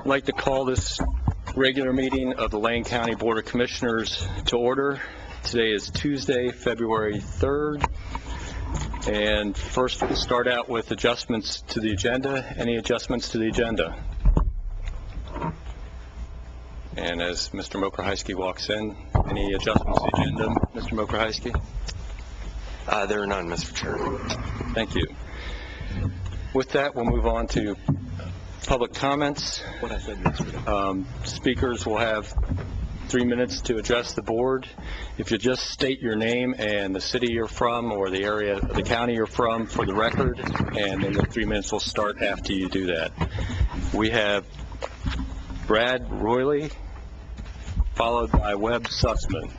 I'd like to call this regular meeting of the Lane County Board of Commissioners to order. Today is Tuesday, February 3rd. And first we'll start out with adjustments to the agenda. Any adjustments to the agenda? And as Mr. Mokrahysky walks in, any adjustments to the agenda, Mr. Mokrahysky? There are none, Mr. Chair. Thank you. With that, we'll move on to public comments. What I said yesterday. Speakers will have 3 minutes to address the board. If you just state your name and the city you're from or the area, the county you're from for the record, and then the 3 minutes will start after you do that. We have Brad Royley, followed by Webb Sussman.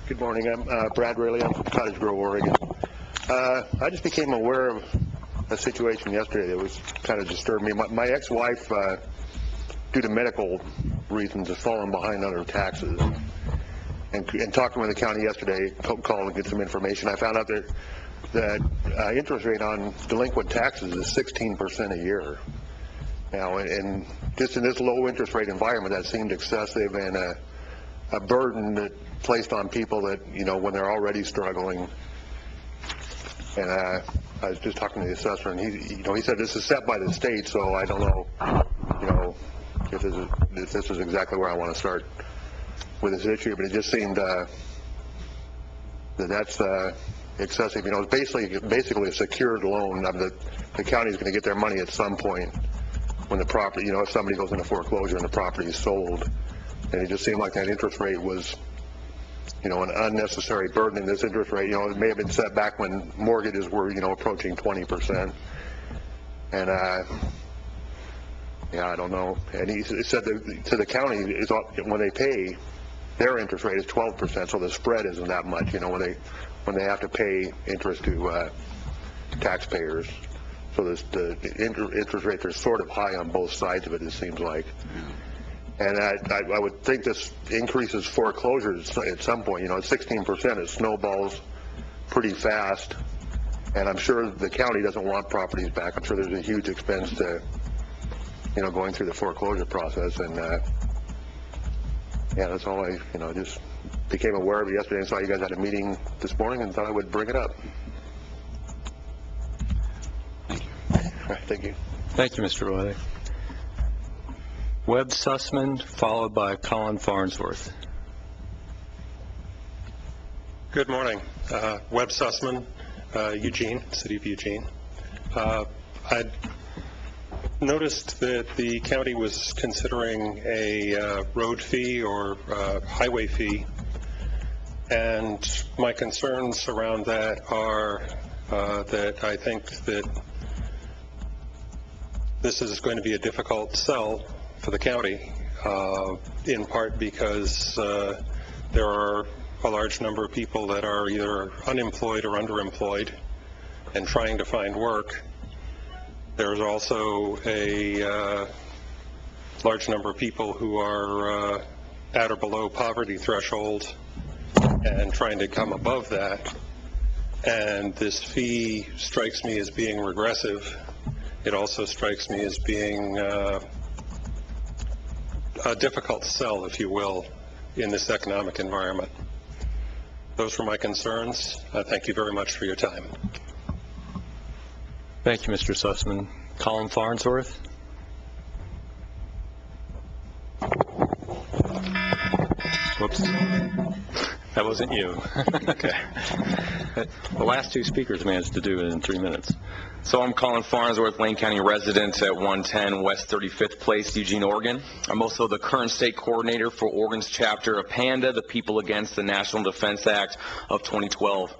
Good morning. I'm Brad Royley. I'm from Cottage Grove, Oregon. I just became aware of a situation yesterday that was kind of disturbed me. My ex-wife, due to medical reasons, has fallen behind on her taxes. And talking with the county yesterday, called to get some information, I found out that interest rate on delinquent taxes is 16% a year. Now, and just in this low interest rate environment, that seemed excessive and a burden that placed on people that, you know, when they're already struggling. And I was just talking to the assessor, and he said this is set by the state, so I don't know, if this is exactly where I want to start with this issue, but it just seemed that's excessive. You know, it's basically a secured loan. The county's going to get their money at some point when the property, you know, if somebody goes into foreclosure and the property is sold. And it just seemed like that interest rate was, you know, an unnecessary burden. In this interest rate, you know, it may have been set back when mortgages were, you know, approaching 20%. And yeah, I don't know. And he said that to the county, when they pay, their interest rate is 12%, so the spread isn't that much, you know, when they have to pay interest to taxpayers. So the interest rates are sort of high on both sides of it, it seems like. And I would think this increases foreclosures at some point. You know, at 16%, it snowballs pretty fast. And I'm sure the county doesn't want properties back. I'm sure there's a huge expense to, you know, going through the foreclosure process. And yeah, that's all I, you know, just became aware of it yesterday and saw you guys had a meeting this morning and thought I would bring it up. Thank you. All right, thank you. Thank you, Mr. Royley. Webb Sussman, followed by Colin Farnsworth. Good morning. Webb Sussman, Eugene, City of Eugene. I noticed that the county was considering a road fee or highway fee, and my concerns around that are that I think that this is going to be a difficult sell for the county, in part because there are a large number of people that are either unemployed or underemployed and trying to find work. There's also a large number of people who are at or below poverty threshold and trying to come above that. And this fee strikes me as being regressive. It also strikes me as being a difficult sell, if you will, in this economic environment. Those were my concerns. Thank you very much for your time. Thank you, Mr. Sussman. Colin Farnsworth. Whoops. That wasn't you. Okay. The last two speakers managed to do it in 3 minutes. So I'm Colin Farnsworth, Lane County resident at 110 West 35th Place, Eugene, Oregon. I'm also the current state coordinator for Oregon's chapter of PANDA, the People Against the National Defense Act of 2012.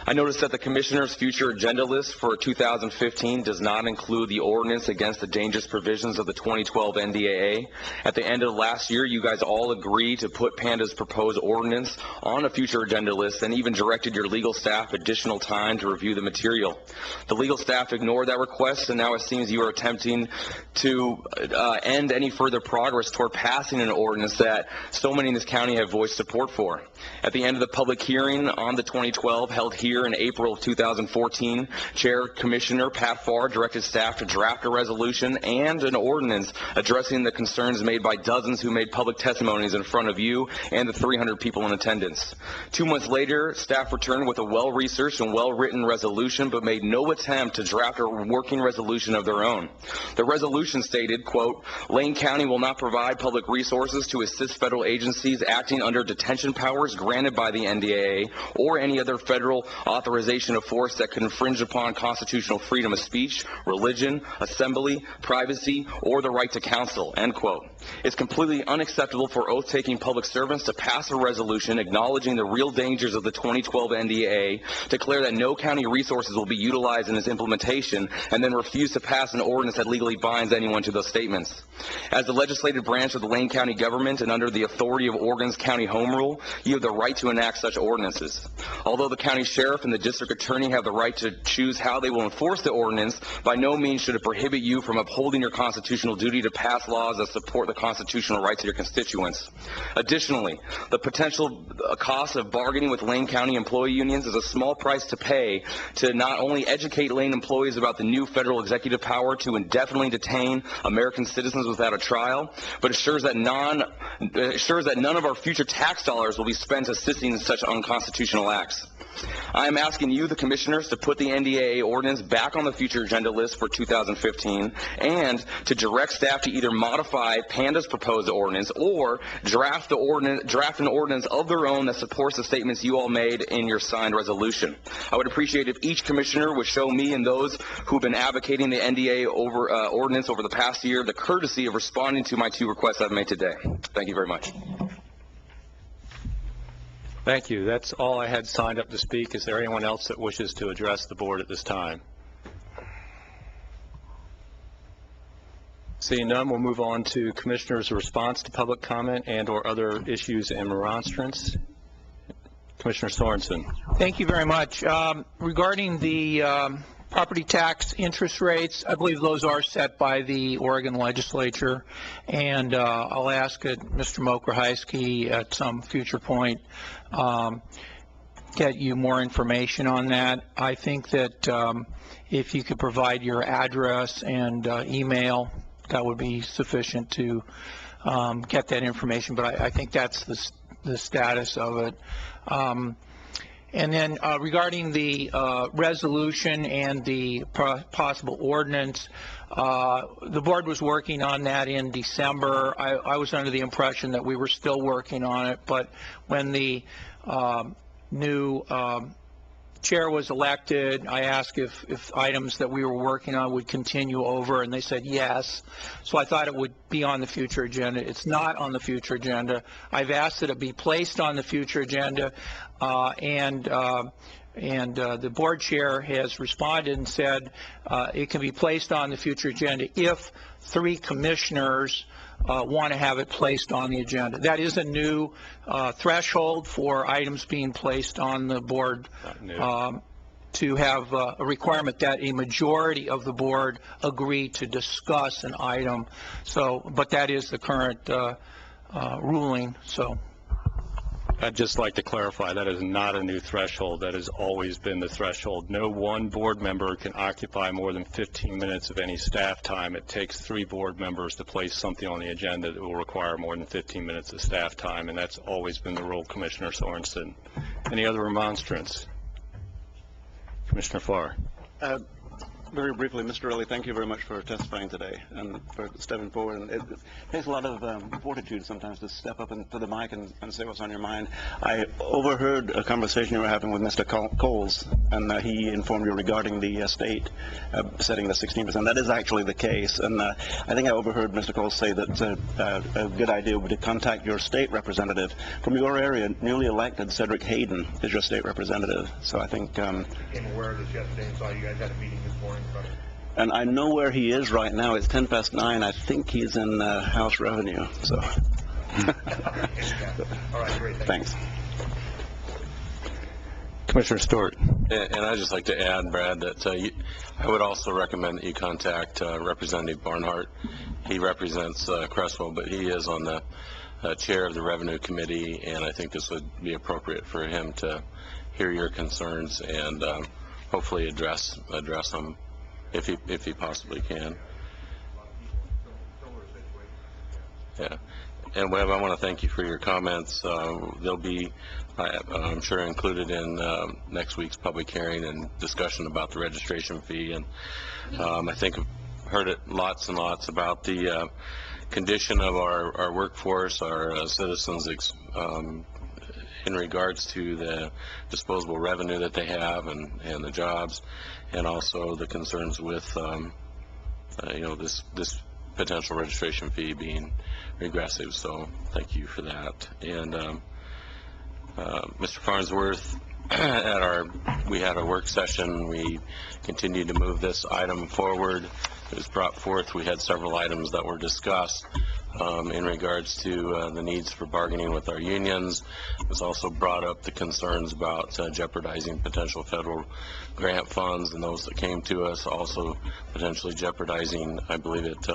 I noticed that the Commissioner's future agenda list for 2015 does not include the ordinance against the dangerous provisions of the 2012 NDAA. At the end of last year, you guys all agreed to put PANDA's proposed ordinance on a future agenda list and even directed your legal staff additional time to review the material. The legal staff ignored that request, and now it seems you are attempting to end any further progress toward passing an ordinance that so many in this county have voiced support for. At the end of the public hearing on the 2012 held here in April of 2014, Chair Commissioner Pat Farr directed staff to draft a resolution and an ordinance addressing the concerns made by dozens who made public testimonies in front of you and the 300 people in attendance. 2 months later, staff returned with a well-researched and well-written resolution, but made no attempt to draft a working resolution of their own. The resolution stated, quote, Lane County will not provide public resources to assist federal agencies acting under detention powers granted by the NDAA or any other federal authorization of force that could infringe upon constitutional freedom of speech, religion, assembly, privacy, or the right to counsel, end quote. It's completely unacceptable for oath-taking public servants to pass a resolution acknowledging the real dangers of the 2012 NDAA, declare that no county resources will be utilized in its implementation, and then refuse to pass an ordinance that legally binds anyone to those statements. As the legislative branch of the Lane County government and under the authority of Oregon's County Home Rule, you have the right to enact such ordinances. Although the county sheriff and the district attorney have the right to choose how they will enforce the ordinance, by no means should it prohibit you from upholding your constitutional duty to pass laws that support the constitutional rights of your constituents. Additionally, the potential cost of bargaining with Lane County employee unions is a small price to pay to not only educate Lane employees about the new federal executive power to indefinitely detain American citizens without a trial, but assures that none of our future tax dollars will be spent assisting in such unconstitutional acts. I am asking you, the commissioners, to put the NDAA ordinance back on the future agenda list for 2015 and to direct staff to either modify PANDA's proposed ordinance or draft an ordinance of their own that supports the statements you all made in your signed resolution. I would appreciate if each commissioner would show me and those who have been advocating the NDAA ordinance over the past year the courtesy of responding to my 2 requests I've made today. Thank you very much. Thank you. That's all I had signed up to speak. Is there anyone else that wishes to address the board at this time? Seeing none, we'll move on to Commissioner's response to public comment and or other issues and remonstrance. Commissioner Sorensen. Thank you very much. Regarding the property tax interest rates, I believe those are set by the Oregon legislature, and I'll ask Mr. Mokrahysky at some future point get you more information on that. I think that if you could provide your address and email, that would be sufficient to get that information, but I think that's the status of it. And then regarding the resolution and the possible ordinance, the board was working on that in December. I was under the impression that we were still working on it, but when the new chair was elected, I asked if items that we were working on would continue over, and they said yes. So I thought it would be on the future agenda. It's not on the future agenda. I've asked that it be placed on the future agenda, and the board chair has responded and said it can be placed on the future agenda if 3 commissioners want to have it placed on the agenda. That is a new threshold for items being placed on the board, to have a requirement that a majority of the board agree to discuss an item. So, but that is the current ruling. So. I'd just like to clarify that is not a new threshold. That has always been the threshold. No one board member can occupy more than 15 minutes of any staff time. It takes 3 board members to place something on the agenda that will require more than 15 minutes of staff time, and that's always been the rule, Commissioner Sorensen. Any other remonstrance? Commissioner Farr. Very briefly, Mr. Early, thank you very much for testifying today and for stepping forward. And it takes a lot of fortitude sometimes to step up to the mic and say what's on your mind. I overheard a conversation you were having with Mr. Coles, and he informed you regarding the state setting the 16%. That is actually the case, and I think I overheard Mr. Coles say that a good idea would be to contact your state representative from your area. Newly elected Cedric Hayden is your state representative. So I think I became aware of this yesterday and saw you guys had a meeting this morning. And I know where he is right now. It's 9:10. I think he's in House Revenue. So. All right, great. Thanks. Commissioner Stewart. And I'd just like to add, Brad, that I would also recommend that you contact Representative Barnhart. He represents Creswell, but he is on the chair of the Revenue Committee, and I think this would be appropriate for him to hear your concerns and hopefully address them if he possibly can. Yeah. And Webb, I want to thank you for your comments. They'll be, I'm sure, included in next week's public hearing and discussion about the registration fee. And I think I've heard it lots and lots about the condition of our workforce, our citizens in regards to the disposable revenue that they have and the jobs, and also the concerns with, this potential registration fee being regressive. So thank you for that. And Mr. Farnsworth, we had a work session. We continued to move this item forward. It was brought forth. We had several items that were discussed in regards to the needs for bargaining with our unions. It was also brought up the concerns about jeopardizing potential federal grant funds and those that came to us, also potentially jeopardizing, I believe it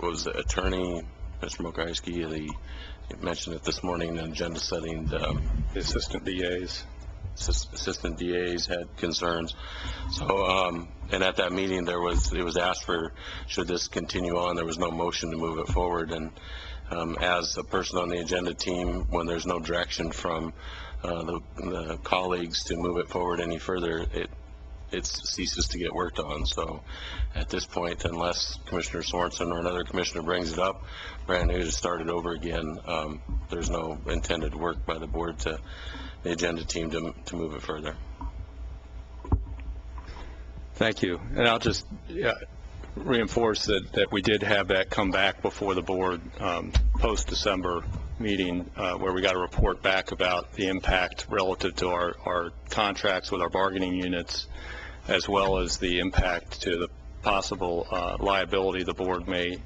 was the attorney, Mr. Mokrajewski, he mentioned it this morning in agenda setting, the assistant DAs had concerns. So, and at that meeting it was asked for, should this continue on? There was no motion to move it forward. And as a person on the agenda team, when there's no direction from the colleagues to move it forward any further, it ceases to get worked on. So at this point, unless Commissioner Sorensen or another commissioner brings it up brand new to start it over again, there's no intended work by the board to the agenda team to move it further. Thank you. And I'll just reinforce that we did have that come back before the board post-December meeting where we got a report back about the impact relative to our contracts with our bargaining units, as well as the impact to the possible liability the board may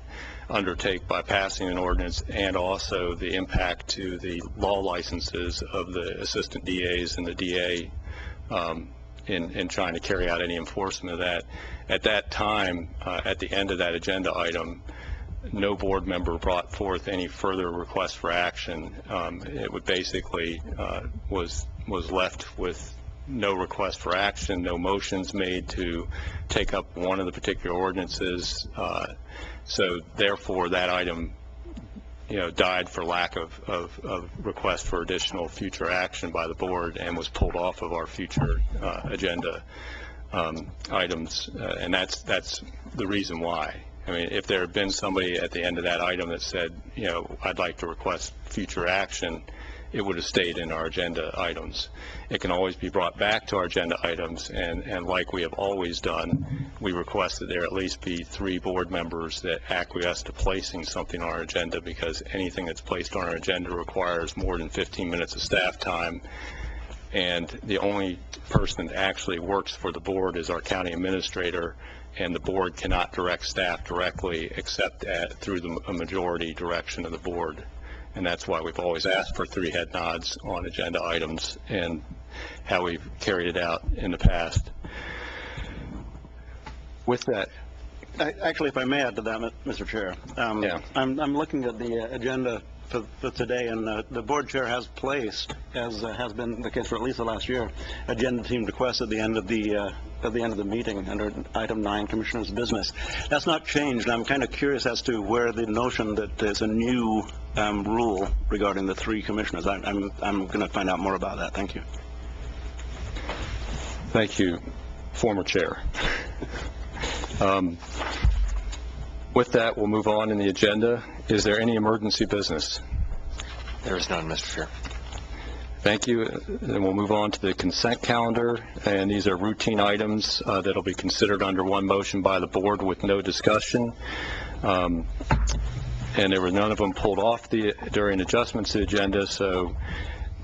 undertake by passing an ordinance, and also the impact to the law licenses of the assistant DAs and the DA in trying to carry out any enforcement of that. At that time, at the end of that agenda item, no board member brought forth any further request for action. It would basically was left with no request for action, no motions made to take up one of the particular ordinances. So therefore, that item, died for lack of request for additional future action by the board and was pulled off of our future agenda items. And that's the reason why. I mean, if there had been somebody at the end of that item that said, I'd like to request future action, it would have stayed in our agenda items. It can always be brought back to our agenda items, and like we have always done, we request that there at least be 3 board members that acquiesce to placing something on our agenda, because anything that's placed on our agenda requires more than 15 minutes of staff time, and the only person that actually works for the board is our county administrator, and the board cannot direct staff directly except through a majority direction of the board. And that's why we've always asked for 3 head nods on agenda items and how we've carried it out in the past. With that, Actually, if I may add to that, Mr. Chair, Yeah. I'm looking at the agenda for today, and the board chair has placed, as has been the case for at least the last year, agenda team requests at the end of the meeting under item 9, Commissioner's Business. That's not changed. I'm kind of curious as to where the notion that there's a new rule regarding the 3 commissioners. I'm going to find out more about that. Thank you. thank you, former chair. With that, we'll move on in the agenda. Is there any emergency business? There is none, Mr. Chair. Thank you. Then we'll move on to the consent calendar, and these are routine items that'll be considered under one motion by the board with no discussion. And there were none of them pulled off during adjustments to the agenda, so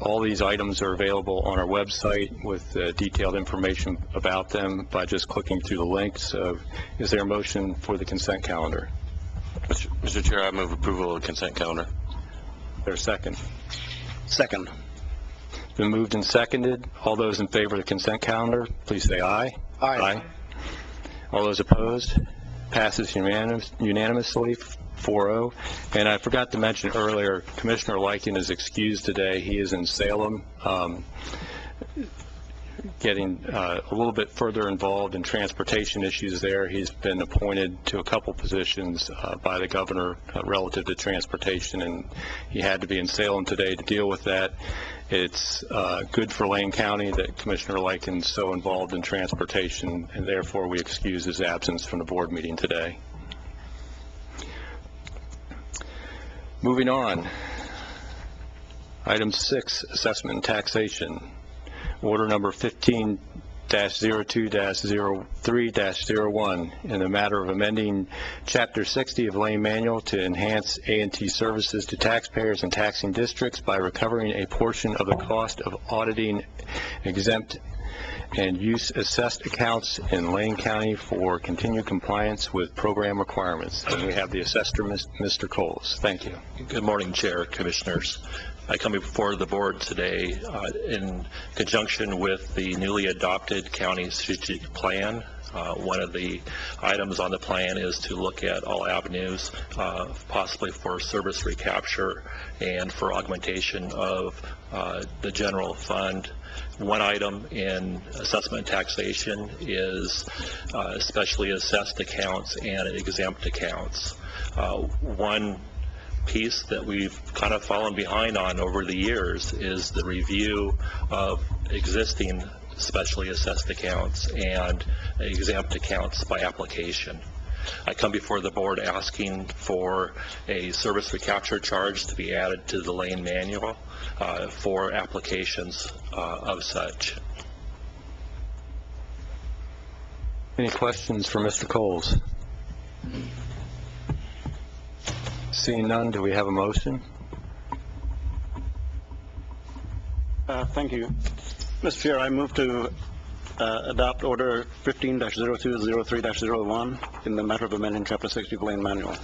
all these items are available on our website with detailed information about them by just clicking through the links. So is there a motion for the consent calendar? Mr. Chair, I move approval of the consent calendar. Is there a second? Second. It's been moved and seconded. All those in favor of the consent calendar, please say aye. Aye. All those opposed? Passes unanimously, 4-0. And I forgot to mention earlier, Commissioner Lykin is excused today. He is in Salem, getting a little bit further involved in transportation issues there. He's been appointed to a couple positions by the governor relative to transportation, and he had to be in Salem today to deal with that. It's good for Lane County that Commissioner Lykin's so involved in transportation, and therefore we excuse his absence from the board meeting today. Moving on. Item 6, assessment and taxation. Order number 15-02-03-01 in the matter of amending Chapter 60 of Lane Manual to enhance A&T services to taxpayers and taxing districts by recovering a portion of the cost of auditing exempt and use assessed accounts in Lane County for continued compliance with program requirements. And we have the assessor, Mr. Coles. Thank you. Good morning, Chair, Commissioners. I come before the board today in conjunction with the newly adopted county strategic plan. One of the items on the plan is to look at all avenues, possibly for service recapture and for augmentation of the general fund. One item in assessment and taxation is especially assessed accounts and exempt accounts. One piece that we've kind of fallen behind on over the years is the review of existing specially assessed accounts and exempt accounts by application. I come before the board asking for a service recapture charge to be added to the Lane Manual for applications of such. Any questions for Mr. Coles? Seeing none, do we have a motion? Thank you. Mr. Chair, I move to adopt Order 15-02-03-01 in the matter of amending Chapter 60 of Lane Manual.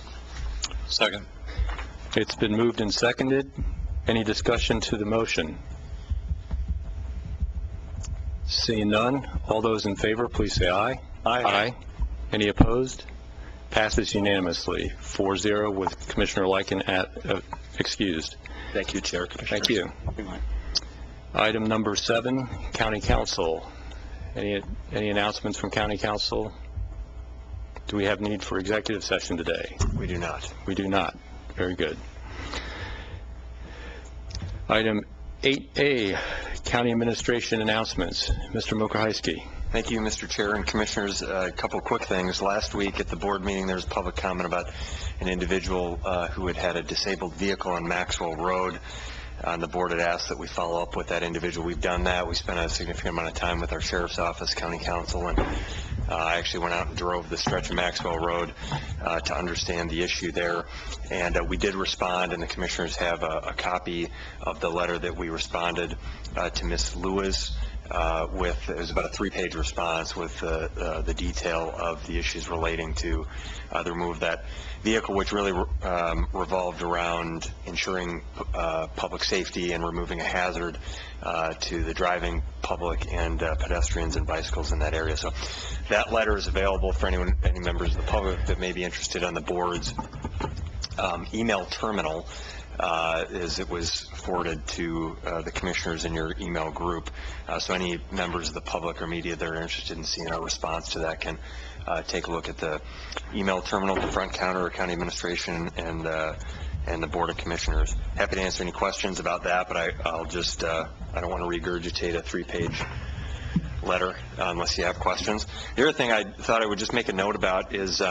Second. It's been moved and seconded. Any discussion to the motion? Seeing none, all those in favor, please say aye. Aye. Any opposed? Passes unanimously, 4-0 with Commissioner Lykin excused. Thank you, Chair, Commissioners. Thank you. Item number 7, County Council. Any announcements from County Council? Do we have need for executive session today? We do not. We do not. Very good. Item 8A, County Administration announcements. Mr. Mokahysky. Thank you, Mr. Chair and Commissioners. A couple quick things. Last week at the board meeting, there was public comment about an individual who had a disabled vehicle on Maxwell Road. And the board had asked that we follow up with that individual. We've done that. We spent a significant amount of time with our Sheriff's Office, County Council, and I actually went out and drove the stretch of Maxwell Road to understand the issue there. And we did respond, and the Commissioners have a copy of the letter that we responded to Ms. Lewis. It was about a 3-page response with the detail of the issues relating to the removal of that vehicle, which really revolved around ensuring public safety and removing a hazard to the driving public and pedestrians and bicycles in that area. So that letter is available for any members of the public that may be interested on the board's email terminal. As it was forwarded to the commissioners in your email group. So any members of the public or media that are interested in seeing our response to that can take a look at the email terminal, the front counter, County Administration, and the Board of Commissioners. Happy to answer any questions about that, but I'll just, I don't want to regurgitate a 3-page letter unless you have questions. The other thing I thought I would just make a note about is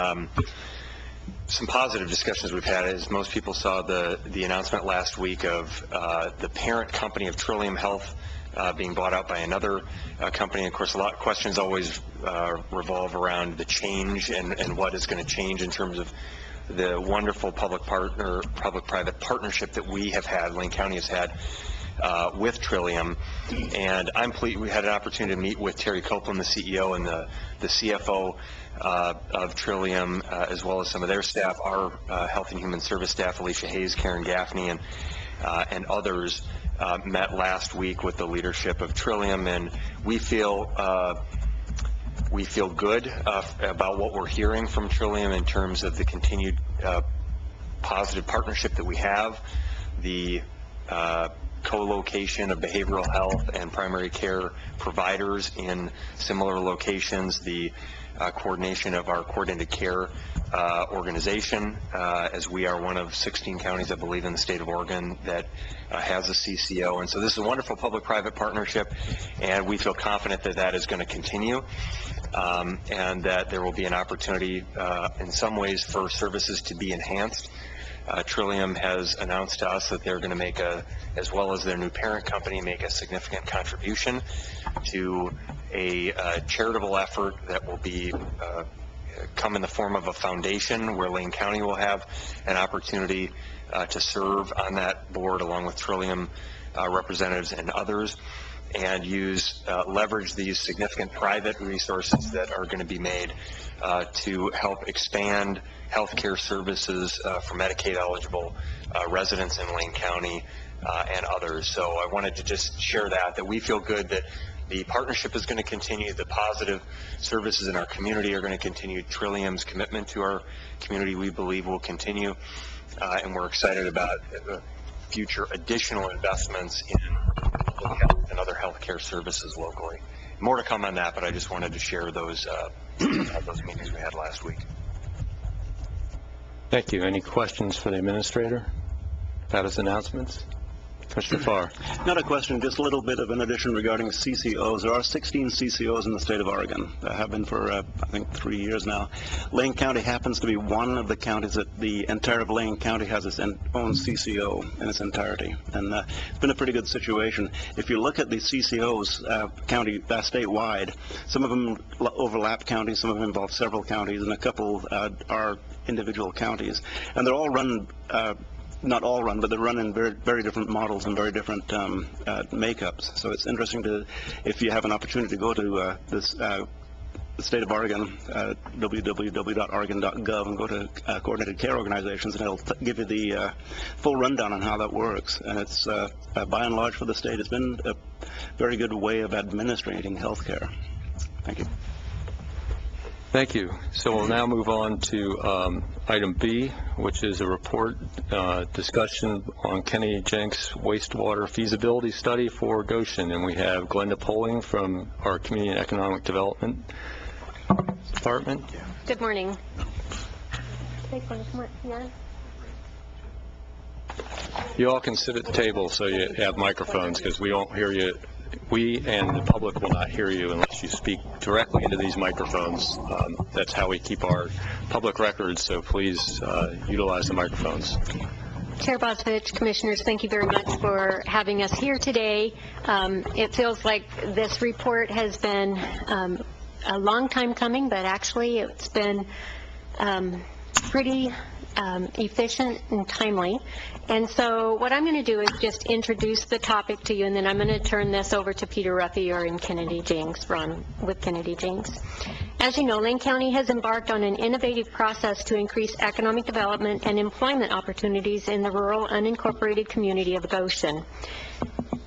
some positive discussions we've had. As most people saw the announcement last week of the parent company of Trillium Health being bought out by another company. Of course, a lot of questions always revolve around the change and what is going to change in terms of the wonderful public-private partnership that we have had, Lane County has had with Trillium. And I'm pleased we had an opportunity to meet with Terry Copeland, the CEO, and the CFO of Trillium, as well as some of their staff, our Health and Human Service staff, Alicia Hayes, Karen Gaffney, and others, met last week with the leadership of Trillium, and we feel good about what we're hearing from Trillium in terms of the continued positive partnership that we have, the co-location of behavioral health and primary care providers in similar locations, the coordination of our coordinated care organization, as we are one of 16 counties, I believe, in the state of Oregon that has a CCO. And so this is a wonderful public-private partnership, and we feel confident that that is going to continue, and that there will be an opportunity in some ways for services to be enhanced. Trillium has announced to us that they're going to make as well as their new parent company, make a significant contribution to a charitable effort that will be come in the form of a foundation where Lane County will have an opportunity to serve on that board along with Trillium representatives and others, and leverage these significant private resources that are going to be made to help expand healthcare services for Medicaid-eligible residents in Lane County and others. So I wanted to just share that we feel good that the partnership is going to continue, the positive services in our community are going to continue, Trillium's commitment to our community we believe will continue, and we're excited about future additional investments in public health and other healthcare services locally. More to come on that, but I just wanted to share those meetings we had last week. Thank you. Any questions for the administrator about his announcements? Commissioner Farr. Not a question, just a little bit of an addition regarding CCOs. There are 16 CCOs in the state of Oregon. Have been for, I think, 3 years now. Lane County happens to be one of the counties that the entire of Lane County has its own CCO in its entirety. And it's been a pretty good situation. If you look at the CCOs statewide, some of them overlap counties, some of them involve several counties, and a couple are individual counties. And they're all run not all run, but they're run in very, very different models and very different makeups. So it's interesting if you have an opportunity to go to the state of Oregon, www.oregon.gov, and go to coordinated care organizations, and it'll give you the full rundown on how that works. And it's, by and large for the state, it's been a very good way of administrating health care. Thank you. Thank you. So we'll now move on to item B, which is a report discussion on Kennedy Jenks wastewater feasibility study for Goshen. And we have Glenda Poling from our Community and Economic Development Department. Good morning. You all can sit at the table so you have microphones, because we won't hear you. We and the public will not hear you unless you speak directly into these microphones. That's how we keep our public records, so please utilize the microphones. Chair Bozovich, Commissioners, thank you very much for having us here today. It feels like this report has been a long time coming, but actually it's been pretty efficient and timely. And so what I'm going to do is just introduce the topic to you, and then I'm going to turn this over to Peter Ruffier and Kennedy Jenks, Ron with Kennedy Jenks. As you know, Lane County has embarked on an innovative process to increase economic development and employment opportunities in the rural unincorporated community of Goshen.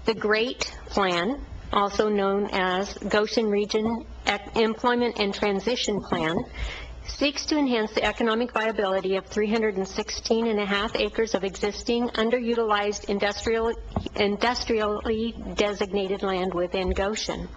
The GREAT Plan, also known as Goshen Region Employment and Transition Plan, seeks to enhance the economic viability of 316.5 acres of existing underutilized industrially designated land within Goshen.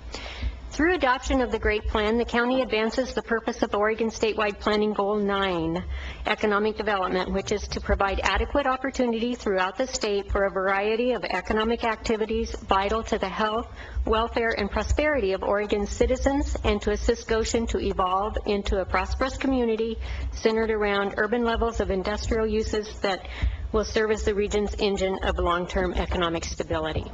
Through adoption of the GREAT Plan, the county advances the purpose of Oregon Statewide Planning Goal 9, economic development, which is to provide adequate opportunity throughout the state for a variety of economic activities vital to the health, welfare, and prosperity of Oregon's citizens, and to assist Goshen to evolve into a prosperous community centered around urban levels of industrial uses that will serve as the region's engine of long-term economic stability.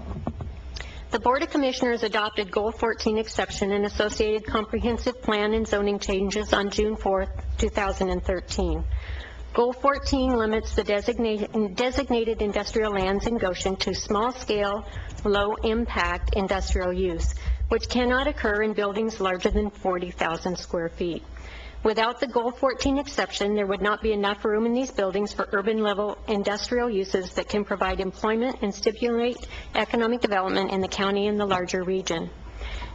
The Board of Commissioners adopted Goal 14 exception and associated comprehensive plan and zoning changes on June 4, 2013. Goal 14 limits the designated industrial lands in Goshen to small-scale, low-impact industrial use, which cannot occur in buildings larger than 40,000 square feet. Without the Goal 14 exception, there would not be enough room in these buildings for urban-level industrial uses that can provide employment and stimulate economic development in the county and the larger region.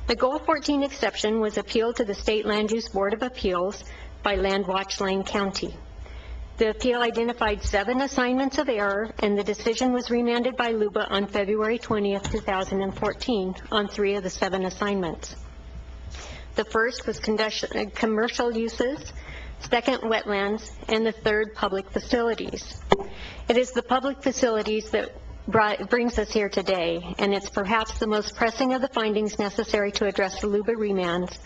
The Goal 14 exception was appealed to the State Land Use Board of Appeals by Landwatch Lane County. The appeal identified 7 assignments of error, and the decision was remanded by LUBA on February 20th, 2014 on 3 of the 7 assignments. The first was commercial uses, second wetlands, and the third public facilities. It is the public facilities that brings us here today, and it's perhaps the most pressing of the findings necessary to address the LUBA remands,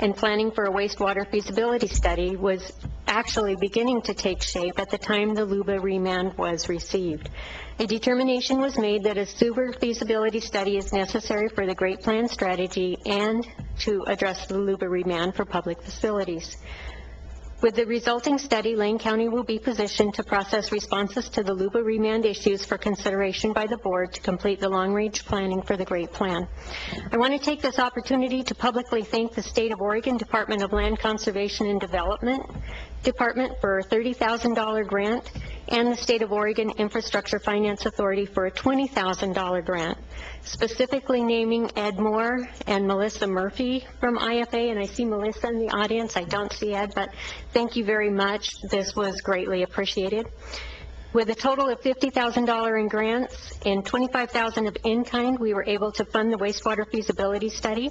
and planning for a wastewater feasibility study was actually beginning to take shape at the time the LUBA remand was received. A determination was made that a sewer feasibility study is necessary for the Great Plan strategy and to address the LUBA remand for public facilities. With the resulting study, Lane County will be positioned to process responses to the LUBA remand issues for consideration by the board to complete the long-range planning for the Great Plan. I want to take this opportunity to publicly thank the State of Oregon Department of Land Conservation and Development Department for a $30,000 grant and the State of Oregon Infrastructure Finance Authority for a $20,000 grant, specifically naming Ed Moore and Melissa Murphy from IFA, and I see Melissa in the audience. I don't see Ed, but thank you very much. This was greatly appreciated. With a total of $50,000 in grants and $25,000 of in-kind, we were able to fund the wastewater feasibility study.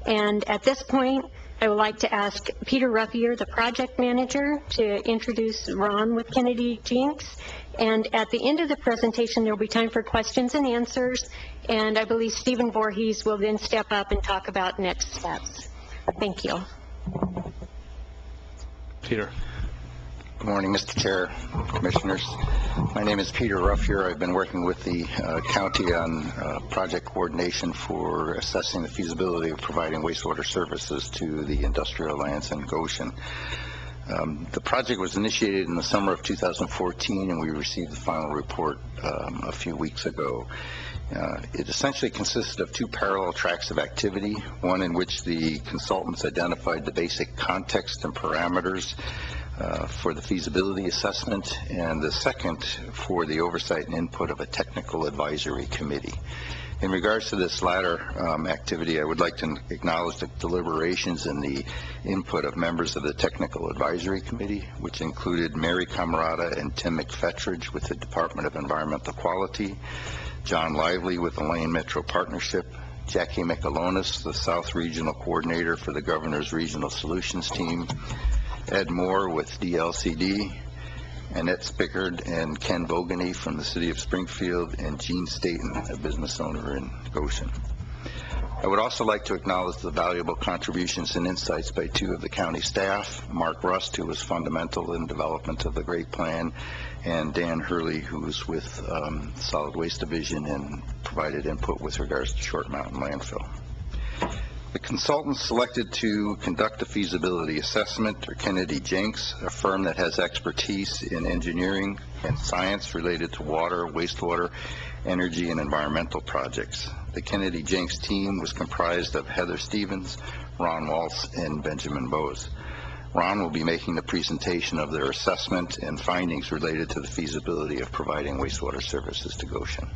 And at this point, I would like to ask Peter Ruffier, the project manager, to introduce Ron with Kennedy Jinks. And at the end of the presentation, there will be time for questions and answers. And I believe Stephen Voorhees will then step up and talk about next steps. Thank you. Peter. Good morning, Mr. Chair, Commissioners. My name is Peter Ruffier. I've been working with the county on project coordination for assessing the feasibility of providing wastewater services to the industrial lands in Goshen. The project was initiated in the summer of 2014, and we received the final report a few weeks ago. It essentially consisted of 2 parallel tracks of activity, one in which the consultants identified the basic context and parameters for the feasibility assessment, and the second for the oversight and input of a technical advisory committee. In regards to this latter activity, I would like to acknowledge the deliberations and the input of members of the technical advisory committee, which included Mary Camarada and Tim McFetridge with the Department of Environmental Quality, John Lively with the Lane Metro Partnership, Jackie Michalonis, the South Regional Coordinator for the Governor's Regional Solutions Team, Ed Moore with DLCD, Annette Spickard and Ken Bogany from the City of Springfield, and Gene Staten, a business owner in Goshen. I would also like to acknowledge the valuable contributions and insights by 2 of the county staff, Mark Rust, who was fundamental in development of the Great Plan, and Dan Hurley, who was with Solid Waste Division and provided input with regards to Short Mountain Landfill. The consultants selected to conduct the feasibility assessment are Kennedy Jinks, a firm that has expertise in engineering and science related to water, wastewater, energy, and environmental projects. The Kennedy Jinks team was comprised of Heather Stevens, Ron Waltz, and Benjamin Bose. Ron will be making the presentation of their assessment and findings related to the feasibility of providing wastewater services to Goshen.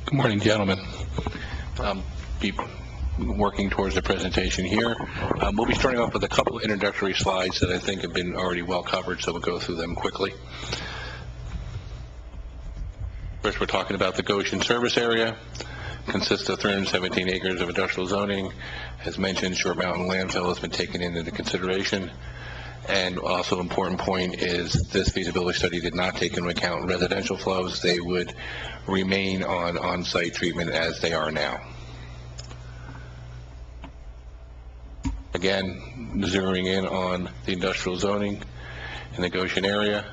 Good morning, gentlemen. Be working towards the presentation here. We'll be starting off with a couple of introductory slides that I think have been already well covered, so we'll go through them quickly. First, we're talking about the Goshen service area. Consists of 317 acres of industrial zoning. As mentioned, Short Mountain Landfill has been taken into consideration. And also an important point is this feasibility study did not take into account residential flows. They would remain on on-site treatment as they are now. Again, zeroing in on the industrial zoning in the Goshen area,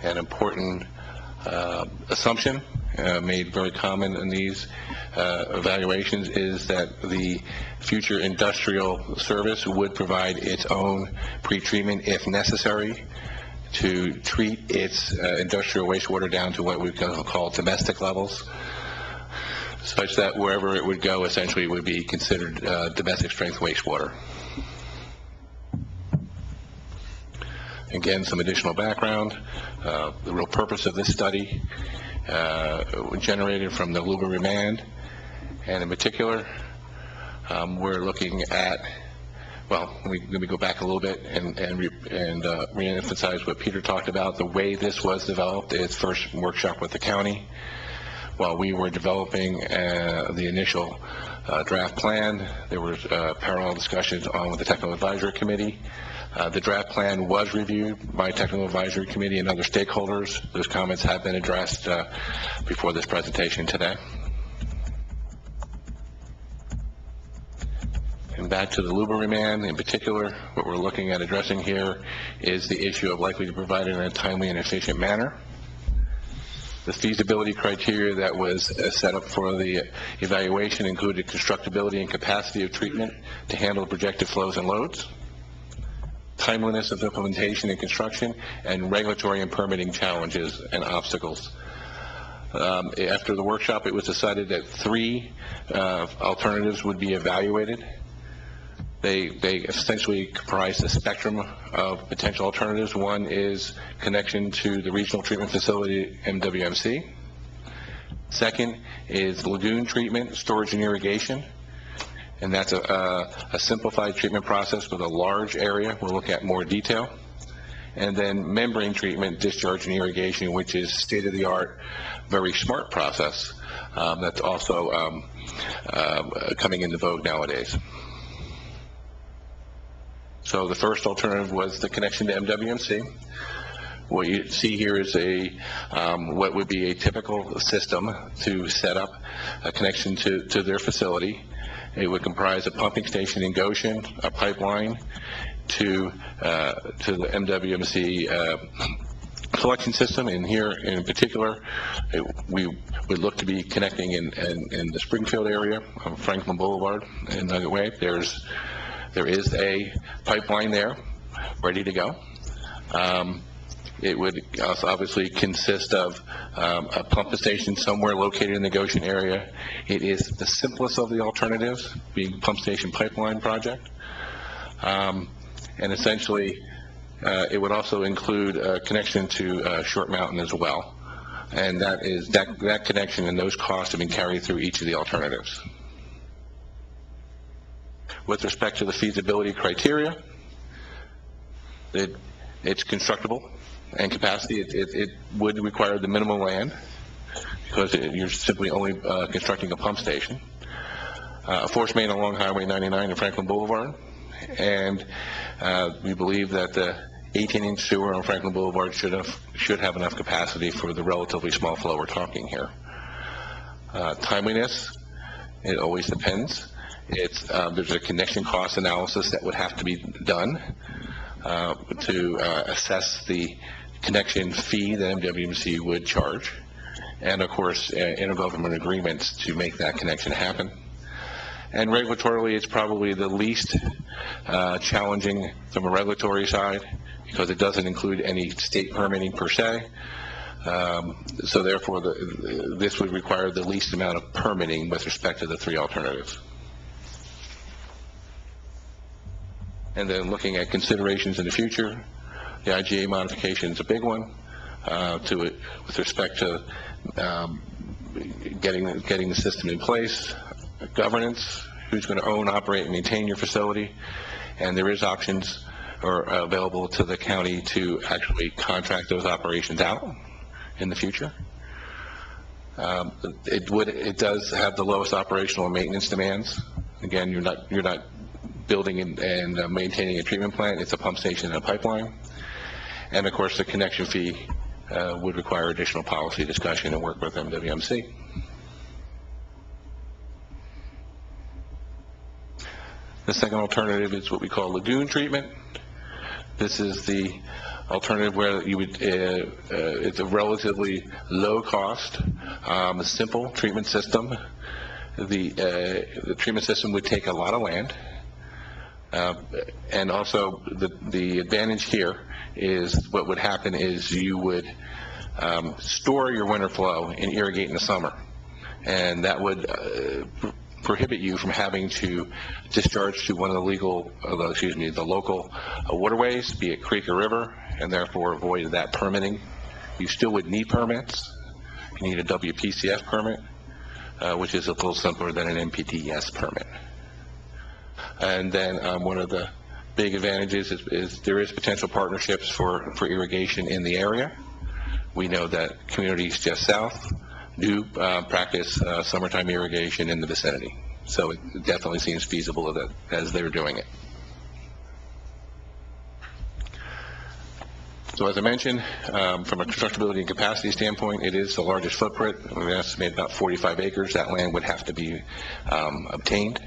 an important assumption made very common in these evaluations is that the future industrial service would provide its own pretreatment if necessary to treat its industrial wastewater down to what we call domestic levels, such that wherever it would go essentially would be considered domestic strength wastewater. Again, some additional background. The real purpose of this study generated from the Luba remand, and in particular, we're looking at, well, let me go back a little bit and re-emphasize what Peter talked about. The way this was developed, its first workshop with the county, while we were developing the initial draft plan, there was parallel discussions on with the Technical Advisory Committee. The draft plan was reviewed by Technical Advisory Committee and other stakeholders. Those comments have been addressed before this presentation today. And back to the Luba remand, in particular, what we're looking at addressing here is the issue of likely to provide it in a timely and efficient manner. The feasibility criteria that was set up for the evaluation included constructability and capacity of treatment to handle projected flows and loads, timeliness of implementation and construction, and regulatory and permitting challenges and obstacles. After the workshop, it was decided that 3 alternatives would be evaluated. They essentially comprise a spectrum of potential alternatives. One is connection to the regional treatment facility, MWMC. Second is lagoon treatment, storage, and irrigation. And that's a simplified treatment process with a large area. We'll look at more detail. And then membrane treatment, discharge, and irrigation, which is state-of-the-art, very smart process that's also coming into vogue nowadays. So the first alternative was the connection to MWMC. What you see here is what would be a typical system to set up a connection to their facility. It would comprise a pumping station in Goshen, a pipeline to the MWMC collection system. And here in particular, we would look to be connecting in the Springfield area of Franklin Boulevard. In another way, there is a pipeline there ready to go. It would also obviously consist of a pump station somewhere located in the Goshen area. It is the simplest of the alternatives, being pump station pipeline project. And essentially, it would also include a connection to Short Mountain as well. And that connection and those costs have been carried through each of the alternatives. With respect to the feasibility criteria, it's constructible and capacity. It would require the minimum land because you're simply only constructing a pump station. A force main along Highway 99 and Franklin Boulevard, and we believe that the 18-inch sewer on Franklin Boulevard should have enough capacity for the relatively small flow we're talking here. Timeliness, it always depends. There's a connection cost analysis that would have to be done to assess the connection fee that MWMC would charge, and of course intergovernmental agreements to make that connection happen. And regulatorily, it's probably the least challenging from a regulatory side because it doesn't include any state permitting per se. So therefore, this would require the least amount of permitting with respect to the 3 alternatives. And then looking at considerations in the future, the IGA modification is a big one with respect to getting the system in place, governance, who's going to own, operate, and maintain your facility, and there is options available to the county to actually contract those operations out in the future. It does have the lowest operational and maintenance demands. Again, you're not building and maintaining a treatment plant. It's a pump station and a pipeline. And of course, the connection fee would require additional policy discussion and work with MWMC. The second alternative is what we call lagoon treatment. This is the alternative where you would, it's a relatively low cost, simple treatment system. The treatment system would take a lot of land. And also the advantage here is what would happen is you would store your winter flow and irrigate in the summer. And that would prohibit you from having to discharge to one of the local waterways, be it creek or river, and therefore avoided that permitting. You still would need permits. You need a WPCF permit, which is a little simpler than an MPDES permit. And then one of the big advantages is there is potential partnerships for irrigation in the area. We know that communities just south do practice summertime irrigation in the vicinity. So it definitely seems feasible that as they're doing it. So as I mentioned, from a constructability and capacity standpoint, it is the largest footprint. We estimate about 45 acres. That land would have to be obtained.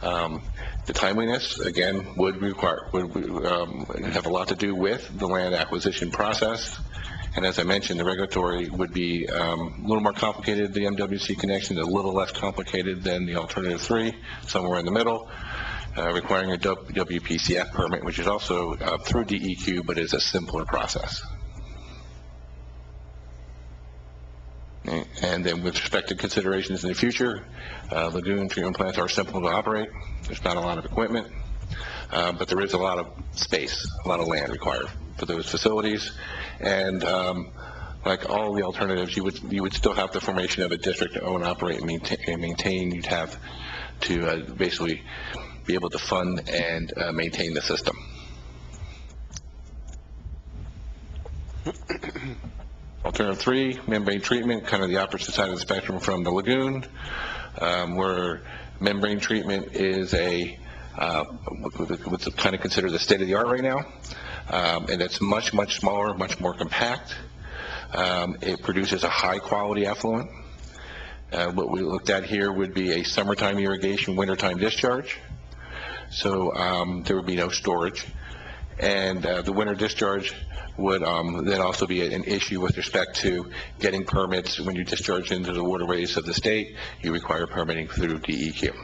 The timeliness, again, would have a lot to do with the land acquisition process. And as I mentioned, the regulatory would be a little more complicated, the MWC connection, a little less complicated than the alternative 3, somewhere in the middle, requiring a WPCF permit, which is also through DEQ, but is a simpler process. And then with respect to considerations in the future, lagoon treatment plants are simple to operate. There's not a lot of equipment, but there is a lot of space, a lot of land required for those facilities. And like all the alternatives, you would still have the formation of a district to own, operate, and maintain. You'd have to basically be able to fund and maintain the system. Alternative 3, membrane treatment, kind of the opposite side of the spectrum from the lagoon, where membrane treatment is what's kind of considered the state of the art right now, and it's much, much smaller, much more compact. It produces a high quality effluent. What we looked at here would be a summertime irrigation, wintertime discharge. So there would be no storage. And the winter discharge would then also be an issue with respect to getting permits. When you discharge into the waterways of the state, you require permitting through DEQ.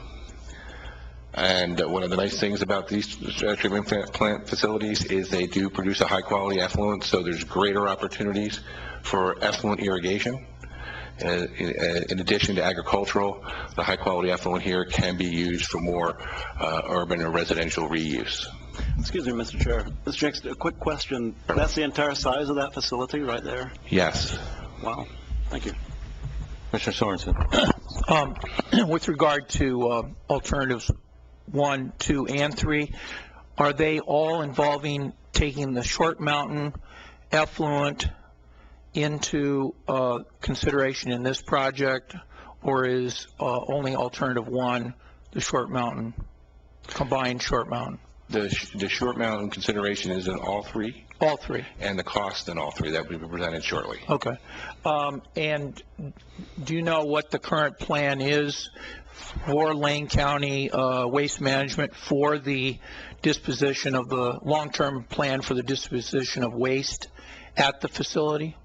And one of the nice things about these treatment plant facilities is they do produce a high quality effluent, so there's greater opportunities for effluent irrigation. In addition to agricultural, the high quality effluent here can be used for more urban or residential reuse. Excuse me, Mr. Chair. Mr. Jenks, a quick question. That's the entire size of that facility right there? Yes. Wow. Thank you. Commissioner Sorensen. With regard to alternatives 1, 2, and 3, are they all involving taking the Short Mountain effluent into consideration in this project, or is only alternative 1 the Short Mountain, combined Short Mountain? The Short Mountain consideration is in all 3? All 3. And the cost in all 3, that will be presented shortly. Okay. And do you know what the current plan is for Lane County waste management for the disposition of the long-term plan for the disposition of waste at the facility?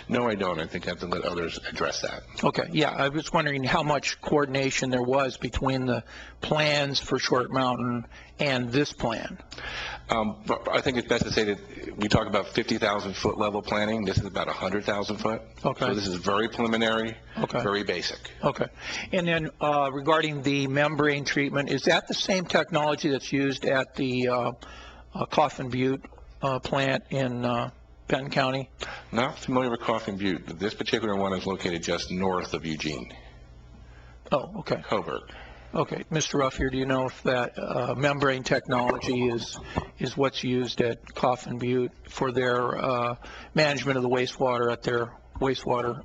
No, I don't. I think I have to let others address that. Okay, yeah, I was wondering how much coordination there was between the plans for Short Mountain and this plan. I think it's best to say that we talk about 50,000 foot level planning. This is about 100,000 foot. Okay. So this is very preliminary, okay, very basic. Okay. And then regarding the membrane treatment, is that the same technology that's used at the Coffin Butte plant in Benton County? Not familiar with Coffin Butte. This particular one is located just north of Eugene. Oh, okay. Coburg. Okay. Mr. Ruffier, do you know if that membrane technology is what's used at Coffin Butte for their management of the wastewater at their wastewater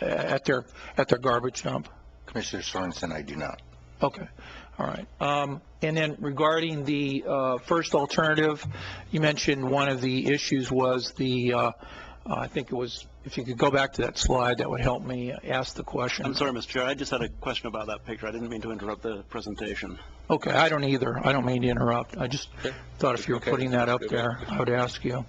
at their garbage dump? Commissioner Sorensen, I do not. Okay. All right. And then regarding the first alternative, you mentioned one of the issues was the, I think it was, if you could go back to that slide, that would help me ask the question. I'm sorry, Mr. Chair. I just had a question about that picture. I didn't mean to interrupt the presentation. Okay. I don't either. I don't mean to interrupt. I just thought if you were putting that up there, I would ask you.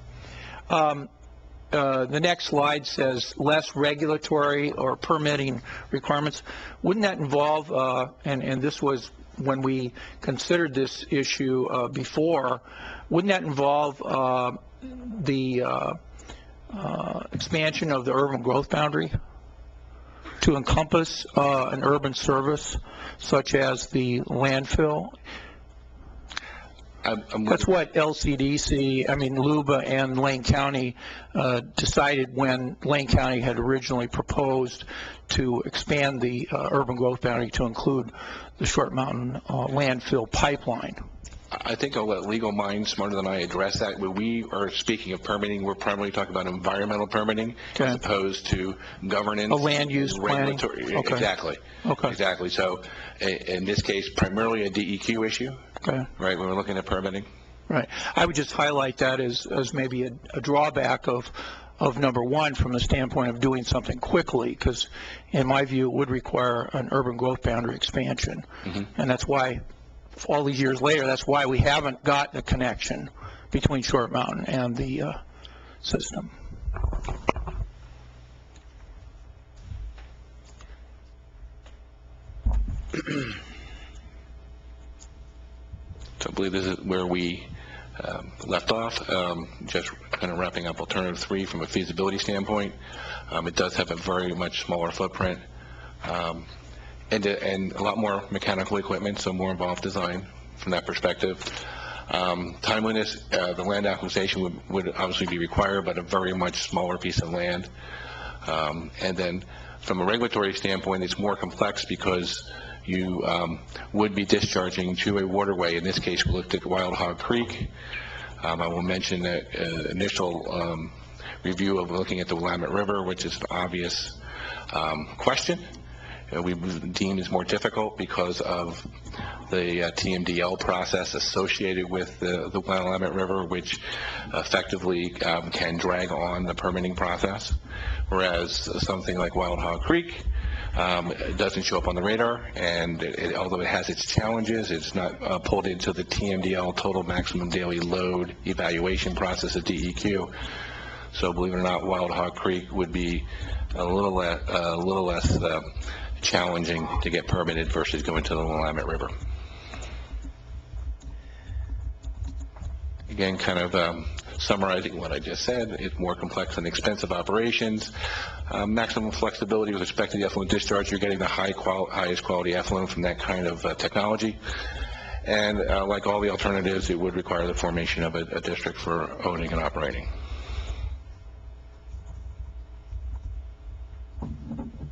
The next slide says less regulatory or permitting requirements. Wouldn't that involve, and this was when we considered this issue before, wouldn't that involve the expansion of the urban growth boundary to encompass an urban service such as the landfill? That's what LCDC, LUBA and Lane County decided when Lane County had originally proposed to expand the urban growth boundary to include the Short Mountain landfill pipeline. I think I'll let legal minds smarter than I address that. When we are speaking of permitting, we're primarily talking about environmental permitting as opposed to governance. A land use planning? Regulatory. Okay. Exactly. Okay. Exactly. So in this case, primarily a DEQ issue, Okay. right, when we're looking at permitting. Right. I would just highlight that as maybe a drawback of number one from the standpoint of doing something quickly, because in my view, it would require an urban growth boundary expansion. And that's why, all these years later, that's why we haven't got the connection between Short Mountain and the system. So I believe this is where we left off, just kind of wrapping up alternative 3 from a feasibility standpoint. It does have a very much smaller footprint and a lot more mechanical equipment, so more involved design from that perspective. Timeliness, the land acquisition would obviously be required, but a very much smaller piece of land. And then from a regulatory standpoint, it's more complex because you would be discharging to a waterway. In this case, we looked at Wild Hog Creek. I will mention that initial review of looking at the Willamette River, which is an obvious question. We deem is more difficult because of the TMDL process associated with the Willamette River, which effectively can drag on the permitting process, whereas something like Wild Hog Creek it doesn't show up on the radar, and although it has its challenges, it's not pulled into the TMDL, total maximum daily load evaluation process of DEQ. So believe it or not, Wild Hog Creek would be a little less challenging to get permitted versus going to the Willamette River. Again, kind of summarizing what I just said, it's more complex and expensive operations. Maximum flexibility with respect to the effluent discharge. You're getting the highest quality effluent from that kind of technology. And like all the alternatives, it would require the formation of a district for owning and operating.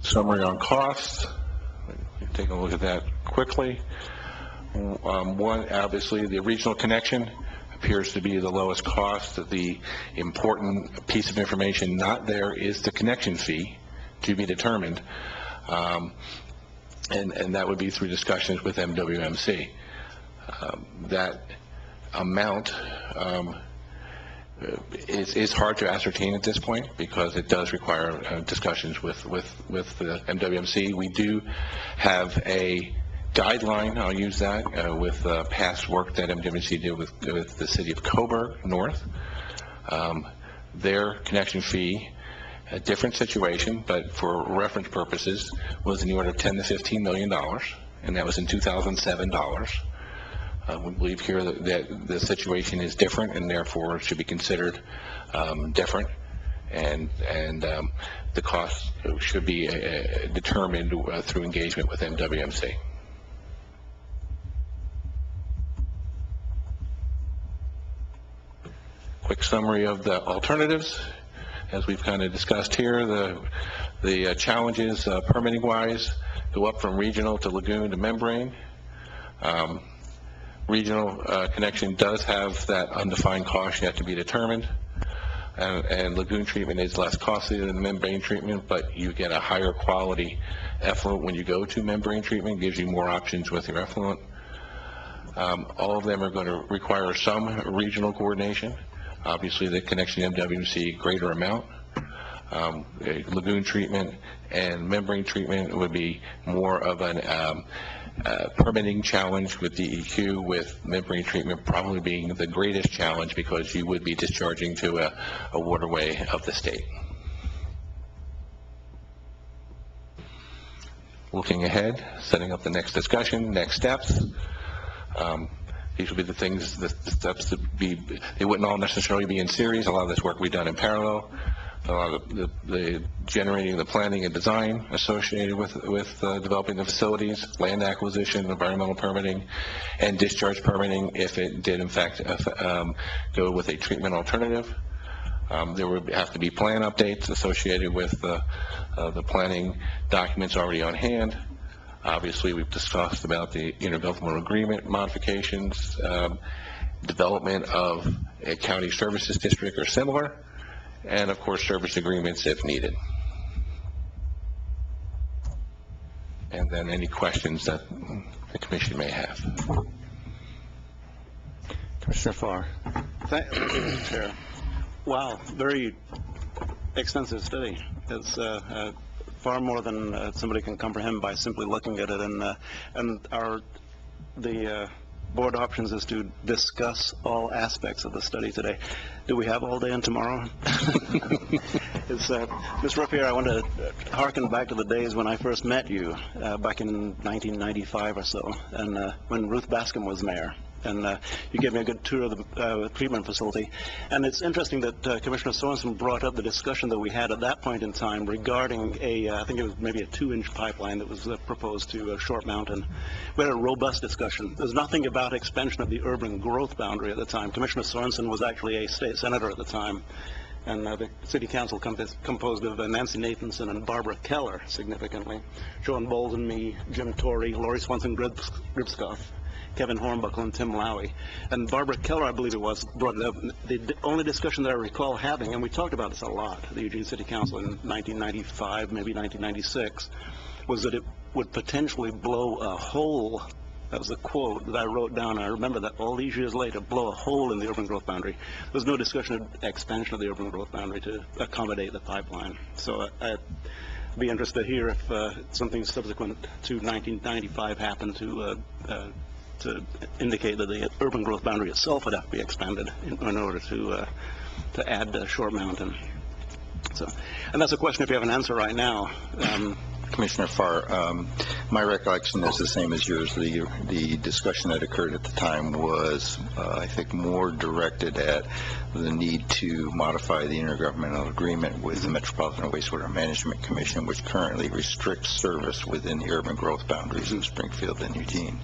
Summary on costs. Take a look at that quickly. One, obviously, the regional connection appears to be the lowest cost. The important piece of information not there is the connection fee to be determined, and that would be through discussions with MWMC. That amount is hard to ascertain at this point because it does require discussions with the MWMC. We do have a guideline, I'll use that, with past work that MWMC did with the city of Coburg North. Their connection fee, a different situation, but for reference purposes, was in the order of $10 to $15 million, and that was in 2007 dollars. We believe here that the situation is different and therefore should be considered different, and the cost should be determined through engagement with MWMC. Quick summary of the alternatives. As we've kind of discussed here, the challenges permitting wise go up from regional to lagoon to membrane. Regional connection does have that undefined cost yet to be determined, and lagoon treatment is less costly than membrane treatment, but you get a higher quality effluent when you go to membrane treatment. Gives you more options with your effluent. All of them are going to require some regional coordination. Obviously, the connection to MWMC, greater amount. Lagoon treatment and membrane treatment would be more of an permitting challenge with DEQ, with membrane treatment probably being the greatest challenge because you would be discharging to a waterway of the state. Looking ahead, setting up the next discussion, next steps. These would be the things, the steps that they wouldn't all necessarily be in series. A lot of this work we've done in parallel. a lot of the generating the planning and design associated with developing the facilities, land acquisition, environmental permitting, and discharge permitting if it did in fact go with a treatment alternative. There would have to be plan updates associated with the planning documents already on hand. Obviously, we've discussed about the intergovernmental agreement modifications, development of a county services district or similar, and of course service agreements if needed. And then any questions that the commission may have. Commissioner Farr. Thank you, Mr. Chair. Wow, very extensive study. It's far more than somebody can comprehend by simply looking at it. And the board options is to discuss all aspects of the study today. Do we have all day and tomorrow? Ms. Ruffier, I want to harken back to the days when I first met you, back in 1995 or so, and when Ruth Bascom was mayor. And you gave me a good tour of the treatment facility. And it's interesting that Commissioner Sorensen brought up the discussion that we had at that point in time regarding I think it was maybe a 2-inch pipeline that was proposed to Short Mountain. We had a robust discussion. There's nothing about expansion of the urban growth boundary at the time. Commissioner Sorensen was actually a state senator at the time. And the city council composed of Nancy Nathanson and Barbara Keller, significantly. Joan Bowles and me, Jim Torrey, Lori Swanson-Gribskoff, Kevin Hornbuckle, and Tim Lowy. And Barbara Keller, I believe it was, brought it up. The only discussion that I recall having, and we talked about this a lot, the Eugene City Council in 1995, maybe 1996, was that it would potentially blow a hole. That was a quote that I wrote down. I remember that all these years later, blow a hole in the urban growth boundary. There was no discussion of expansion of the urban growth boundary to accommodate the pipeline. So I'd be interested to hear if something subsequent to 1995 happened to indicate that the urban growth boundary itself would have to be expanded in order to add Short Mountain. So, and that's a question if you have an answer right now. Commissioner Farr, my recollection is the same as yours. The discussion that occurred at the time was, I think, more directed at the need to modify the intergovernmental agreement with the Metropolitan Wastewater Management Commission, which currently restricts service within the urban growth boundaries of Springfield and Eugene.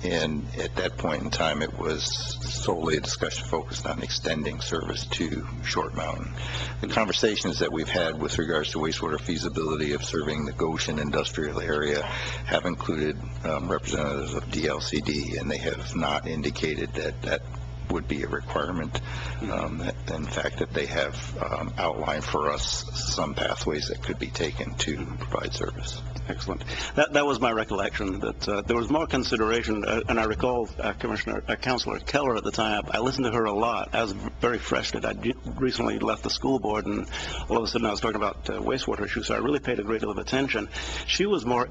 And at that point in time, it was solely a discussion focused on extending service to Short Mountain. The conversations that we've had with regards to wastewater feasibility of serving the Goshen industrial area have included representatives of DLCD, and they have not indicated that that would be a requirement. In fact, that they have outlined for us some pathways that could be taken to provide service. Excellent. That was my recollection, that there was more consideration, and I recall Councilor Keller at the time. I listened to her a lot. I was very fresh that I recently left the school board, and all of a sudden I was talking about wastewater issues, so I really paid a great deal of attention. She was more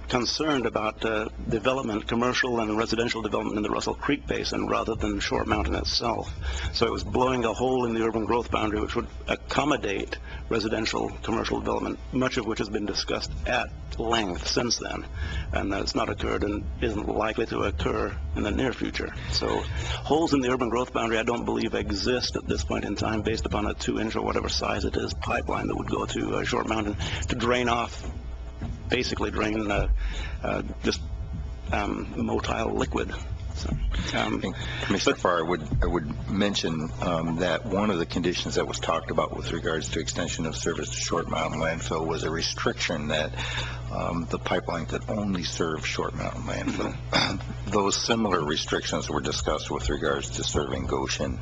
concerned about development, commercial and residential development in the Russell Creek Basin rather than Short Mountain itself. So it was blowing a hole in the urban growth boundary which would accommodate residential commercial development, much of which has been discussed at length since then, and it's not occurred and isn't likely to occur in the near future. So holes in the urban growth boundary I don't believe exist at this point in time based upon a 2-inch or whatever size it is pipeline that would go to Short Mountain to drain off, basically drain just motile liquid. So, Commissioner Farr, I would mention that one of the conditions that was talked about with regards to extension of service to Short Mountain landfill was a restriction that the pipeline could only serve Short Mountain landfill. Those similar restrictions were discussed with regards to serving Goshen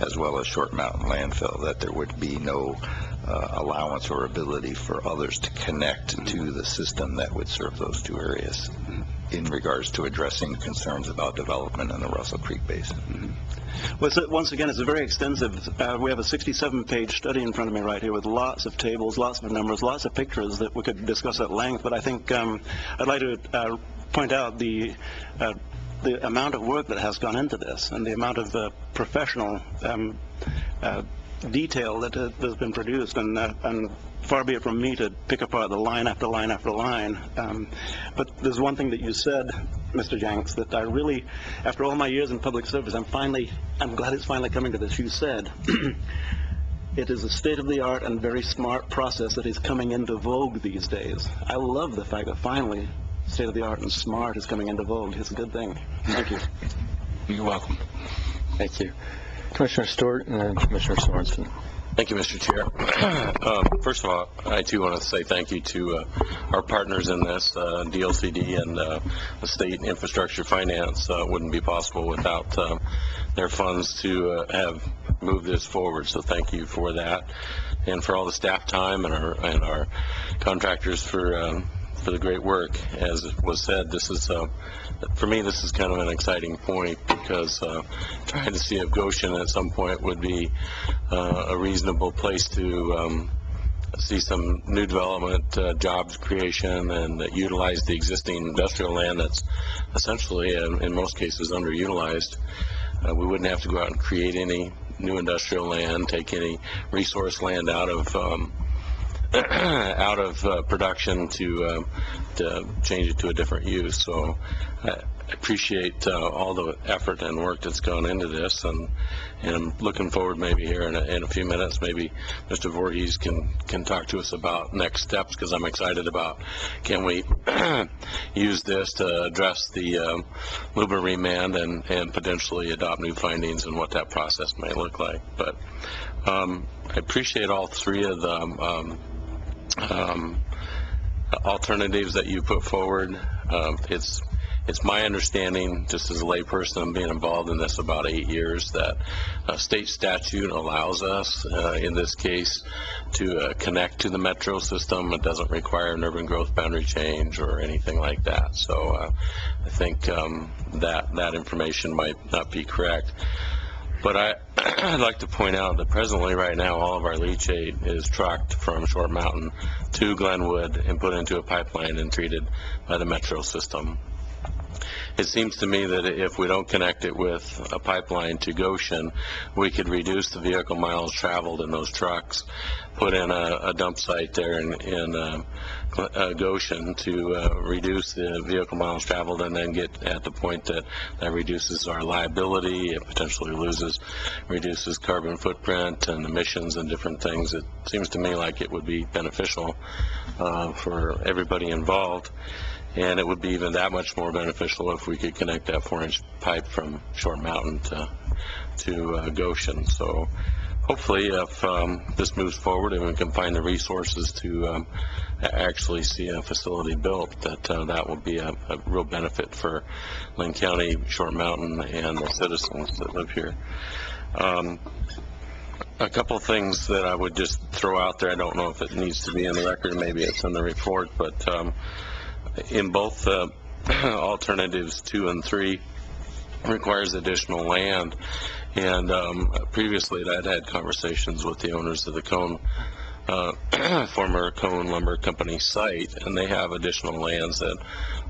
as well as Short Mountain landfill, that there would be no allowance or ability for others to connect to the system that would serve those two areas in regards to addressing concerns about development in the Russell Creek Basin. Well, once again, it's a very extensive, we have a 67-page study in front of me right here with lots of tables, lots of numbers, lots of pictures that we could discuss at length, but I think I'd like to point out the amount of work that has gone into this and the amount of professional detail that has been produced, and far be it from me to pick apart the line after line after line. But there's one thing that you said, Mr. Jenks, that I really, after all my years in public service, I'm glad it's finally coming to this. You said, It is a state-of-the-art and very smart process that is coming into vogue these days. I love the fact that finally state-of-the-art and smart is coming into vogue. It's a good thing. Thank you. You're welcome. Thank you. Commissioner Stewart and then Commissioner Sorensen. Thank you, Mr. Chair. First of all, I too want to say thank you to our partners in this, DLCD and the State Infrastructure Finance. Wouldn't be possible without their funds to have moved this forward, so thank you for that. And for all the staff time and our contractors for the great work. As was said, this is, for me, this is kind of an exciting point because trying to see if Goshen at some point would be a reasonable place to see some new development, jobs creation, and utilize the existing industrial land that's essentially, in most cases, underutilized. We wouldn't have to go out and create any new industrial land, take any resource land out of production to change it to a different use. So I appreciate all the effort and work that's gone into this, and I'm looking forward maybe here in a few minutes, maybe Mr. Voorhees can talk to us about next steps, because I'm excited about, can we use this to address the LUBA remand and potentially adopt new findings and what that process may look like. But I appreciate all three of the alternatives that you put forward. It's my understanding, just as a layperson, I'm being involved in this about 8 years, that state statute allows us, in this case, to connect to the metro system. It doesn't require an urban growth boundary change or anything like that. So I think that information might not be correct. But I'd like to point out that presently, right now, all of our leachate is trucked from Short Mountain to Glenwood and put into a pipeline and treated by the metro system. It seems to me that if we don't connect it with a pipeline to Goshen, we could reduce the vehicle miles traveled in those trucks, put in a dump site there in Goshen to reduce the vehicle miles traveled, and then get at the point that reduces our liability. It potentially reduces carbon footprint and emissions and different things. It seems to me like it would be beneficial for everybody involved. And it would be even that much more beneficial if we could connect that 4-inch pipe from Short Mountain to Goshen. So hopefully, if this moves forward and we can find the resources to actually see a facility built, that will be a real benefit for Linn County, Short Mountain, and the citizens that live here. A couple of things that I would just throw out there. I don't know if it needs to be in the record. Maybe it's in the report, but in both alternatives 2 and 3 requires additional land, and previously I'd had conversations with the owners of the Cone, former Cone Lumber Company site, and they have additional lands that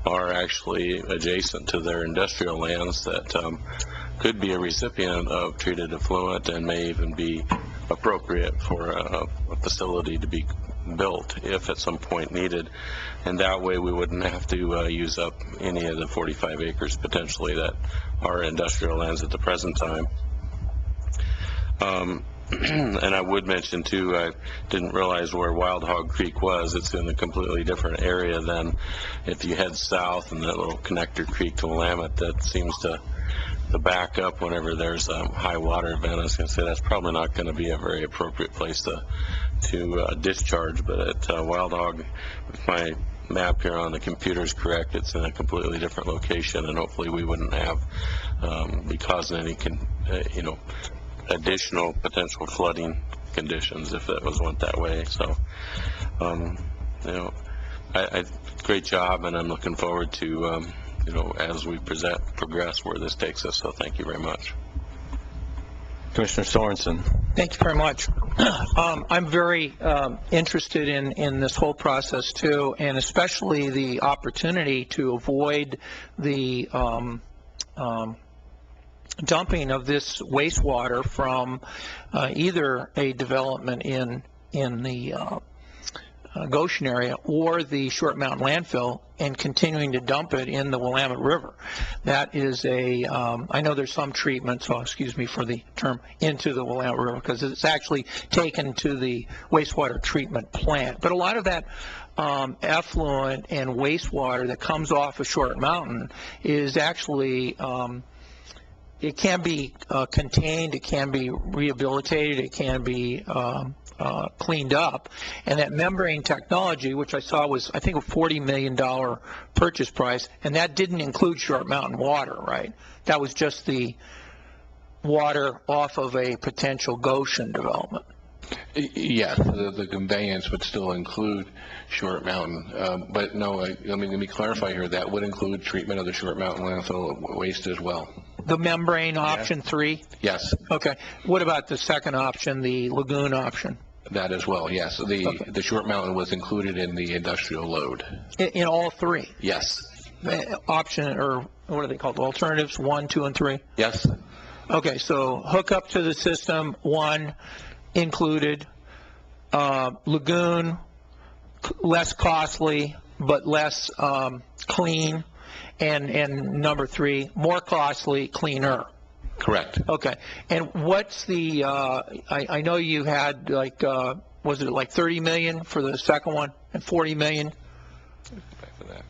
are actually adjacent to their industrial lands that could be a recipient of treated effluent and may even be appropriate for a facility to be built if at some point needed. And that way we wouldn't have to use up any of the 45 acres potentially that are industrial lands at the present time. And I would mention too, I didn't realize where Wild Hog Creek was. It's in a completely different area than if you head south, and that little connector creek to Willamette that seems to back up whenever there's a high water event. I was going to say that's probably not going to be a very appropriate place to discharge, but at Wild Hog, if my map here on the computer is correct, it's in a completely different location, and hopefully we wouldn't have be causing any additional potential flooding conditions if that went that way. So great job, and I'm looking forward to as we progress where this takes us. So thank you very much. Commissioner Sorensen. Thank you very much. I'm very interested in this whole process too, and especially the opportunity to avoid the dumping of this wastewater from either a development in the Goshen area or the Short Mountain landfill and continuing to dump it in the Willamette River. That is I know there's some treatment, so excuse me for the term, into the Willamette River, because it's actually taken to the wastewater treatment plant. But a lot of that effluent and wastewater that comes off of Short Mountain is actually, it can be contained, it can be rehabilitated, it can be cleaned up, and that membrane technology, which I saw was, I think, a $40 million purchase price, and that didn't include Short Mountain water, right? That was just the water off of a potential Goshen development. Yes, the conveyance would still include Short Mountain, but no, let me clarify here, that would include treatment of the Short Mountain landfill waste as well. The membrane option 3? Yes. Okay. What about the second option, the lagoon option? That as well, yes. The Short Mountain was included in the industrial load. In all 3? Yes. Option, or what are they called, alternatives 1, 2, and 3? Yes. Okay, so hook up to the system, 1 included, lagoon, less costly but less clean, and number 3, more costly, cleaner. Correct. Okay. And what's the, I know you had like, was it like 30 million for the second one and 40 million? Back to that.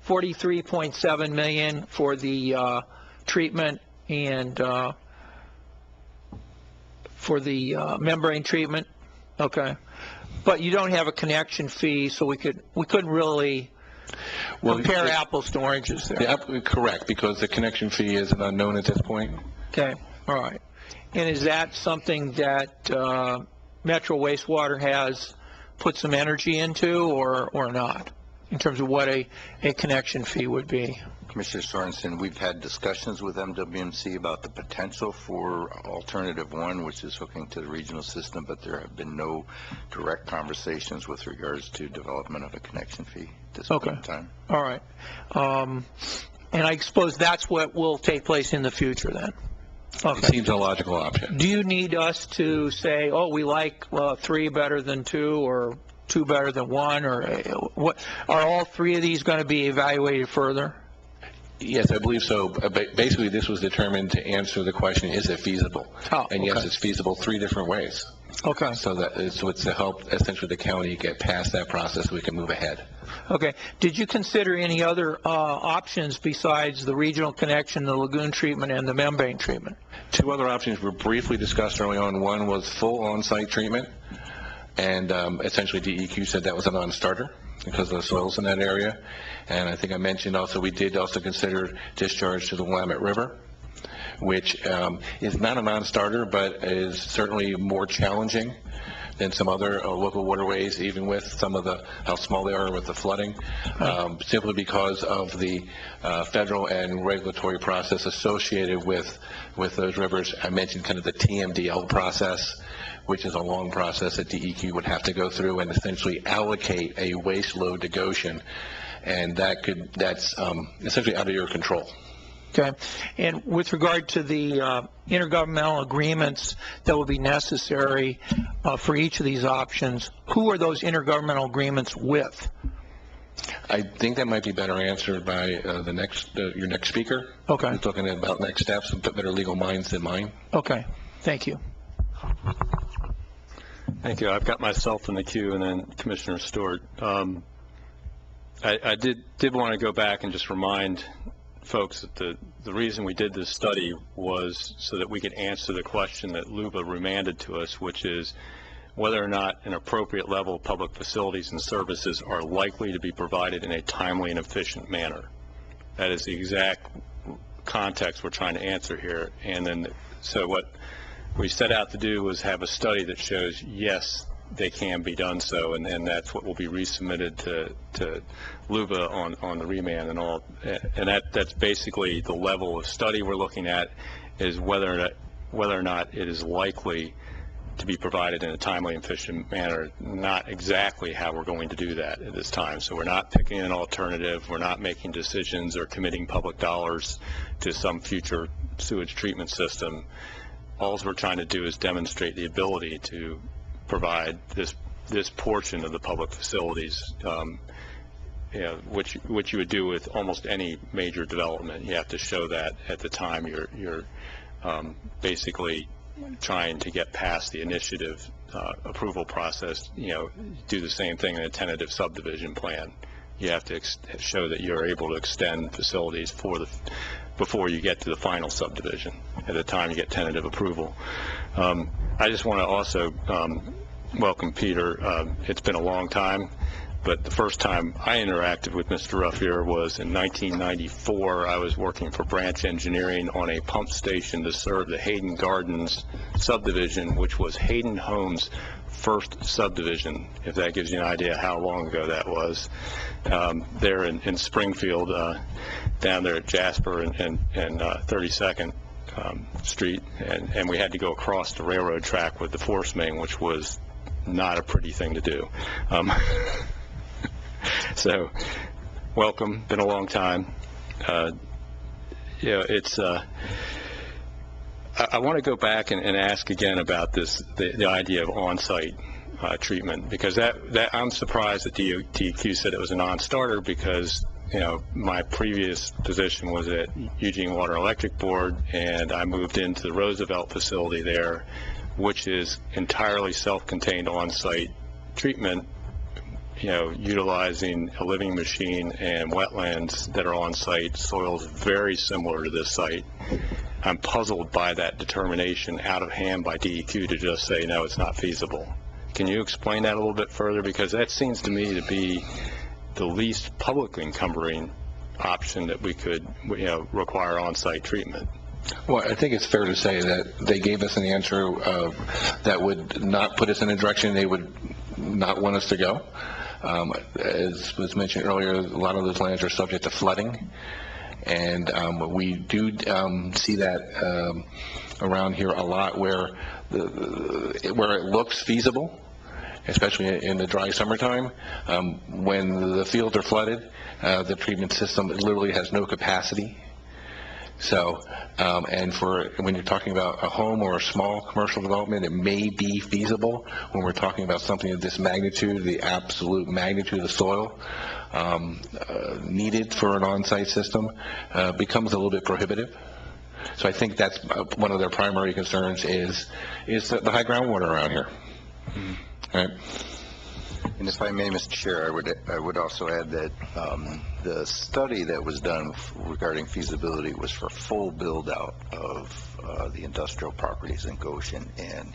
43.7 million for the treatment and for the membrane treatment. Okay. But you don't have a connection fee, so we couldn't really compare apples to oranges there. Yeah, correct, because the connection fee is unknown at this point. Okay, all right. And is that something that Metro Wastewater has put some energy into or not, in terms of what a connection fee would be? Commissioner Sorensen, we've had discussions with MWMC about the potential for alternative 1, which is hooking to the regional system, but there have been no direct conversations with regards to development of a connection fee at this point in time. All right. And I suppose that's what will take place in the future then? Okay. It seems a logical option. Do you need us to say, oh, we like 3 better than 2 or 2 better than 1, or what? Are all 3 of these going to be evaluated further? Yes, I believe so. Basically, this was determined to answer the question, is it feasible? Oh, and yes, it's feasible 3 different ways. Okay. So it's to help essentially the county get past that process so we can move ahead. Okay. Did you consider any other options besides the regional connection, the lagoon treatment, and the membrane treatment? 2 other options were briefly discussed early on. One was full on-site treatment, and essentially DEQ said that was a non-starter because of the soils in that area. And I think I mentioned also we did also consider discharge to the Willamette River, which is not a non-starter, but is certainly more challenging than some other local waterways, even with some of how small they are with the flooding, simply because of the federal and regulatory process associated with those rivers. I mentioned kind of the TMDL process, which is a long process that DEQ would have to go through and essentially allocate a waste load to Goshen, and that's essentially out of your control. Okay. And with regard to the intergovernmental agreements that will be necessary for each of these options, who are those intergovernmental agreements with? I think that might be better answered by your next speaker. Okay. Who's talking about next steps, and better legal minds than mine. Okay. Thank you. Thank you. I've got myself in the queue, and then Commissioner Stewart. I did want to go back and just remind folks that the reason we did this study was so that we could answer the question that LUBA remanded to us, which is whether or not an appropriate level of public facilities and services are likely to be provided in a timely and efficient manner. That is the exact context we're trying to answer here. And then, so what we set out to do was have a study that shows, yes, they can be done so, and that's what will be resubmitted to LUBA on the remand and all. And that's basically the level of study we're looking at, is whether or not it is likely to be provided in a timely and efficient manner, not exactly how we're going to do that at this time. So we're not picking an alternative, we're not making decisions or committing public dollars to some future sewage treatment system. All we're trying to do is demonstrate the ability to provide this this portion of the public facilities, which you would do with almost any major development. You have to show that at the time you're basically trying to get past the initiative approval process. Do the same thing in a tentative subdivision plan. You have to show that you're able to extend facilities before you get to the final subdivision at the time you get tentative approval. I just want to also welcome Peter. It's been a long time, but the first time I interacted with Mr. Ruffier was in 1994. I was working for Branch Engineering on a pump station to serve the Hayden Gardens subdivision, which was Hayden Homes' first subdivision, if that gives you an idea how long ago that was. There in Springfield, down there at Jasper and 32nd Street, and we had to go across the railroad track with the force main, which was not a pretty thing to do. So, welcome. Been a long time. It's. I want to go back and ask again about the idea of on-site treatment, because that I'm surprised that DEQ said it was a non-starter, because my previous position was at Eugene Water Electric Board, and I moved into the Roosevelt facility there, which is entirely self-contained on-site treatment, utilizing a living machine and wetlands that are on-site. Soils very similar to this site. I'm puzzled by that determination out of hand by DEQ to just say, no, it's not feasible. Can you explain that a little bit further? Because that seems to me to be the least publicly encumbering option that we could, require on-site treatment. Well, I think it's fair to say that they gave us an answer that would not put us in a direction they would not want us to go. As was mentioned earlier, a lot of those lands are subject to flooding. And we do see that around here a lot, where it looks feasible, especially in the dry summertime. When the fields are flooded, the treatment system literally has no capacity. So, and when you're talking about a home or a small commercial development, it may be feasible. When we're talking about something of this magnitude, the absolute magnitude of the soil needed for an on-site system becomes a little bit prohibitive. So I think that's one of their primary concerns is the high groundwater around here. All right. And if I may, Mr. Chair, I would also add that the study that was done regarding feasibility was for full build-out of the industrial properties in Goshen, and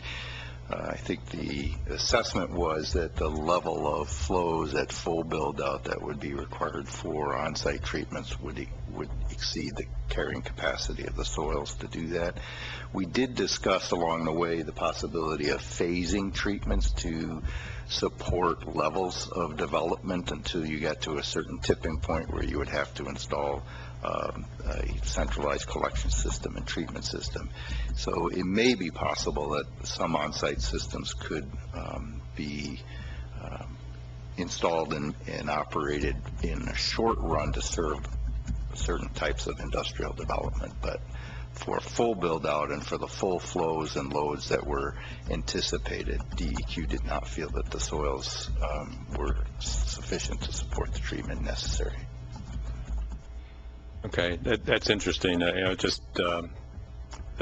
I think the assessment was that the level of flows at full build-out that would be required for on-site treatments would exceed the carrying capacity of the soils to do that. We did discuss along the way the possibility of phasing treatments to support levels of development until you get to a certain tipping point where you would have to install a centralized collection system and treatment system. So it may be possible that some on-site systems could be installed and operated in a short run to serve certain types of industrial development, but for full build out and for the full flows and loads that were anticipated, DEQ did not feel that the soils were sufficient to support the treatment necessary. Okay, that's interesting. The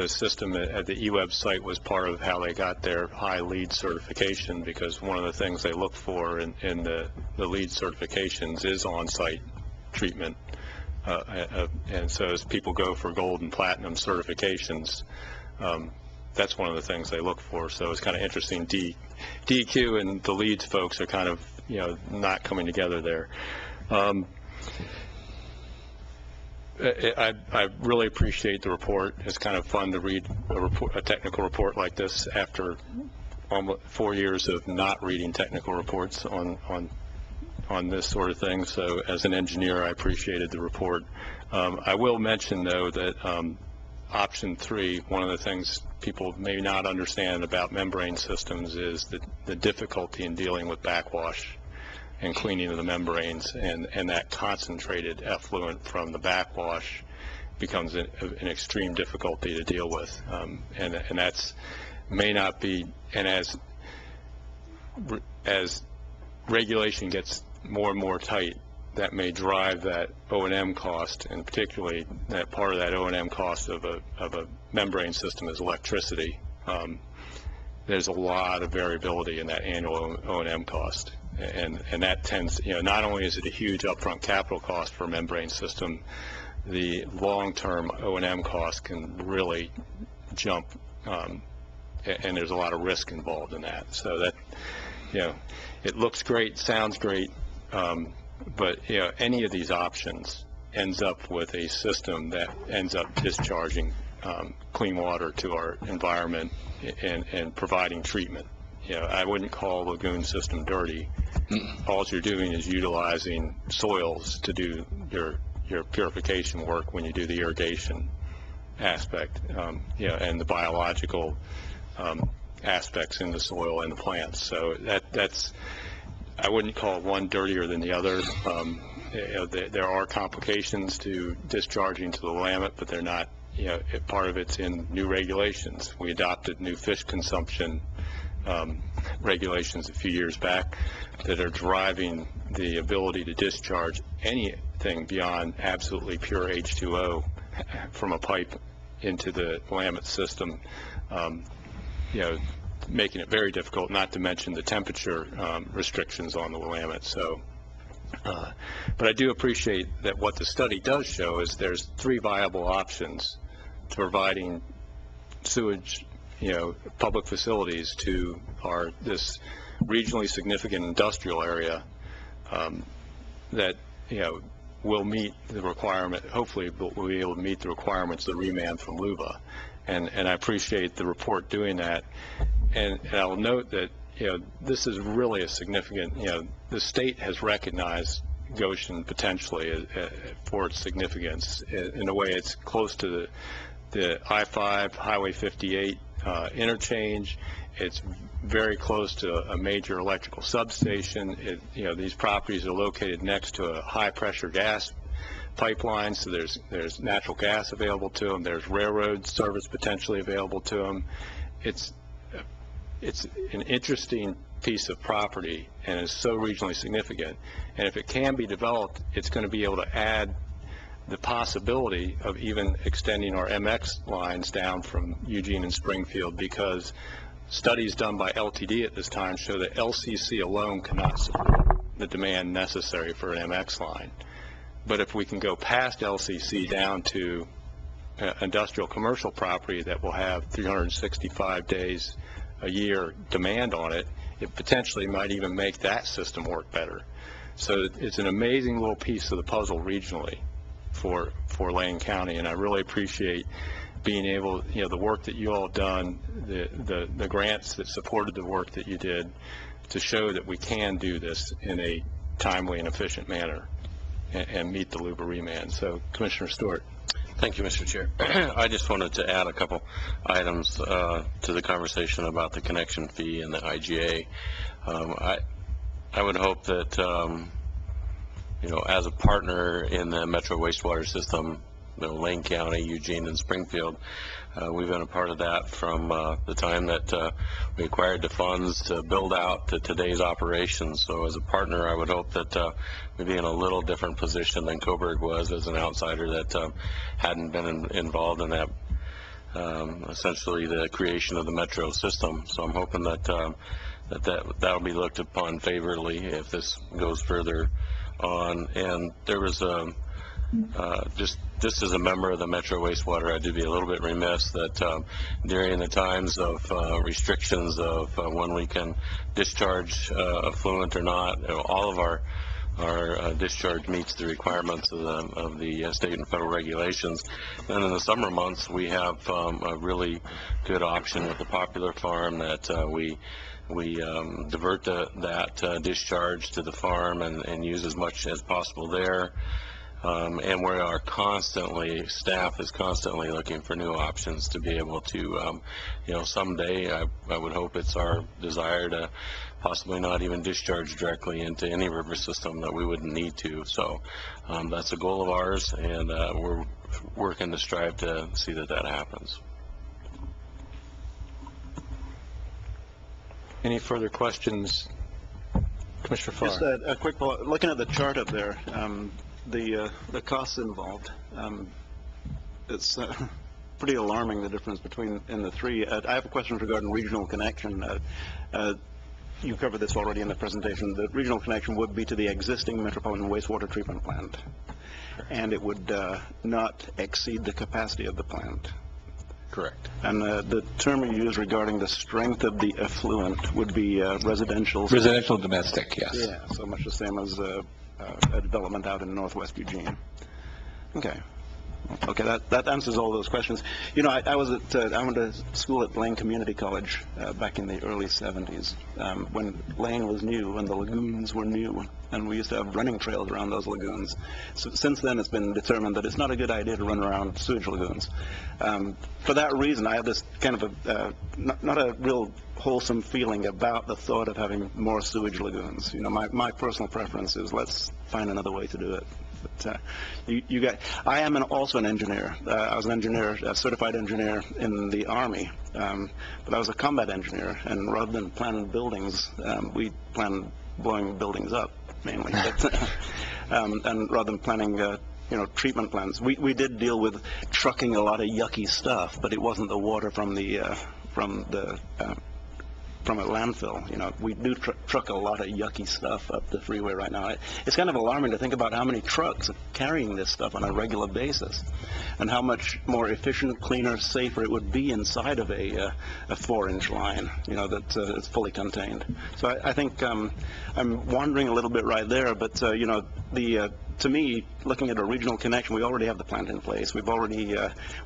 system at the eWeb site was part of how they got their high LEED certification, because one of the things they look for in the LEED certifications is on-site treatment. And so as people go for gold and platinum certifications, that's one of the things they look for. So it's kind of interesting. DEQ and the LEED folks are kind of, not coming together there. I really appreciate the report. It's kind of fun to read a technical report like this after almost 4 years of not reading technical reports on this sort of thing. So as an engineer, I appreciated the report. I will mention, though, that option 3, one of the things people may not understand about membrane systems is the difficulty in dealing with backwash and cleaning of the membranes, and that concentrated effluent from the backwash becomes an extreme difficulty to deal with. And that's may not be, and as as regulation gets more and more tight, that may drive that O&M cost, and particularly that part of that O&M cost of a membrane system is electricity. There's a lot of variability in that annual O&M cost, and that tends, not only is it a huge upfront capital cost for a membrane system, the long-term O&M cost can really jump, and there's a lot of risk involved in that. So that, it looks great, sounds great, but any of these options ends up with a system that ends up discharging clean water to our environment and providing treatment. I wouldn't call the lagoon system dirty. All you're doing is utilizing soils to do your purification work when you do the irrigation aspect, and the biological aspects in the soil and the plants. So that's, I wouldn't call one dirtier than the other. There are complications to discharging to the Willamette, but they're not, part of it's in new regulations. We adopted new fish consumption regulations a few years back that are driving the ability to discharge anything beyond absolutely pure H2O from a pipe into the Willamette system, making it very difficult, not to mention the temperature restrictions on the Willamette. So, but I do appreciate that what the study does show is there's 3 viable options to providing sewage, public facilities to this regionally significant industrial area that, will meet the requirement, hopefully we'll be able to meet the requirements of the remand from LUBA. And I appreciate the report doing that. And I'll note that, this is really a significant, the state has recognized Goshen potentially for its significance. In a way, it's close to the I-5, Highway 58 interchange. It's very close to a major electrical substation. These properties are located next to a high-pressure gas pipeline, so there's natural gas available to them. There's railroad service potentially available to them. It's an interesting piece of property, and it's so regionally significant. And if it can be developed, it's going to be able to add the possibility of even extending our MX lines down from Eugene and Springfield, because studies done by LTD at this time show that LCC alone cannot support the demand necessary for an MX line. But if we can go past LCC down to industrial commercial property that will have 365 days a year demand on it, it potentially might even make that system work better. So it's an amazing little piece of the puzzle regionally for Lane County, and I really appreciate being able, the work that you all have done, the grants that supported the work that you did to show that we can do this in a timely and efficient manner and meet the LUBA remand. So, Commissioner Stewart. Thank you, Mr. Chair. I just wanted to add a couple items to the conversation about the connection fee and the IGA. I would hope that, as a partner in the Metro wastewater system, Lane County, Eugene, and Springfield, we've been a part of that from the time that we acquired the funds to build out to today's operations. So as a partner, I would hope that we'd be in a little different position than Coburg was as an outsider that hadn't been involved in that, essentially the creation of the Metro system. So I'm hoping that that'll be looked upon favorably if this goes further on. And there was just as a member of the Metro Wastewater, I do be a little bit remiss that during the times of restrictions of when we can discharge effluent or not, all of our discharge meets the requirements of the state and federal regulations. And in the summer months, we have a really good option with the Popular Farm that we divert that discharge to the farm and use as much as possible there. And we are staff is constantly looking for new options to be able to, someday I would hope it's our desire to possibly not even discharge directly into any river system that we wouldn't need to. So that's a goal of ours, and we're working to strive to see that happens. Any further questions? Commissioner Farr. Just a quick follow. Looking at the chart up there, the costs involved, it's pretty alarming, the difference between the three. I have a question regarding regional connection. You covered this already in the presentation. The regional connection would be to the existing metropolitan wastewater treatment plant, and it would not exceed the capacity of the plant. Correct. And the term you use regarding the strength of the effluent would be residential. Residential domestic, yes. Yeah, so much the same as a development out in northwest Eugene. Okay. Okay, that answers all those questions. You know, I went to school at Lane Community College back in the early 70s, when Lane was new and the lagoons were new, and we used to have running trails around those lagoons. So since then, it's been determined that it's not a good idea to run around sewage lagoons. For that reason, I have this kind of not a real wholesome feeling about the thought of having more sewage lagoons. You know, my personal preference is let's find another way to do it. But I am also an engineer. I was an engineer, a certified engineer in the Army, but I was a combat engineer, and rather than planning buildings, we planned blowing buildings up mainly. But, and rather than planning, treatment plants, we did deal with trucking a lot of yucky stuff, but it wasn't the water from a landfill. You know, we do truck a lot of yucky stuff up the freeway right now. It's kind of alarming to think about how many trucks are carrying this stuff on a regular basis, and how much more efficient, cleaner, safer it would be inside of a 4-inch line, that it's fully contained. So I think I'm wandering a little bit right there, but to me, looking at a regional connection, we already have the plant in place. We've already,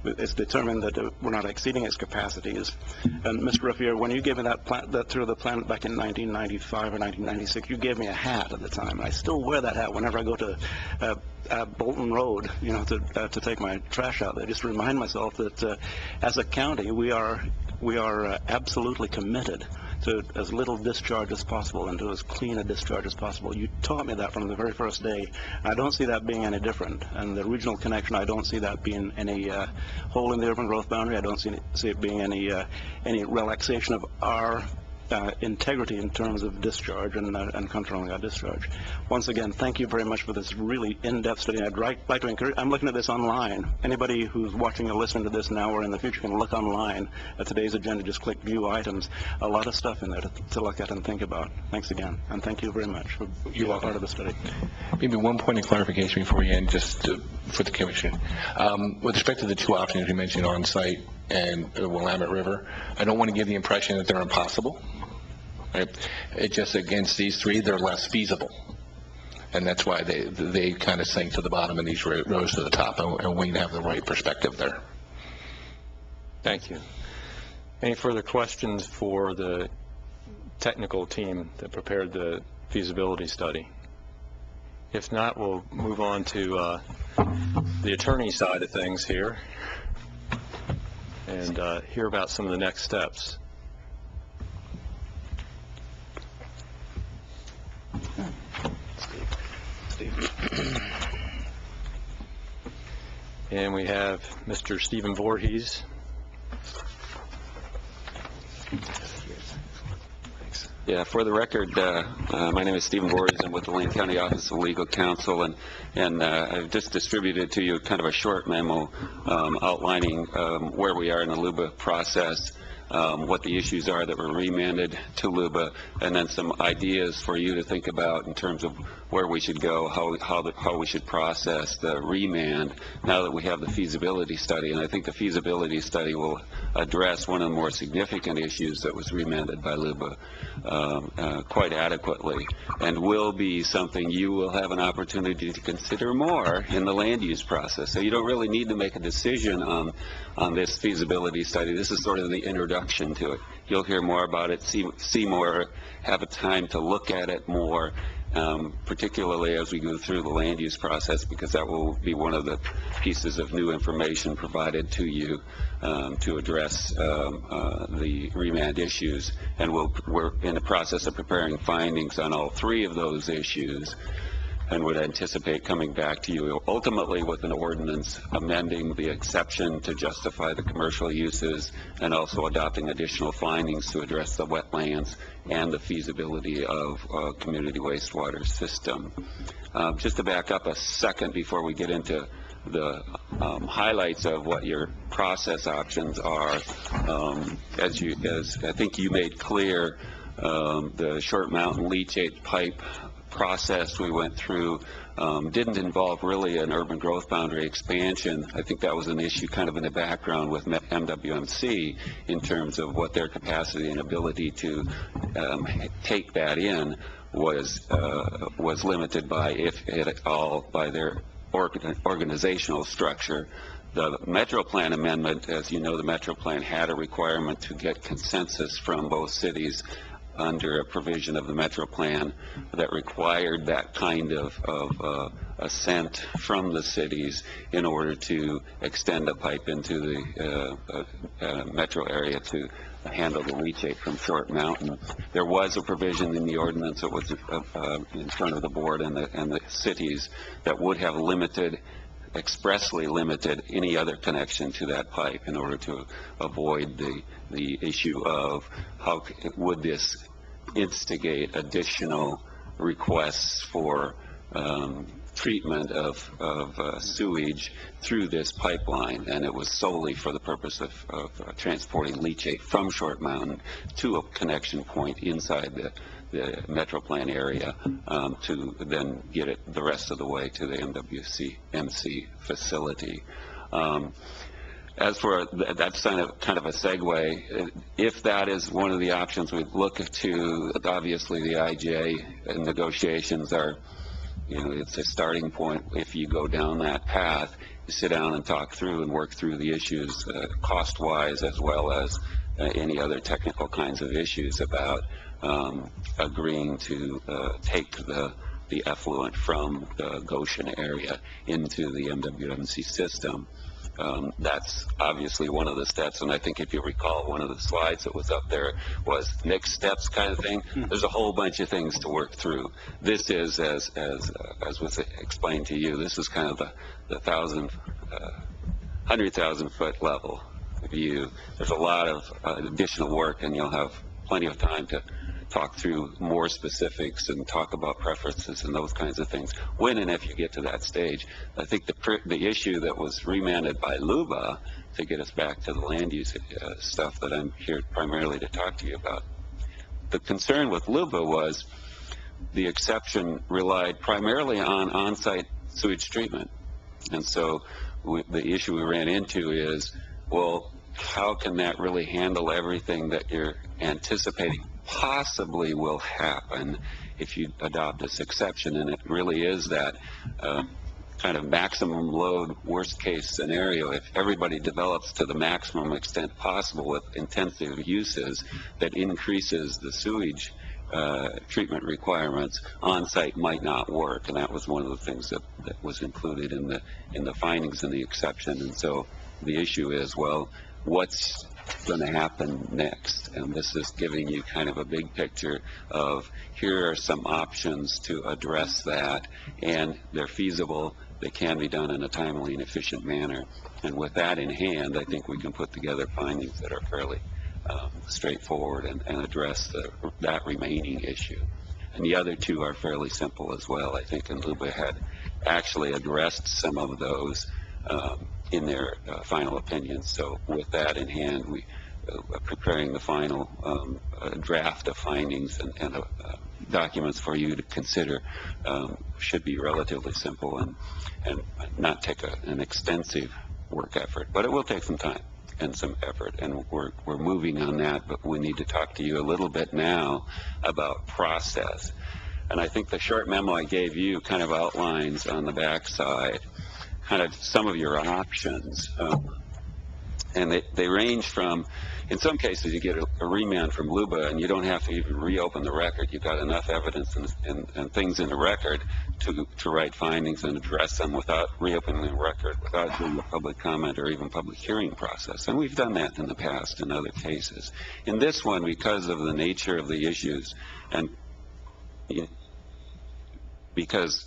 it's determined that we're not exceeding its capacities. And Mr. Ruffier, when you gave me that tour of the plant back in 1995 or 1996, you gave me a hat at the time. I still wear that hat whenever I go to Bolton Road, to take my trash out there. Just remind myself that as a county, we are absolutely committed to as little discharge as possible and to as clean a discharge as possible. You taught me that from the very first day. I don't see that being any different. And the regional connection, I don't see that being any hole in the urban growth boundary. I don't see it being any relaxation of our integrity in terms of discharge and controlling our discharge. Once again, thank you very much for this really in-depth study. I'd like to encourage, I'm looking at this online. Anybody who's watching or listening to this now or in the future can look online at today's agenda, just click view items. A lot of stuff in there to look at and think about. Thanks again, and thank you very much for being part of the study. Maybe one point of clarification before we end, just for the commission. With respect to the two options you mentioned, on-site and the Willamette River, I don't want to give the impression that they're impossible. Right? It just, against these three, they're less feasible. And that's why they kind of sink to the bottom and these rose to the top, and we have the right perspective there. Thank you. Any further questions for the technical team that prepared the feasibility study? If not, we'll move on to the attorney side of things here and hear about some of the next steps. And we have Mr. Stephen Voorhees. Yeah, for the record, my name is Stephen Voorhees. I'm with the Lane County Office of Legal Counsel, and I've just distributed to you kind of a short memo outlining where we are in the LUBA process, what the issues are that were remanded to LUBA, and then some ideas for you to think about in terms of where we should go, how we should process the remand now that we have the feasibility study. And I think the feasibility study will address one of the more significant issues that was remanded by LUBA quite adequately, and will be something you will have an opportunity to consider more in the land use process. So you don't really need to make a decision on this feasibility study. This is sort of the introduction to it. You'll hear more about it, see more, have a time to look at it more, particularly as we go through the land use process, because that will be one of the pieces of new information provided to you to address the remand issues. And we're in the process of preparing findings on all three of those issues. and would anticipate coming back to you ultimately with an ordinance amending the exception to justify the commercial uses and also adopting additional findings to address the wetlands and the feasibility of a community wastewater system. Just to back up a second before we get into the highlights of what your process options are, as I think you made clear, the Short Mountain leachate pipe process we went through didn't involve really an urban growth boundary expansion. I think that was an issue kind of in the background with MWMC in terms of what their capacity and ability to take that in was limited by, if at all, by their organizational structure. The Metro Plan amendment, as you know, the Metro Plan had a requirement to get consensus from both cities under a provision of the Metro Plan that required that kind of assent from the cities in order to extend a pipe into the metro area to handle the leachate from Short Mountain. There was a provision in the ordinance that was in front of the board and the cities that would have expressly limited any other connection to that pipe in order to avoid the issue of how would this instigate additional requests for treatment of sewage through this pipeline, and it was solely for the purpose of transporting leachate from Short Mountain to a connection point inside the Metro Plan area to then get it the rest of the way to the MWMC facility. As for that's kind of a segue. If that is one of the options we look to, obviously the IJ negotiations are, it's a starting point. If you go down that path, you sit down and talk through and work through the issues cost-wise as well as any other technical kinds of issues about agreeing to take the effluent from the Goshen area into the MWMC system. That's obviously one of the steps, and I think if you recall, one of the slides that was up there was next steps kind of thing. There's a whole bunch of things to work through. This is, as was explained to you, this is kind of the 100,000 foot level view. There's a lot of additional work, and you'll have plenty of time to talk through more specifics and talk about preferences and those kinds of things when and if you get to that stage. I think the issue that was remanded by LUBA, to get us back to the land use stuff that I'm here primarily to talk to you about, the concern with LUBA was the exception relied primarily on on-site sewage treatment. And so the issue we ran into is, well, how can that really handle everything that you're anticipating possibly will happen if you adopt this exception? And it really is that kind of maximum load worst case scenario. If everybody develops to the maximum extent possible with intensive uses that increases the sewage treatment requirements, on-site might not work, and that was one of the things that was included in the findings in the exception. And so the issue is, well, what's going to happen next? And this is giving you kind of a big picture of here are some options to address that, and they're feasible. They can be done in a timely and efficient manner. And with that in hand, I think we can put together findings that are fairly straightforward and address that remaining issue. And the other two are fairly simple as well. I think, and LUBA had actually addressed some of those in their final opinions. So with that in hand, we preparing the final draft of findings and documents for you to consider should be relatively simple and not take an extensive work effort, but it will take some time and some effort, and we're moving on that. But we need to talk to you a little bit now about process. And I think the short memo I gave you kind of outlines on the backside kind of some of your options. And they range from, in some cases you get a remand from LUBA and you don't have to even reopen the record. You've got enough evidence and things in the record to write findings and address them without reopening the record, without doing a public comment or even public hearing process. And we've done that in the past in other cases. In this one, because of the nature of the issues and because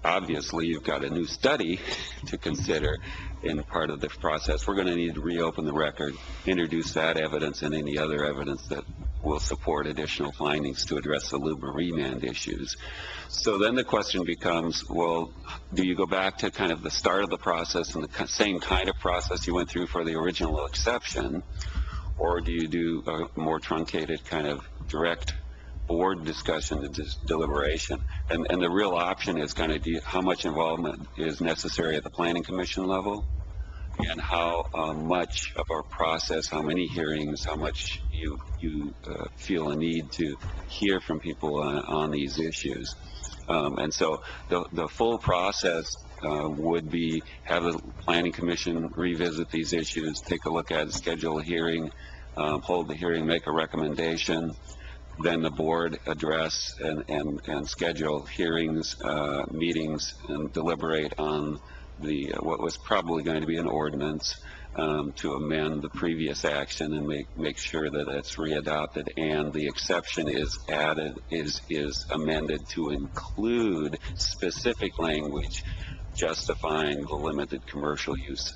obviously you've got a new study to consider in part of the process. We're going to need to reopen the record, introduce that evidence and any other evidence that will support additional findings to address the LUBRA remand issues. So then the question becomes, well, do you go back to kind of the start of the process and the same kind of process you went through for the original exception, or do you do a more truncated kind of direct board discussion and deliberation? And the real option is kind of how much involvement is necessary at the Planning Commission level, and how much of our process, how many hearings, how much you feel a need to hear from people on these issues. And so the full process would be have the Planning Commission revisit these issues, take a look at it, schedule a hearing, hold the hearing, make a recommendation, then the board address and schedule hearings, meetings, and deliberate on what was probably going to be an ordinance to amend the previous action and make sure that it's readopted, and the exception is added, is amended to include specific language justifying the limited commercial use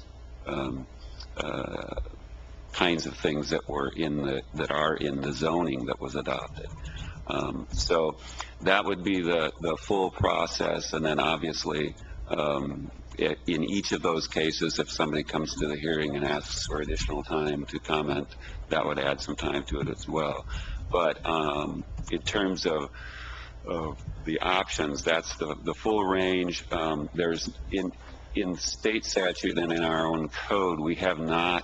kinds of things that were that are in the zoning that was adopted. So that would be the full process, and then obviously in each of those cases, if somebody comes to the hearing and asks for additional time to comment, that would add some time to it as well. But in terms of the options, that's the full range. There's in state statute and in our own code, we have not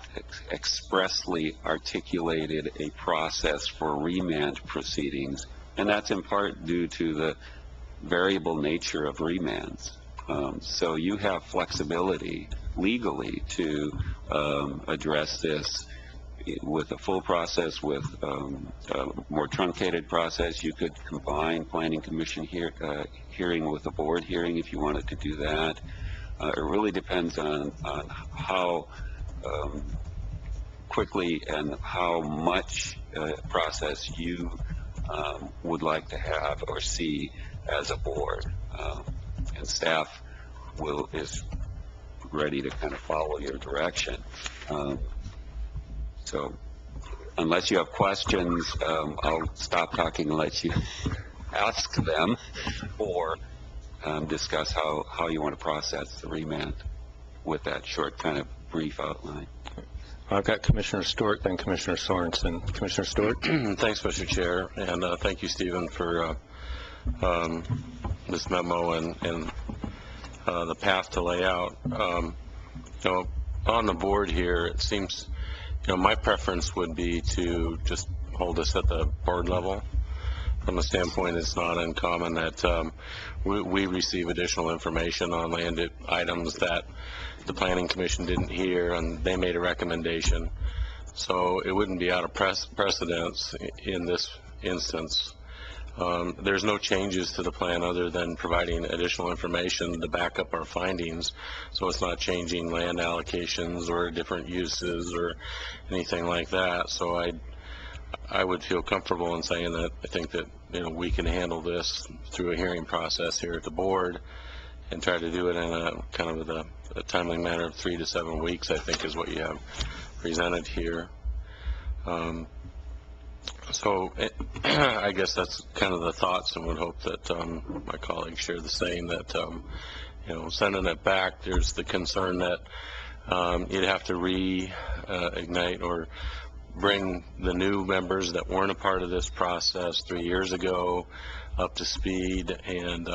expressly articulated a process for remand proceedings, and that's in part due to the variable nature of remands. So you have flexibility legally to address this with a full process, with a more truncated process. You could combine Planning Commission hearing with a board hearing if you wanted to do that. It really depends on how quickly and how much process you would like to have or see as a board. And staff is ready to kind of follow your direction. So unless you have questions, I'll stop talking and let you ask them, or discuss how you want to process the remand with that short kind of brief outline. I've got Commissioner Stewart, then Commissioner Sorensen. Commissioner Stewart. Thanks, Mr. Chair, and thank you, Stephen, for this memo and the path to lay out. On the board here, it seems, my preference would be to just hold this at the board level. From the standpoint, it's not uncommon that we receive additional information on land items that the Planning Commission didn't hear, and they made a recommendation. So it wouldn't be out of precedence in this instance. There's no changes to the plan other than providing additional information to back up our findings, so it's not changing land allocations or different uses or anything like that. So I would feel comfortable in saying that I think that we can handle this through a hearing process here at the board and try to do it in a kind of a timely manner of 3 to 7 weeks, I think is what you have presented here. So I guess that's kind of the thoughts, and would hope that my colleagues share the same, that sending it back, there's the concern that you'd have to reignite or bring the new members that weren't a part of this process 3 years ago up to speed, and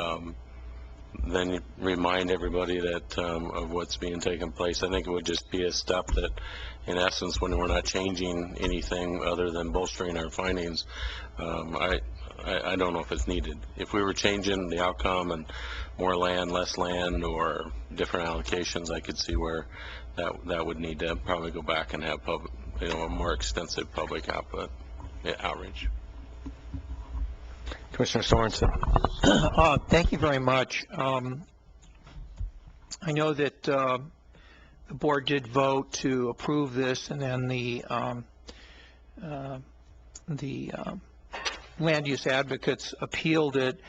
then remind everybody that of what's being taken place. I think it would just be a step that, in essence, when we're not changing anything other than bolstering our findings, I don't know if it's needed. If we were changing the outcome and more land, less land, or different allocations, I could see where that would need to probably go back and have a more extensive public outreach. Commissioner Sorensen. Thank you very much. I know that the board did vote to approve this, and then the land use advocates appealed it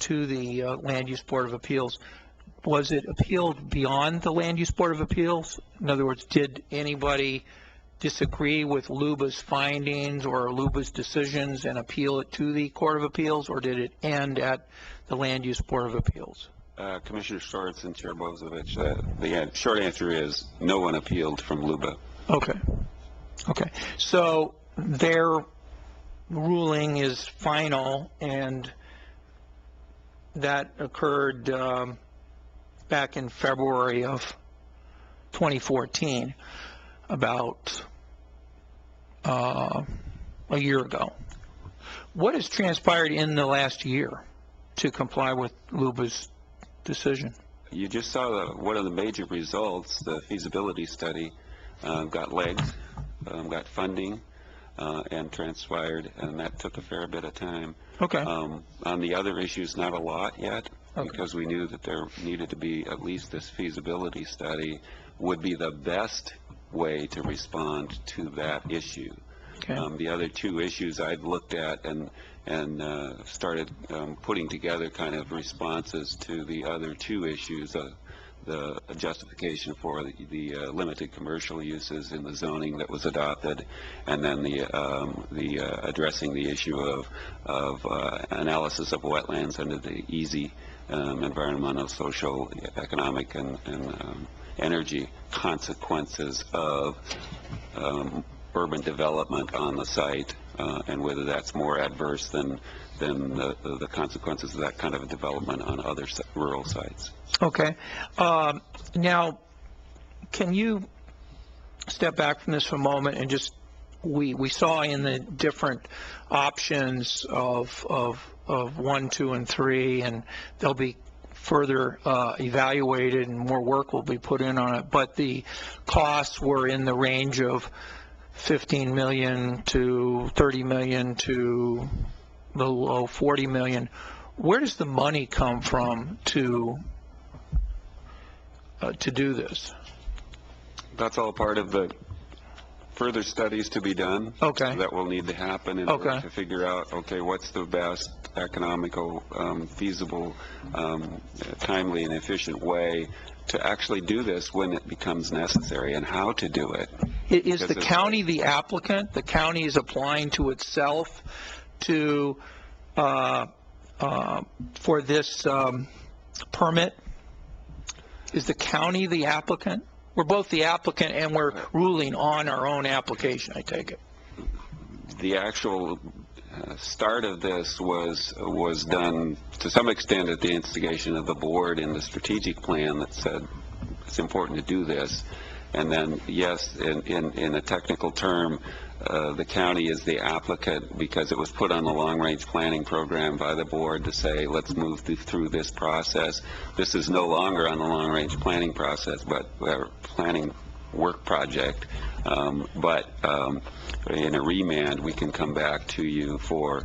to the Land Use Board of Appeals, was it appealed beyond the Land Use Board of Appeals? In other words, did anybody disagree with LUBA's findings or LUBA's decisions and appeal it to the Court of Appeals, or did it end at the Land Use Board of Appeals? Commissioner Schwartz and Chair Bozovich, the short answer is no one appealed from LUBA. Okay. Okay. So their ruling is final, and that occurred back in February of 2014, about a year ago. What has transpired in the last year to comply with LUBA's decision? You just saw one of the major results, the feasibility study, got legs, got funding, and transpired, and that took a fair bit of time. Okay. On the other issues, not a lot yet, because we knew that there needed to be at least this feasibility study would be the best way to respond to that issue. Okay. The other two issues I've looked at and started putting together kind of responses to the other two issues, the justification for the limited commercial uses in the zoning that was adopted, and then the addressing the issue of analysis of wetlands under the EASY environmental, social, economic, and energy consequences of urban development on the site, and whether that's more adverse than the consequences of that kind of a development on other rural sites. Okay. Now, can you step back from this for a moment and just, we saw in the different options of 1, 2, and 3, and they'll be further evaluated and more work will be put in on it, but the costs were in the range of $15 million to $30 million to the low $40 million. Where does the money come from to do this? That's all part of the further studies to be done. Okay. That will need to happen in order to figure out, okay, what's the best economical, feasible, timely, and efficient way to actually do this when it becomes necessary, and how to do it. Is the county the applicant? The county is applying to itself to for this permit? Is the county the applicant? We're both the applicant and we're ruling on our own application, I take it. The actual start of this was done to some extent at the instigation of the board in the strategic plan that said it's important to do this. And then, yes, in a technical term, the county is the applicant because it was put on the long-range planning program by the board to say, let's move through this process. This is no longer on the long-range planning process, but planning work project. But in a remand, we can come back to you for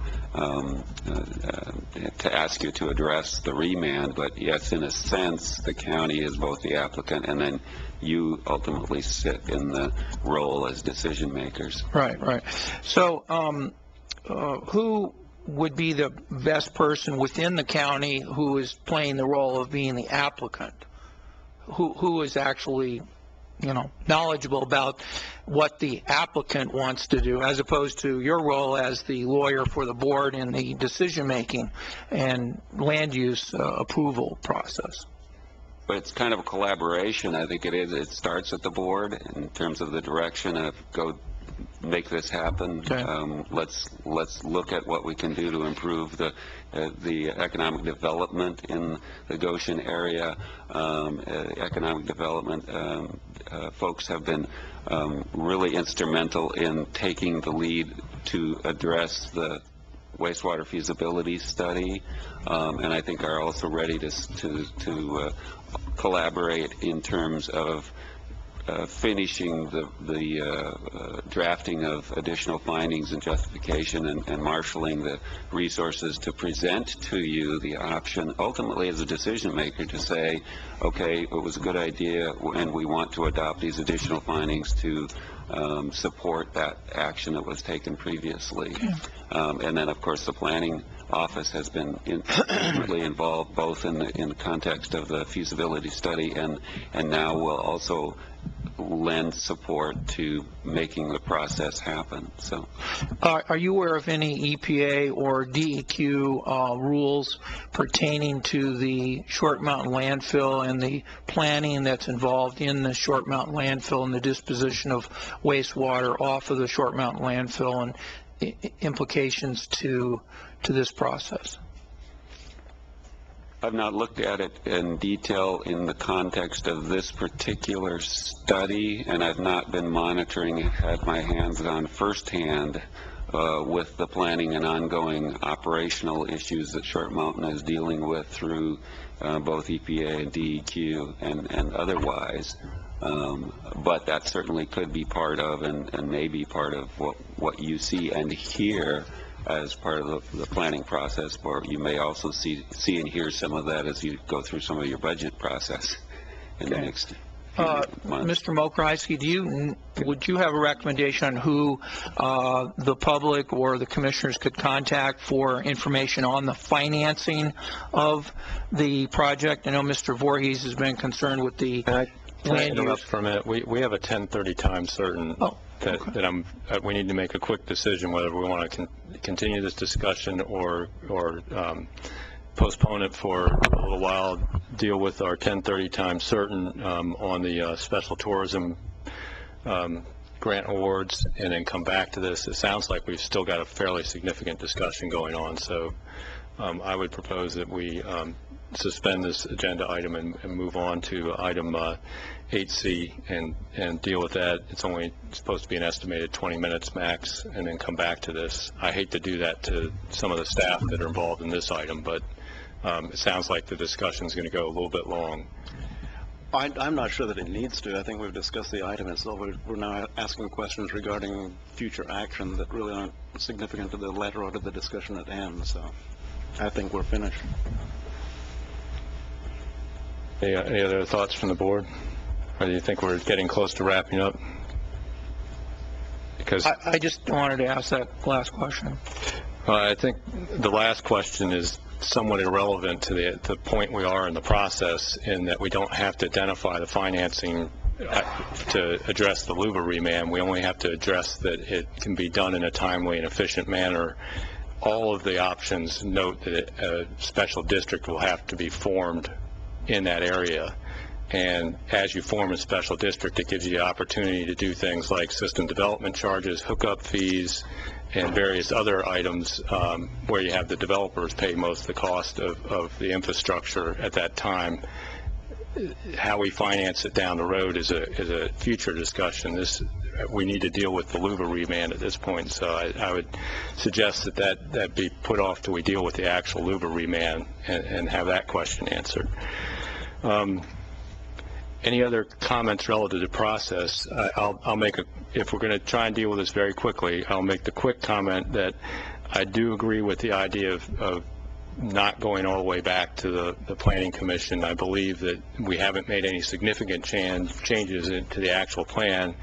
to ask you to address the remand. But yes, in a sense, the county is both the applicant, and then you ultimately sit in the role as decision makers. Right, right. So who would be the best person within the county who is playing the role of being the applicant? Who is actually, you know, knowledgeable about what the applicant wants to do, as opposed to your role as the lawyer for the board in the decision-making and land use approval process? But it's kind of a collaboration. I think it is. It starts at the board in terms of the direction of go make this happen. Okay. Let's look at what we can do to improve the economic development in the Goshen area. Economic development folks have been really instrumental in taking the lead to address the wastewater feasibility study, and I think are also ready to collaborate in terms of finishing the drafting of additional findings and justification and marshaling the resources to present to you the option ultimately as a decision maker to say, okay, it was a good idea and we want to adopt these additional findings to support that action that was taken previously. And then of course the planning office has been intimately involved both in the context of the feasibility study and now will also lend support to making the process happen. So, are you aware of any EPA or DEQ rules pertaining to the Short Mountain landfill and the planning that's involved in the Short Mountain landfill and the disposition of wastewater off of the Short Mountain landfill and implications to this process? I've not looked at it in detail in the context of this particular study, and I've not been monitoring it, had my hands on firsthand with the planning and ongoing operational issues that Short Mountain is dealing with through both EPA and DEQ and otherwise. But that certainly could be part of and may be part of what you see and hear as part of the planning process, or you may also see and hear some of that as you go through some of your budget process in the next few months. Mr. Mokrajewski, would you have a recommendation on who the public or the commissioners could contact for information on the financing of the project? I know Mr. Voorhees has been concerned with the land use. For a minute, we have a 10:30 time certain. We need to make a quick decision whether we want to continue this discussion or postpone it for a little while, deal with our 10:30 time certain on the special tourism grant awards, and then come back to this. It sounds like we've still got a fairly significant discussion going on, so I would propose that we suspend this agenda item and move on to item 8C and deal with that. It's only supposed to be an estimated 20 minutes max, and then come back to this. I hate to do that to some of the staff that are involved in this item, but it sounds like the discussion is going to go a little bit long. I'm not sure that it needs to. I think we've discussed the item itself. We're now asking questions regarding future action that really aren't significant to the letter or to the discussion at hand, so I think we're finished. Any other thoughts from the board? Or do you think we're getting close to wrapping up? Because I just wanted to ask that last question. I think the last question is somewhat irrelevant to the point we are in the process, in that we don't have to identify the financing to address the LUBA remand. We only have to address that it can be done in a timely and efficient manner. All of the options note that a special district will have to be formed in that area, and as you form a special district, it gives you the opportunity to do things like system development charges, hookup fees, and various other items where you have the developers pay most of the cost of the infrastructure at that time. How we finance it down the road is a future discussion. We need to deal with the LUBA remand at this point, so I would suggest that be put off till we deal with the actual LUBA remand and have that question answered. Any other comments relative to process? I'll make if we're going to try and deal with this very quickly, I'll make the quick comment that I do agree with the idea of not going all the way back to the Planning Commission. I believe that we haven't made any significant changes to the actual plan.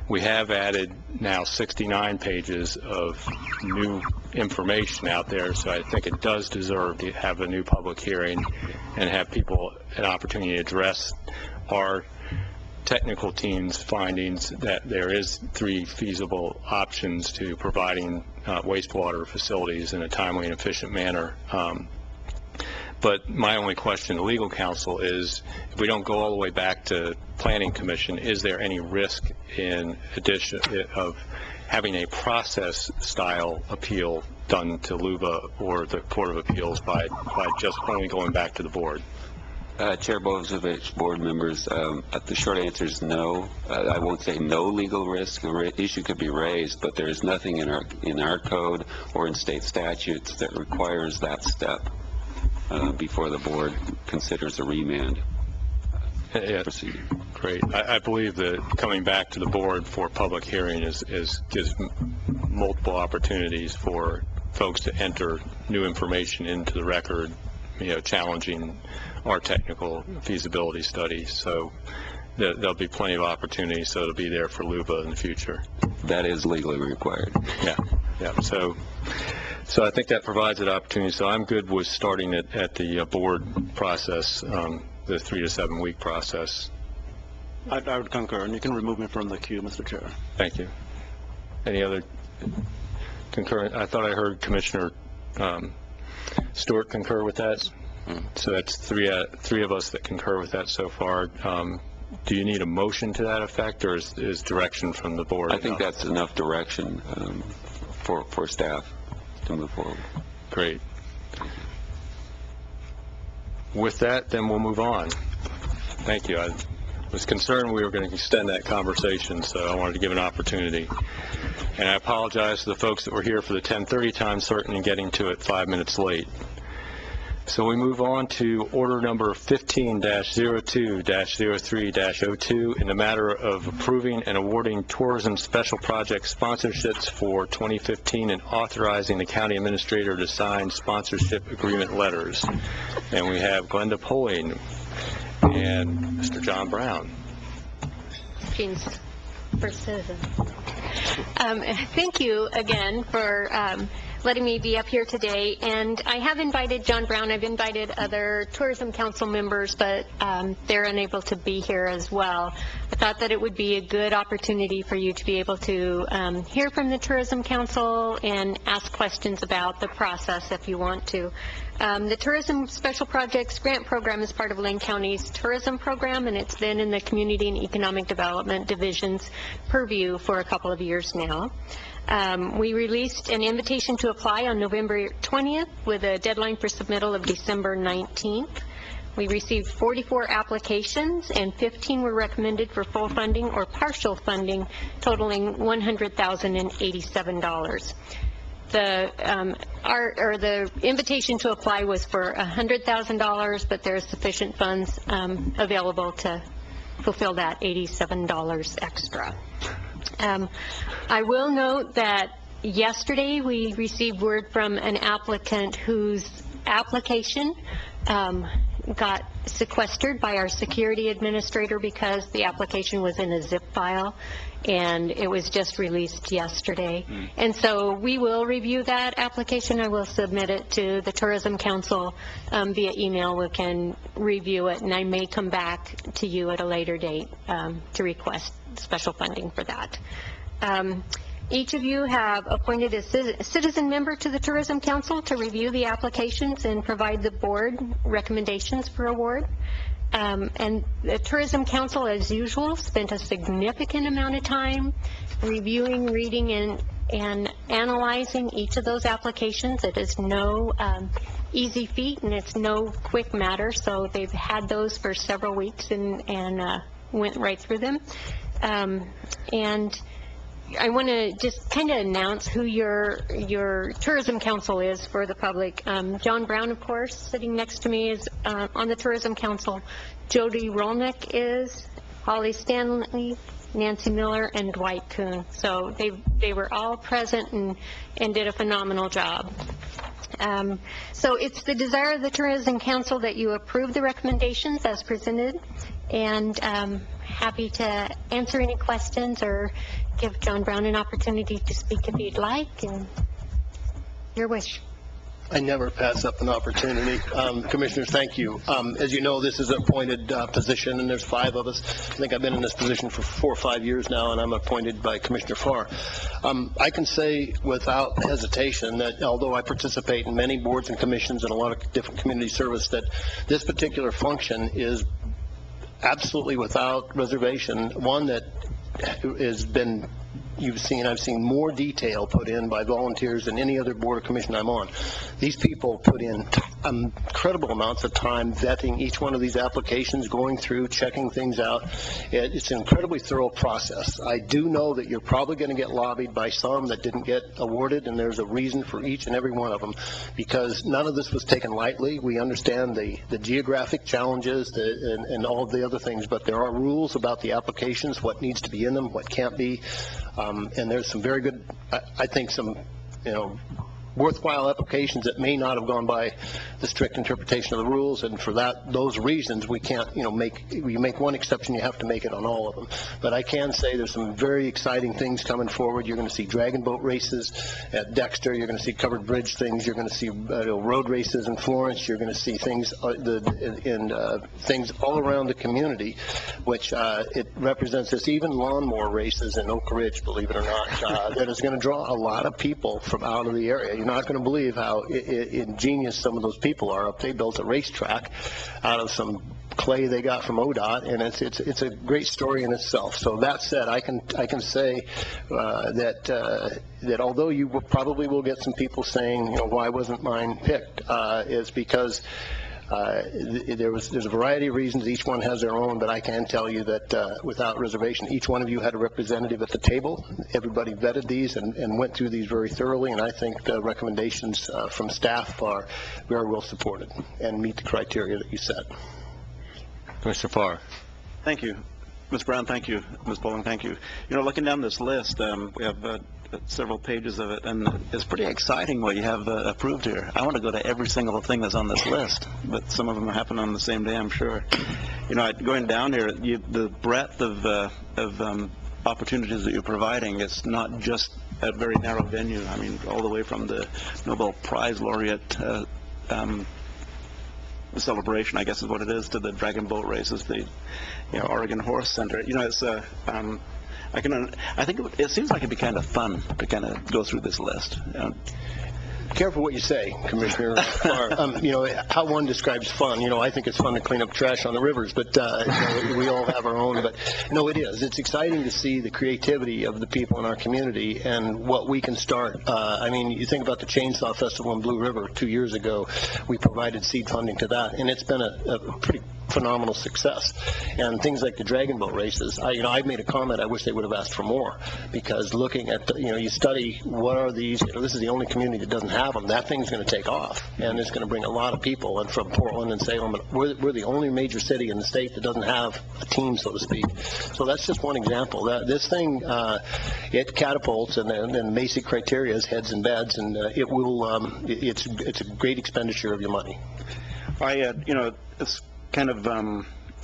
We have added now 69 pages of new information out there, so I think it does deserve to have a new public hearing and have people an opportunity to address our technical team's findings that there is 3 feasible options to providing wastewater facilities in a timely and efficient manner. But my only question to legal counsel is, if we don't go all the way back to Planning Commission, is there any risk in addition of having a process-style appeal done to LUBA or the Court of Appeals by just only going back to the board? Chair Bozovich, board members, the short answer is no. I won't say no legal risk. The issue could be raised, but there is nothing in our code or in state statutes that requires that step before the board considers a remand proceeding. Great. I believe that coming back to the board for public hearing gives multiple opportunities for folks to enter new information into the record, challenging our technical feasibility study. So there'll be plenty of opportunities, so it'll be there for LUBA in the future. That is legally required. Yeah. So So I think that provides an opportunity. So I'm good with starting it at the board process, the 3 to 7 week process. I would concur, and you can remove me from the queue, Mr. Chair. Thank you. Any other concurrent? I thought I heard Commissioner Stewart concur with that. So that's three of us that concur with that so far. Do you need a motion to that effect, or is direction from the board? I think that's enough direction for staff to move forward. Great. With that, then we'll move on. Thank you. I was concerned we were going to extend that conversation, so I wanted to give an opportunity. And I apologize to the folks that were here for the 10:30 time certain and getting to it 5 minutes late. So we move on to order number 15-02-03-02 in the matter of approving and awarding tourism special project sponsorships for 2015 and authorizing the county administrator to sign sponsorship agreement letters. And we have Glenda Poling and Mr. John Brown. Jean's first citizen. Thank you again for letting me be up here today. And I have invited John Brown. I've invited other Tourism Council members, but they're unable to be here as well. I thought that it would be a good opportunity for you to be able to hear from the Tourism Council and ask questions about the process if you want to. The Tourism Special Projects Grant Program is part of Lane County's tourism program, and it's been in the Community and Economic Development Division's purview for a couple of years now. We released an invitation to apply on November 20th with a deadline for submittal of December 19th. We received 44 applications, and 15 were recommended for full funding or partial funding, totaling $100,087. The invitation to apply was for $100,000, but there's sufficient funds available to fulfill that $87 extra. I will note that yesterday we received word from an applicant whose application got sequestered by our security administrator because the application was in a zip file, and it was just released yesterday. And so we will review that application. I will submit it to the Tourism Council via email. We can review it, and I may come back to you at a later date to request special funding for that. Each of you have appointed a citizen member to the Tourism Council to review the applications and provide the board recommendations for award. And the Tourism Council, as usual, spent a significant amount of time reviewing, reading, and analyzing each of those applications. It is no easy feat, and it's no quick matter, so they've had those for several weeks and went right through them. And I want to just kind of announce who your Tourism Council is for the public. John Brown, of course, sitting next to me, is on the Tourism Council. Jody Rolnick is, Holly Stanley, Nancy Miller, and Dwight Kuhn. So they were all present and did a phenomenal job. So it's the desire of the Tourism Council that you approve the recommendations as presented, and happy to answer any questions or give John Brown an opportunity to speak if he'd like, and your wish. I never pass up an opportunity. Commissioners, thank you. As you know, this is an appointed position, and there's 5 of us. I think I've been in this position for 4 or 5 years now, and I'm appointed by Commissioner Farr. I can say without hesitation that although I participate in many boards and commissions and a lot of different community service, that this particular function is absolutely without reservation one that has been, I've seen more detail put in by volunteers than any other board or commission I'm on. These people put in incredible amounts of time vetting each one of these applications, going through, checking things out. It's an incredibly thorough process. I do know that you're probably going to get lobbied by some that didn't get awarded, and there's a reason for each and every one of them, because none of this was taken lightly. We understand the geographic challenges and all of the other things, but there are rules about the applications, what needs to be in them, what can't be. And there's some very good, I think some, worthwhile applications that may not have gone by the strict interpretation of the rules, and for those reasons, we can't, you make one exception, you have to make it on all of them. But I can say there's some very exciting things coming forward. You're going to see dragon boat races at Dexter. You're going to see covered bridge things. You're going to see road races in Florence. You're going to see things things all around the community, which it represents this, even lawnmower races in Oak Ridge, believe it or not, that is going to draw a lot of people from out of the area. You're not going to believe how ingenious some of those people are up. They built a racetrack out of some clay they got from ODOT, and it's a great story in itself. So that said, I can say that although you probably will get some people saying, why wasn't mine picked, is because there's a variety of reasons. Each one has their own, but I can tell you that without reservation, each one of you had a representative at the table. Everybody vetted these and went through these very thoroughly, and I think the recommendations from staff are very well supported and meet the criteria that you set. Commissioner Farr. Thank you. Ms. Brown, thank you. Ms. Bowling, thank you. Looking down this list, we have several pages of it, and it's pretty exciting what you have approved here. I want to go to every single thing that's on this list, but some of them happen on the same day, I'm sure. Going down here, the breadth of opportunities that you're providing, it's not just a very narrow venue. I mean, all the way from the Nobel Prize laureate celebration, I guess is what it is, to the dragon boat races, the Oregon Horse Center. It's I think it seems like it'd be kind of fun to kind of go through this list. Careful what you say, Commissioner Farr. How one describes fun, I think it's fun to clean up trash on the rivers, but we all have our own. But no, it is. It's exciting to see the creativity of the people in our community and what we can start. You think about the Chainsaw Festival in Blue River 2 years ago. We provided seed funding to that, and it's been a pretty phenomenal success. And things like the dragon boat races, I've made a comment, I wish they would have asked for more, because looking at, you study what are these, this is the only community that doesn't have them. That thing's going to take off, and it's going to bring a lot of people, and from Portland and Salem, we're the only major city in the state that doesn't have a team, so to speak. So that's just one example. This thing, it catapults, and then basic criteria is heads and beds, and it will, it's a great expenditure of your money. It's kind of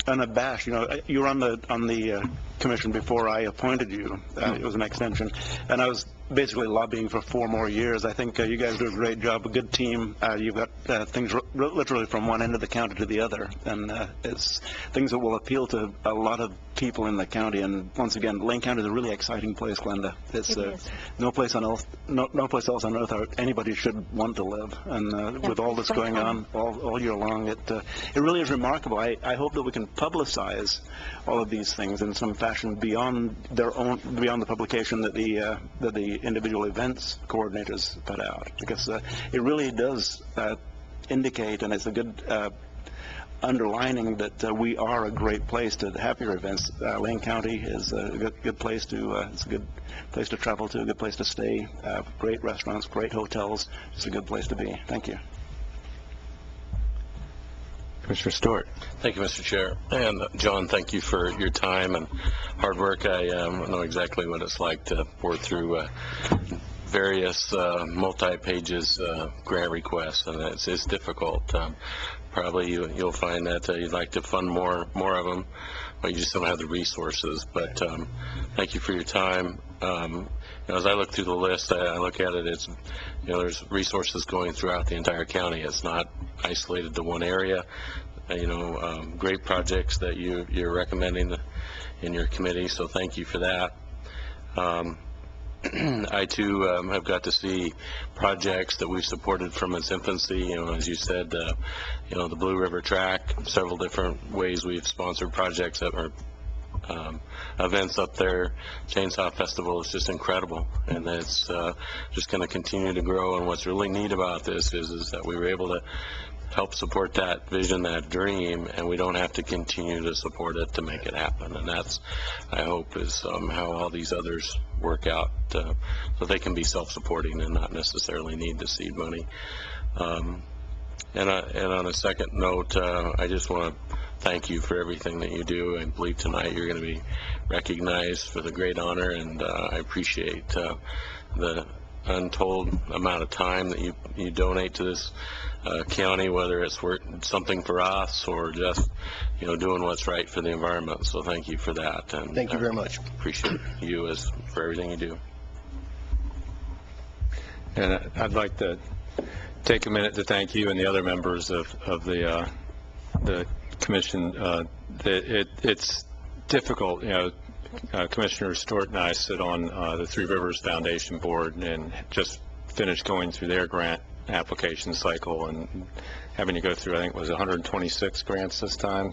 unabashed. You were on the commission before I appointed you. It was an extension, and I was basically lobbying for 4 more years. I think you guys do a great job, a good team. You've got things literally from one end of the county to the other, and it's things that will appeal to a lot of people in the county. And once again, Lane County is a really exciting place, Glenda. It's no place else on earth anybody should want to live. And with all that's going on all year long, it really is remarkable. I hope that we can publicize all of these things in some fashion beyond the publication that the individual events coordinators put out, because it really does indicate, and it's a good underlining that we are a great place to have your events. Lane County is a good place to, it's a good place to travel to, a good place to stay, great restaurants, great hotels. It's a good place to be. Thank you. Commissioner Stewart. Thank you, Mr. Chair. And John, thank you for your time and hard work. I know exactly what it's like to work through various multi-pages grant requests, and it's difficult. Probably you'll find that you'd like to fund more of them, but you just don't have the resources. But thank you for your time. As I look through the list, I look at it, it's, there's resources going throughout the entire county. It's not isolated to one area. Great projects that you're recommending in your committee, so thank you for that. I too have got to see projects that we've supported from its infancy. As you said, the Blue River Track, several different ways we've sponsored projects that are events up there. Chainsaw Festival is just incredible, and it's just going to continue to grow. And what's really neat about this is that we were able to help support that vision, that dream, and we don't have to continue to support it to make it happen. And that's, I hope, is how all these others work out, so they can be self-supporting and not necessarily need the seed money. And on a second note, I just want to thank you for everything that you do. I believe tonight you're going to be recognized for the great honor, and I appreciate the untold amount of time that you donate to this county, whether it's something for us or just, doing what's right for the environment. So thank you for that. And Thank you very much. appreciate you for everything you do. And I'd like to take a minute to thank you and the other members of the commission. It's difficult, Commissioner Stewart and I sit on the Three Rivers Foundation Board and just finished going through their grant application cycle and having to go through, I think it was 126 grants this time.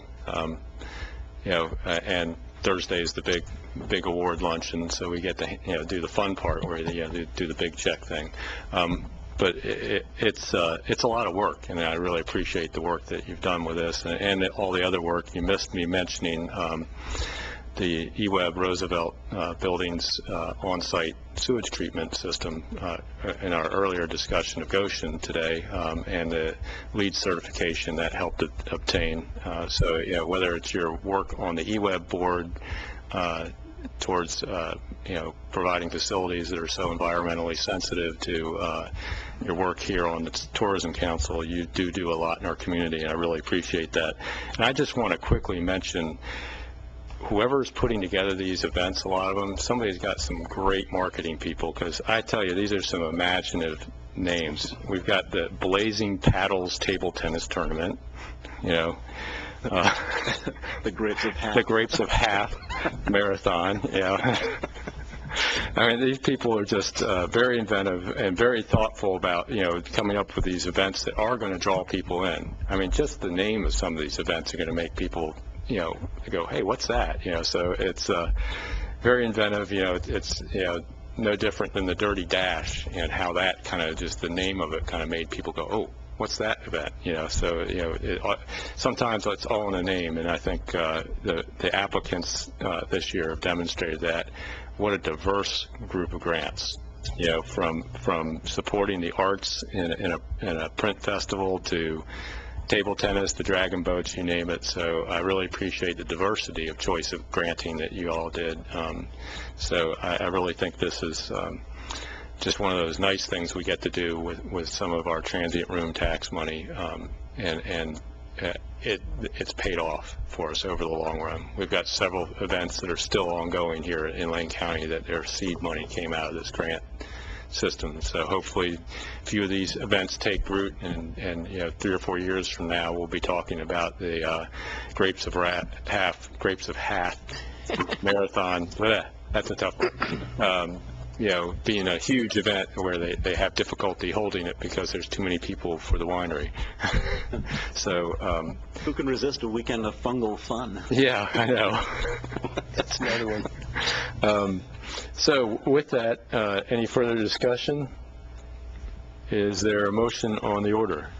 And Thursday is the big award luncheon, so we get to do the fun part where they do the big check thing. But it's a lot of work, and I really appreciate the work that you've done with this and all the other work. You missed me mentioning the eWeb Roosevelt building's on-site sewage treatment system in our earlier discussion of Goshen today, and the LEED certification that helped obtain. So whether it's your work on the eWeb board towards providing facilities that are so environmentally sensitive to your work here on the Tourism Council, you do a lot in our community, and I really appreciate that. And I just want to quickly mention whoever's putting together these events, a lot of them, somebody's got some great marketing people, because I tell you, these are some imaginative names. We've got the Blazing Paddles Table Tennis Tournament, the Grapes of Half. The Grapes of Half Marathon, I mean, these people are just very inventive and very thoughtful about, coming up with these events that are going to draw people in. I mean, just the name of some of these events are going to make people go, hey, what's that? So it's very inventive. It's no different than the Dirty Dash, and how that kind of just the name of it kind of made people go, oh, what's that event? So sometimes it's all in a name, and I think the applicants this year have demonstrated that. What a diverse group of grants. From supporting the arts in a print festival to table tennis, the dragon boats, you name it. So I really appreciate the diversity of choice of granting that you all did. So I really think this is just one of those nice things we get to do with some of our transient room tax money, and it's paid off for us over the long run. We've got several events that are still ongoing here in Lane County that their seed money came out of this grant system. So hopefully a few of these events take root, and 3 or 4 years from now we'll be talking about the Grapes of Half Marathon. That's a tough one. Being a huge event where they have difficulty holding it because there's too many people for the winery. So who can resist a weekend of fungal fun? Yeah, I know. That's another one. So with that, any further discussion? Is there a motion on the order?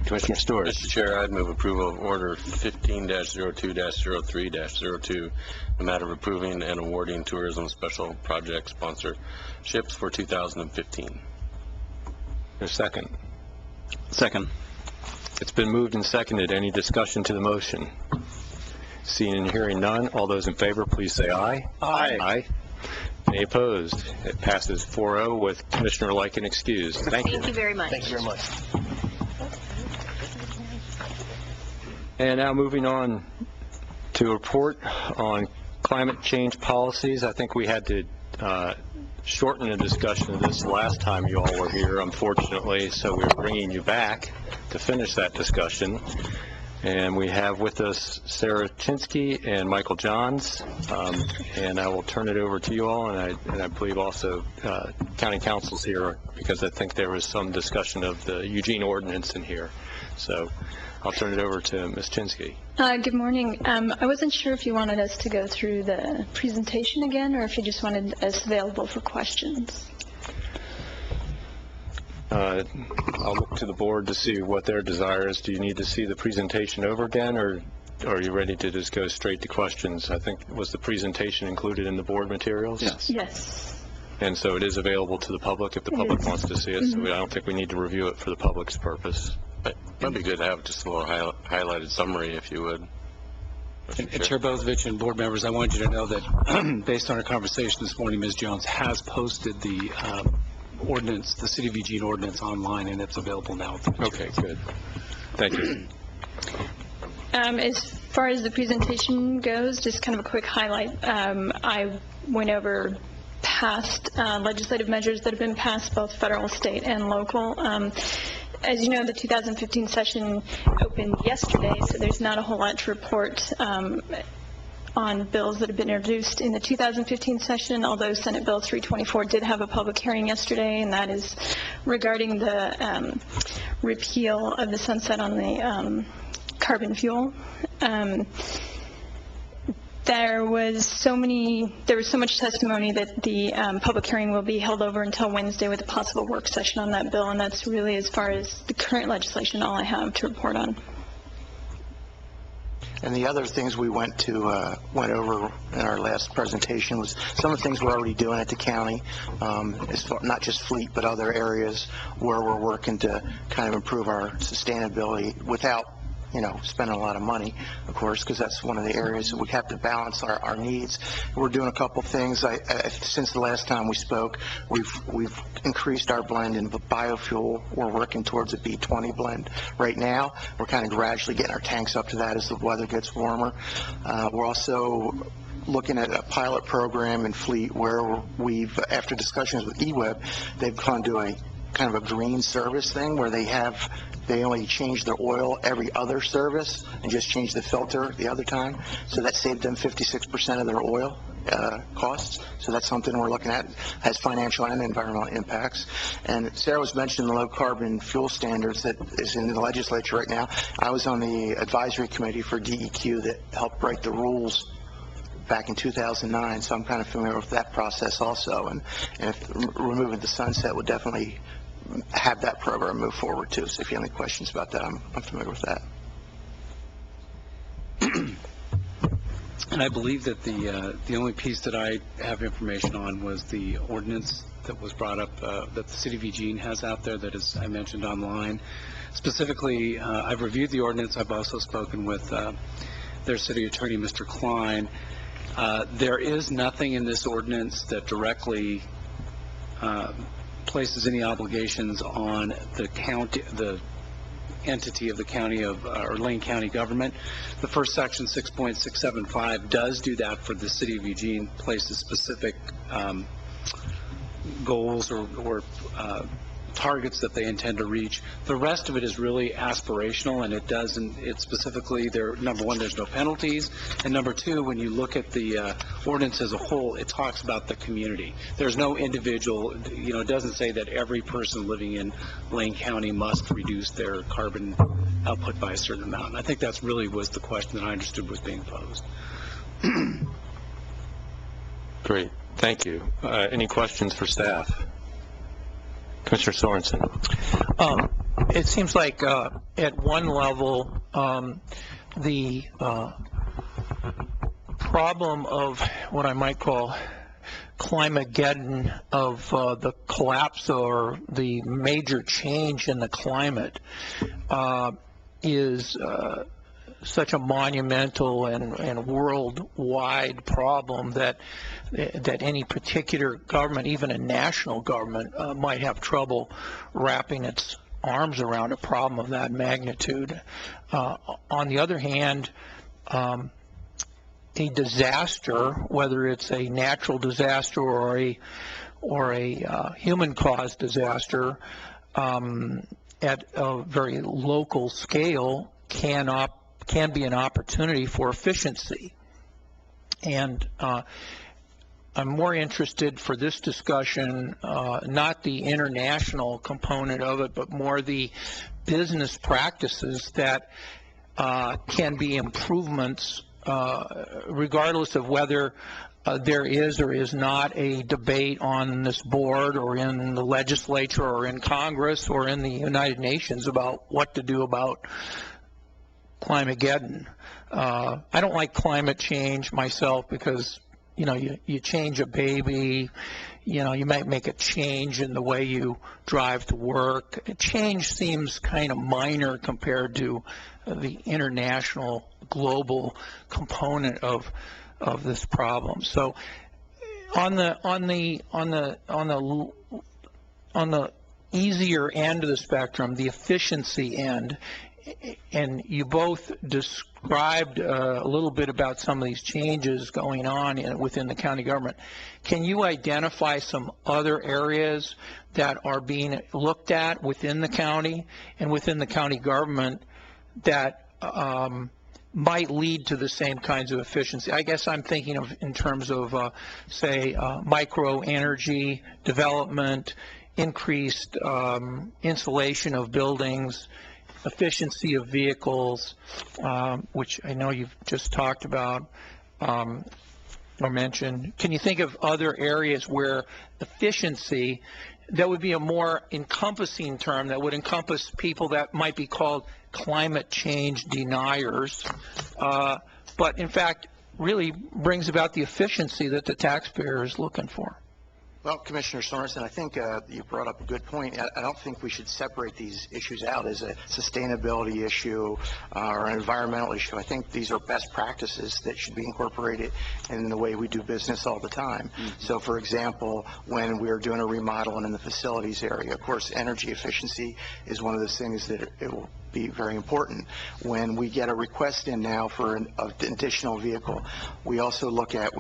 Commissioner Stewart. Mr. Chair, I'd move approval of Order 15-02-03-02, the matter of approving and awarding tourism special project sponsorships for 2015. A second. Second. It's been moved and seconded. Any discussion to the motion? Seeing and hearing none, all those in favor, please say aye. Aye. Aye. Any opposed? It passes 4-0 with Commissioner Lycan excused. Thank you. Thank you very much. Thank you very much. And now moving on to a report on climate change policies. I think we had to shorten the discussion of this last time you all were here, unfortunately, so we're bringing you back to finish that discussion. And we have with us Sarah Chinsky and Michael Johns, and I will turn it over to you all, and I believe also County Council's here, because I think there was some discussion of the Eugene ordinance in here. So I'll turn it over to Ms. Chinsky. Good morning. I wasn't sure if you wanted us to go through the presentation again, or if you just wanted us available for questions. I'll look to the board to see what their desire is. Do you need to see the presentation over again, or are you ready to just go straight to questions? I think, was the presentation included in the board materials? Yes. Yes. And so it is available to the public if the public wants to see it, so I don't think we need to review it for the public's purpose. That'd be good to have just a little highlighted summary, if you would. And Chair Bozovich and board members, I wanted you to know that based on our conversation this morning, Ms. Jones has posted the ordinance, the City of Eugene ordinance online, and it's available now. Okay, good. Thank you. As far as the presentation goes, just kind of a quick highlight. I went over past legislative measures that have been passed, both federal, state, and local. As you know, the 2015 session opened yesterday, so there's not a whole lot to report on bills that have been introduced in the 2015 session, although Senate Bill 324 did have a public hearing yesterday, and that is regarding the repeal of the sunset on the carbon fuel. There was so much testimony that the public hearing will be held over until Wednesday with a possible work session on that bill, and that's really, as far as the current legislation, all I have to report on. And the other things we went over in our last presentation was some of the things we're already doing at the county, not just fleet, but other areas where we're working to kind of improve our sustainability without spending a lot of money, of course, because that's one of the areas that we have to balance our needs. We're doing a couple things. Since the last time we spoke, we've increased our blend in biofuel. We're working towards a B20 blend right now. We're kind of gradually getting our tanks up to that as the weather gets warmer. We're also looking at a pilot program in fleet where after discussions with eWeb, they've gone to a kind of a green service thing where they only change their oil every other service and just change the filter the other time. So that saved them 56% of their oil costs. So that's something we're looking at, has financial and environmental impacts. And Sarah was mentioning the low carbon fuel standards that is in the legislature right now. I was on the advisory committee for DEQ that helped write the rules back in 2009, so I'm kind of familiar with that process also. And if removing the sunset would definitely have that program move forward too. So if you have any questions about that, I'm familiar with that. And I believe that the only piece that I have information on was the ordinance that was brought up that the City of Eugene has out there that is, I mentioned, online. Specifically, I've reviewed the ordinance. I've also spoken with their city attorney, Mr. Klein. There is nothing in this ordinance that directly places any obligations on the county, the entity of the county of or Lane County government. The first section, 6.675, does do that for the City of Eugene, places specific goals or targets that they intend to reach. The rest of it is really aspirational, and it specifically, number one, there's no penalties, and number two, when you look at the ordinance as a whole, it talks about the community. There's no individual, it doesn't say that every person living in Lane County must reduce their carbon output by a certain amount. And I think that's really was the question that I understood was being posed. Great, thank you. Any questions for staff? Commissioner Sorensen. It seems like at one level, the problem of what I might call Climageddon, of the collapse or the major change in the climate, is such a monumental and worldwide problem that any particular government, even a national government, might have trouble wrapping its arms around a problem of that magnitude. On the other hand, a disaster, whether it's a natural disaster or a human-caused disaster, at a very local scale, can be an opportunity for efficiency. And I'm more interested for this discussion, not the international component of it, but more the business practices that can be improvements, regardless of whether there is or is not a debate on this board or in the legislature or in Congress or in the United Nations about what to do about Climageddon. I don't like climate change myself because, you change a baby, you might make a change in the way you drive to work. Change seems kind of minor compared to the international, global component of this problem. So on the on the easier end of the spectrum, the efficiency end, and you both described a little bit about some of these changes going on within the county government. Can you identify some other areas that are being looked at within the county and within the county government that might lead to the same kinds of efficiency? I guess I'm thinking of in terms of, say, micro energy development, increased insulation of buildings, efficiency of vehicles, which I know you've just talked about or mentioned. Can you think of other areas where efficiency, that would be a more encompassing term that would encompass people that might be called climate change deniers, but in fact really brings about the efficiency that the taxpayer is looking for? Well, Commissioner Sorensen, I think you brought up a good point. I don't think we should separate these issues out as a sustainability issue or an environmental issue. I think these are best practices that should be incorporated in the way we do business all the time. So, for example, when we're doing a remodel in the facilities area, of course, energy efficiency is one of those things that it will be very important. When we get a request in now for an additional vehicle, we also look at,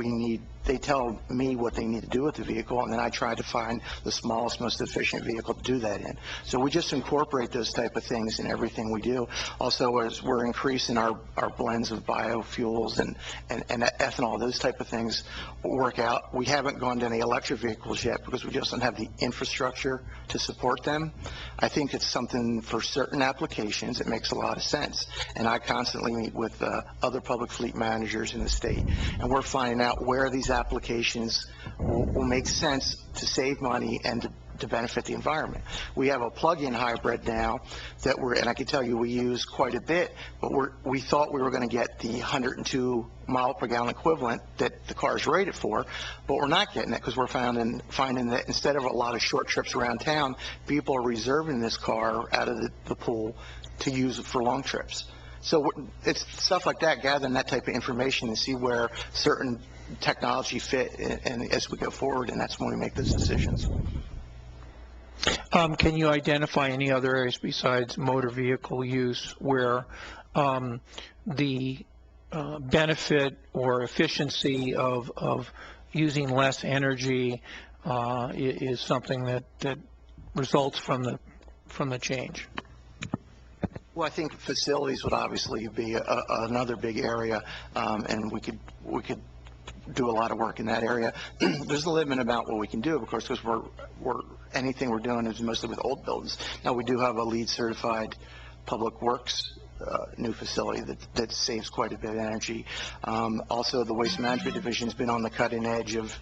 they tell me what they need to do with the vehicle, and then I try to find the smallest, most efficient vehicle to do that in. So we just incorporate those type of things in everything we do. Also, as we're increasing our blends of biofuels and ethanol, those type of things work out. We haven't gone to any electric vehicles yet because we just don't have the infrastructure to support them. I think it's something for certain applications. It makes a lot of sense. And I constantly meet with other public fleet managers in the state, and we're finding out where these applications will make sense to save money and to benefit the environment. We have a plug-in hybrid now that and I can tell you we use quite a bit, but we thought we were going to get the 102 mile per gallon equivalent that the car is rated for, but we're not getting it because we're finding that instead of a lot of short trips around town, people are reserving this car out of the pool to use it for long trips. So it's stuff like that, gathering that type of information and see where certain technology fit and as we go forward, and that's when we make those decisions. Can you identify any other areas besides motor vehicle use where the benefit or efficiency of using less energy is something that results from the change? Well, I think facilities would obviously be another big area, and we could do a lot of work in that area. There's a limit about what we can do, of course, because anything we're doing is mostly with old buildings. Now, we do have a LEED certified public works new facility that saves quite a bit of energy. Also, the Waste Management Division has been on the cutting edge of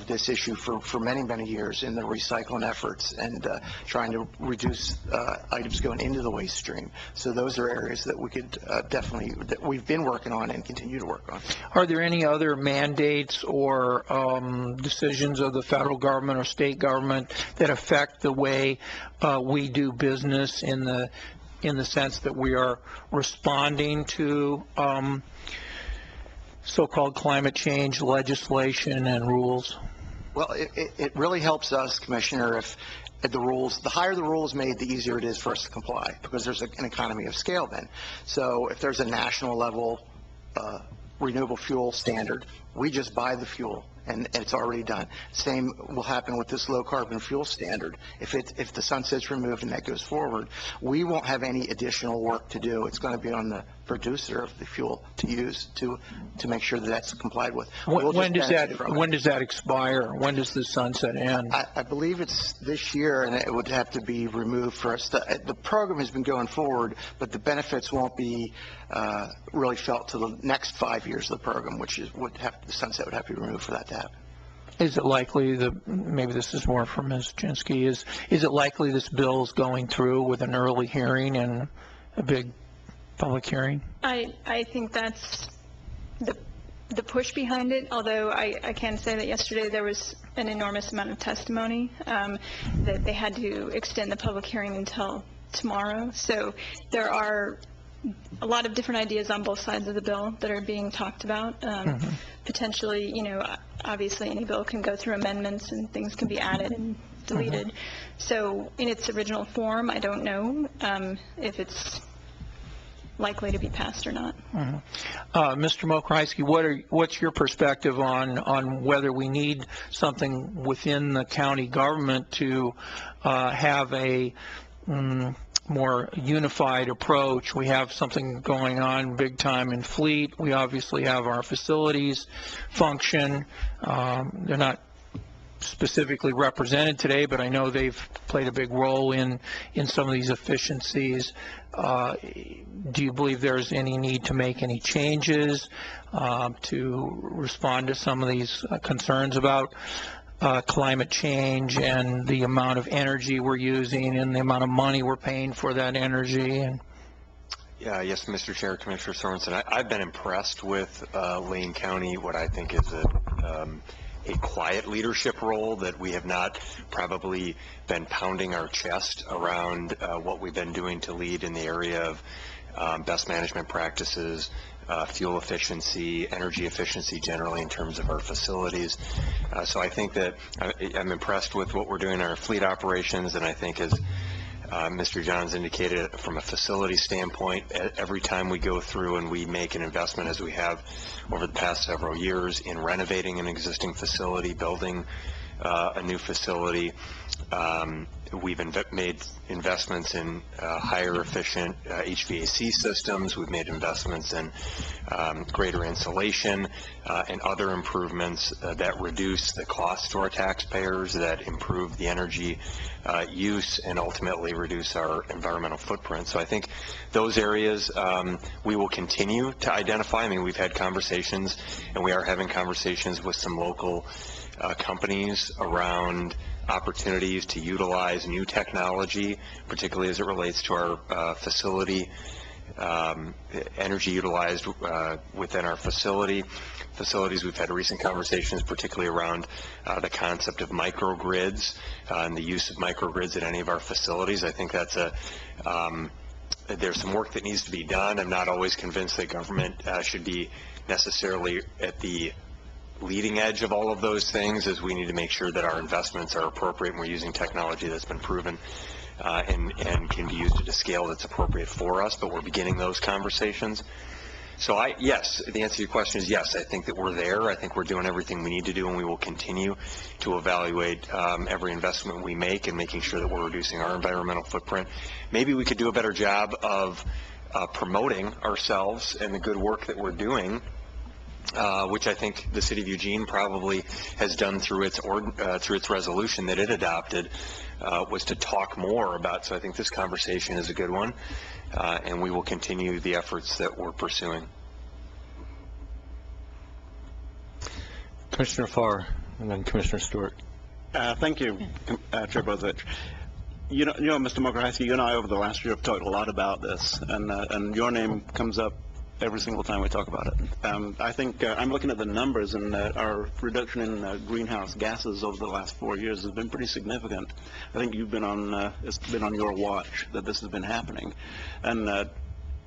this issue for many, many years in the recycling efforts and trying to reduce items going into the waste stream. So those are areas that we could that we've been working on and continue to work on. Are there any other mandates or decisions of the federal government or state government that affect the way we do business in the sense that we are responding to so-called climate change legislation and rules? Well, it really helps us, Commissioner, if the higher the rules made, the easier it is for us to comply, because there's an economy of scale then. So if there's a national level renewable fuel standard, we just buy the fuel and it's already done. Same will happen with this low carbon fuel standard. If the sunset's removed and that goes forward, we won't have any additional work to do. It's going to be on the producer of the fuel to use to make sure that that's complied with. When does that expire? When does the sunset end? I believe it's this year, and it would have to be removed for us. The program has been going forward, but the benefits won't be really felt till the next 5 years of the program, which the sunset would have to be removed for that to happen. Is it likely maybe this is more for Ms. Jinsky, is it likely this bill is going through with an early hearing and a big public hearing? I think that's the push behind it, although I can say that yesterday there was an enormous amount of testimony that they had to extend the public hearing until tomorrow. So there are a lot of different ideas on both sides of the bill that are being talked about. Potentially, obviously any bill can go through amendments and things can be added and deleted. So in its original form, I don't know if it's likely to be passed or not. Mr. Mokryski, what's your perspective on whether we need something within the county government to have a more unified approach? We have something going on big time in Fleet. We obviously have our facilities function. They're not specifically represented today, but I know they've played a big role in some of these efficiencies. Do you believe there's any need to make any changes to respond to some of these concerns about climate change and the amount of energy we're using and the amount of money we're paying for that energy? And Yes, Mr. Chair, Commissioner Sorensen, I've been impressed with Lane County, what I think is a quiet leadership role, that we have not probably been pounding our chest around what we've been doing to lead in the area of best management practices, fuel efficiency, energy efficiency generally in terms of our facilities. So I think that I'm impressed with what we're doing in our fleet operations, and I think as Mr. Johns indicated, from a facility standpoint, every time we go through and we make an investment, as we have over the past several years, in renovating an existing facility, building a new facility, we've made investments in higher efficient HVAC systems. We've made investments in greater insulation and other improvements that reduce the cost to our taxpayers, that improve the energy use, and ultimately reduce our environmental footprint. So I think those areas we will continue to identify. I mean, we've had conversations, and we are having conversations with some local companies around opportunities to utilize new technology, particularly as it relates to our facility, energy utilized within our facilities. We've had recent conversations, particularly around the concept of microgrids and the use of microgrids at any of our facilities. I think that's there's some work that needs to be done. I'm not always convinced that government should be necessarily at the leading edge of all of those things, as we need to make sure that our investments are appropriate and we're using technology that's been proven and can be used at a scale that's appropriate for us, but we're beginning those conversations. So yes, the answer to your question is yes, I think that we're there. I think we're doing everything we need to do, and we will continue to evaluate every investment we make and making sure that we're reducing our environmental footprint. Maybe we could do a better job of promoting ourselves and the good work that we're doing, which I think the City of Eugene probably has done through its resolution that it adopted, was to talk more about. So I think this conversation is a good one, and we will continue the efforts that we're pursuing. Commissioner Farr, and then Commissioner Stewart. Thank you, Chair Bozich. You know, Mr. Mokryski, you and I over the last year have talked a lot about this, and your name comes up every single time we talk about it. I think I'm looking at the numbers, and our reduction in greenhouse gases over the last 4 years has been pretty significant. I think you've been on, it's been on your watch that this has been happening. And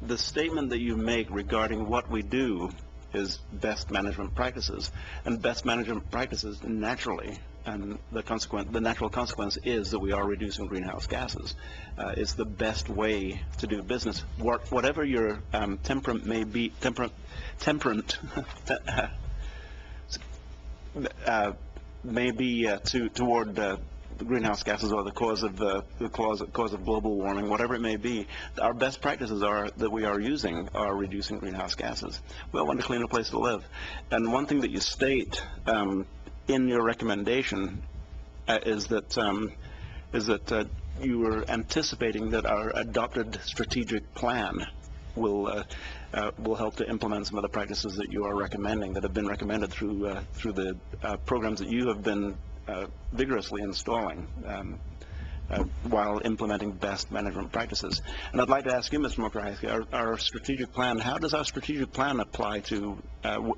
the statement that you make regarding what we do is best management practices, and best management practices naturally, and the natural consequence is that we are reducing greenhouse gases. It's the best way to do business. Whatever your temperament may be, may be toward the greenhouse gases, or the cause of global warming, whatever it may be, our best practices that we are using are reducing greenhouse gases. We all want a cleaner place to live, and one thing that you state in your recommendation is that you were anticipating that our adopted strategic plan will help to implement some of the practices that you are recommending, that have been recommended through the programs that you have been vigorously installing while implementing best management practices. And I'd like to ask you, Mr. Mokryski, our strategic plan, how does our strategic plan apply to,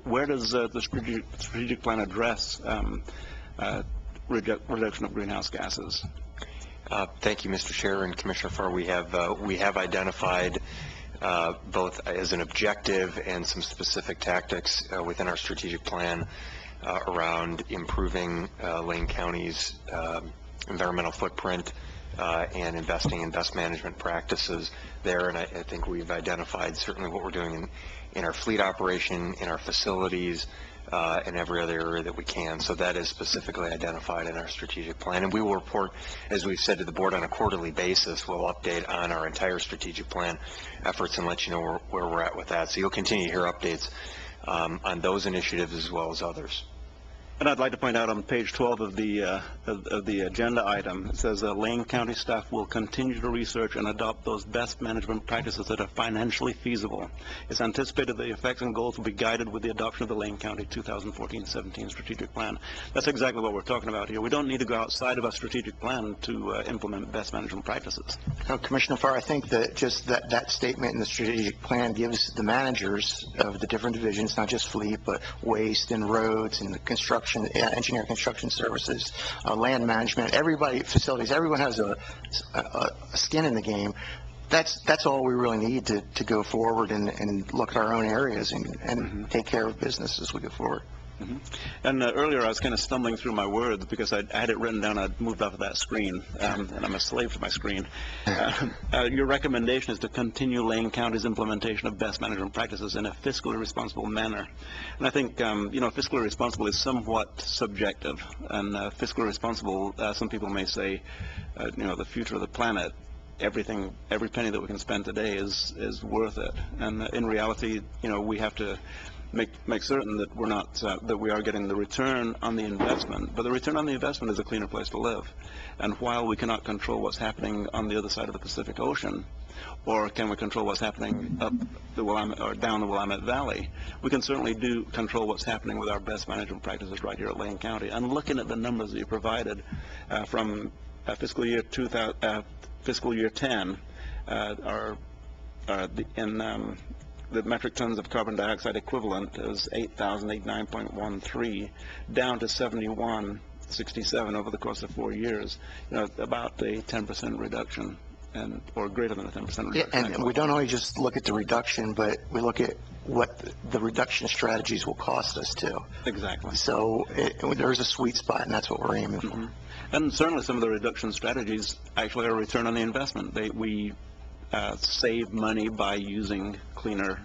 where does the strategic plan address reduction of greenhouse gases? Thank you, Mr. Chair and Commissioner Farr. We have identified both as an objective and some specific tactics within our strategic plan around improving Lane County's environmental footprint and investing in best management practices there. And I think we've identified certainly what we're doing in our fleet operation, in our facilities, in every other area that we can. So that is specifically identified in our strategic plan. And we will report, as we've said to the board, on a quarterly basis. We'll update on our entire strategic plan efforts and let you know where we're at with that. So you'll continue to hear updates on those initiatives as well as others. And I'd like to point out on page 12 of the agenda item, it says Lane County staff will continue to research and adopt those best management practices that are financially feasible. It's anticipated the effects and goals will be guided with the adoption of the Lane County 2014-17 strategic plan. That's exactly what we're talking about here. We don't need to go outside of our strategic plan to implement best management practices. Commissioner Farr, I think that just that statement in the strategic plan gives the managers of the different divisions, not just fleet, but waste and roads and the construction, engineering construction services, land management, everybody, facilities, everyone has a skin in the game. That's all we really need to go forward and look at our own areas and take care of business as we go forward. And earlier I was kind of stumbling through my words because I had it written down. I'd moved off of that screen, and I'm a slave to my screen. Your recommendation is to continue Lane County's implementation of best management practices in a fiscally responsible manner. And I think, fiscally responsible is somewhat subjective. And fiscally responsible, some people may say, the future of the planet. Every penny that we can spend today is worth it. And in reality, we have to make certain that we're not that we are getting the return on the investment. But the return on the investment is a cleaner place to live. And while we cannot control what's happening on the other side of the Pacific Ocean, or can we control what's happening up the Willamette or down the Willamette Valley, we can certainly control what's happening with our best management practices right here at Lane County. And looking at the numbers that you provided from fiscal year 10, the metric tons of carbon dioxide equivalent is 8,089.13, down to 71.67 over the course of 4 years. About a 10% reduction, or greater than a 10% reduction. Yeah, and we don't only just look at the reduction, but we look at what the reduction strategies will cost us too. Exactly. So there's a sweet spot, and that's what we're aiming for. And certainly some of the reduction strategies actually are a return on the investment. We save money by using cleaner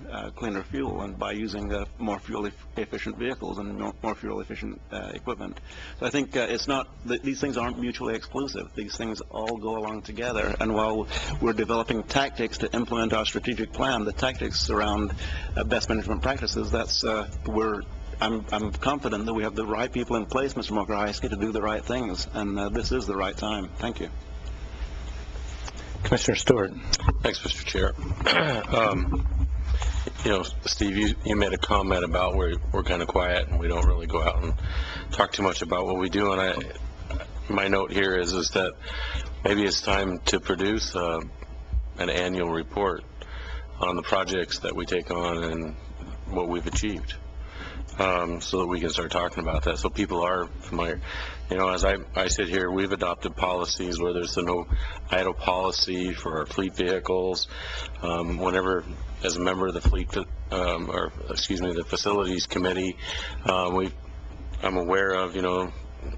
fuel and by using more fuel efficient vehicles and more fuel efficient equipment. So I think it's not that these things aren't mutually exclusive. These things all go along together. And while we're developing tactics to implement our strategic plan, the tactics around best management practices, I'm confident that we have the right people in place, Mr. Mokrajewski, to do the right things, and this is the right time. Thank you. Commissioner Stewart. Thanks, Mr. Chair. Steve, you made a comment about we're kind of quiet and we don't really go out and talk too much about what we do. And my note here is that maybe it's time to produce an annual report on the projects that we take on and what we've achieved, so that we can start talking about that, so people are familiar. As I sit here, we've adopted policies where there's no idle policy for our fleet vehicles. Whenever, as a member of the the facilities committee, I'm aware of,